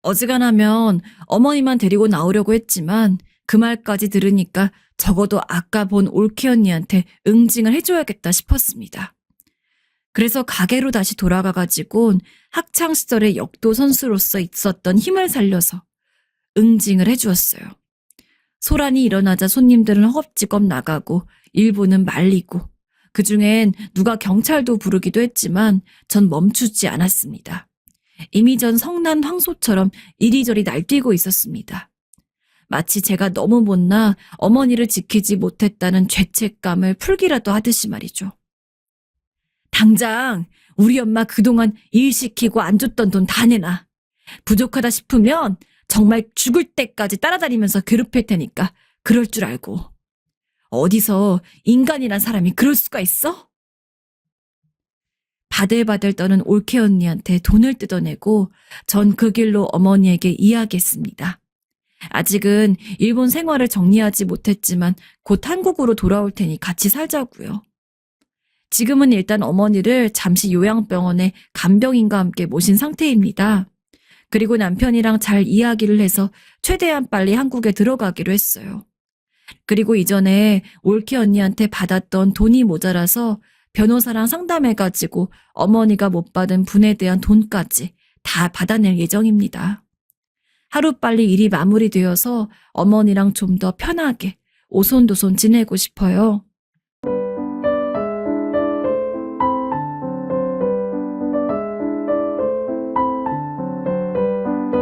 어지간하면 어머니만 데리고 나오려고 했지만 그 말까지 들으니까 적어도 아까 본 올케 언니한테 응징을 해줘야겠다 싶었습니다. 그래서 가게로 다시 돌아가가지고 학창시절의 역도 선수로서 있었던 힘을 살려서 응징을 해주었어요. 소란이 일어나자 손님들은 허겁지겁 나가고 일부는 말리고 그중엔 누가 경찰도 부르기도 했지만 전 멈추지 않았습니다. 이미 전 성난 황소처럼 이리저리 날뛰고 있었습니다. 마치 제가 너무 못나 어머니를 지키지 못했다는 죄책감을 풀기라도 하듯이 말이죠. 당장 우리 엄마 그동안 일 시키고 안 줬던 돈 다 내놔. 부족하다 싶으면 정말 죽을 때까지 따라다니면서 괴롭힐 테니까 그럴 줄 알고. 어디서 인간이란 사람이 그럴 수가 있어? 바들바들 떠는 올케 언니한테 돈을 뜯어내고 전 그 길로 어머니에게 이야기했습니다. 아직은 일본 생활을 정리하지 못했지만 곧 한국으로 돌아올 테니 같이 살자고요. 지금은 일단 어머니를 잠시 요양병원에 간병인과 함께 모신 상태입니다. 그리고 남편이랑 잘 이야기를 해서 최대한 빨리 한국에 들어가기로 했어요. 그리고 이전에 올케 언니한테 받았던 돈이 모자라서 변호사랑 상담해가지고 어머니가 못 받은 분에 대한 돈까지 다 받아낼 예정입니다. 하루빨리 일이 마무리되어서 어머니랑 좀 더 편하게 오손도손 지내고 싶어요.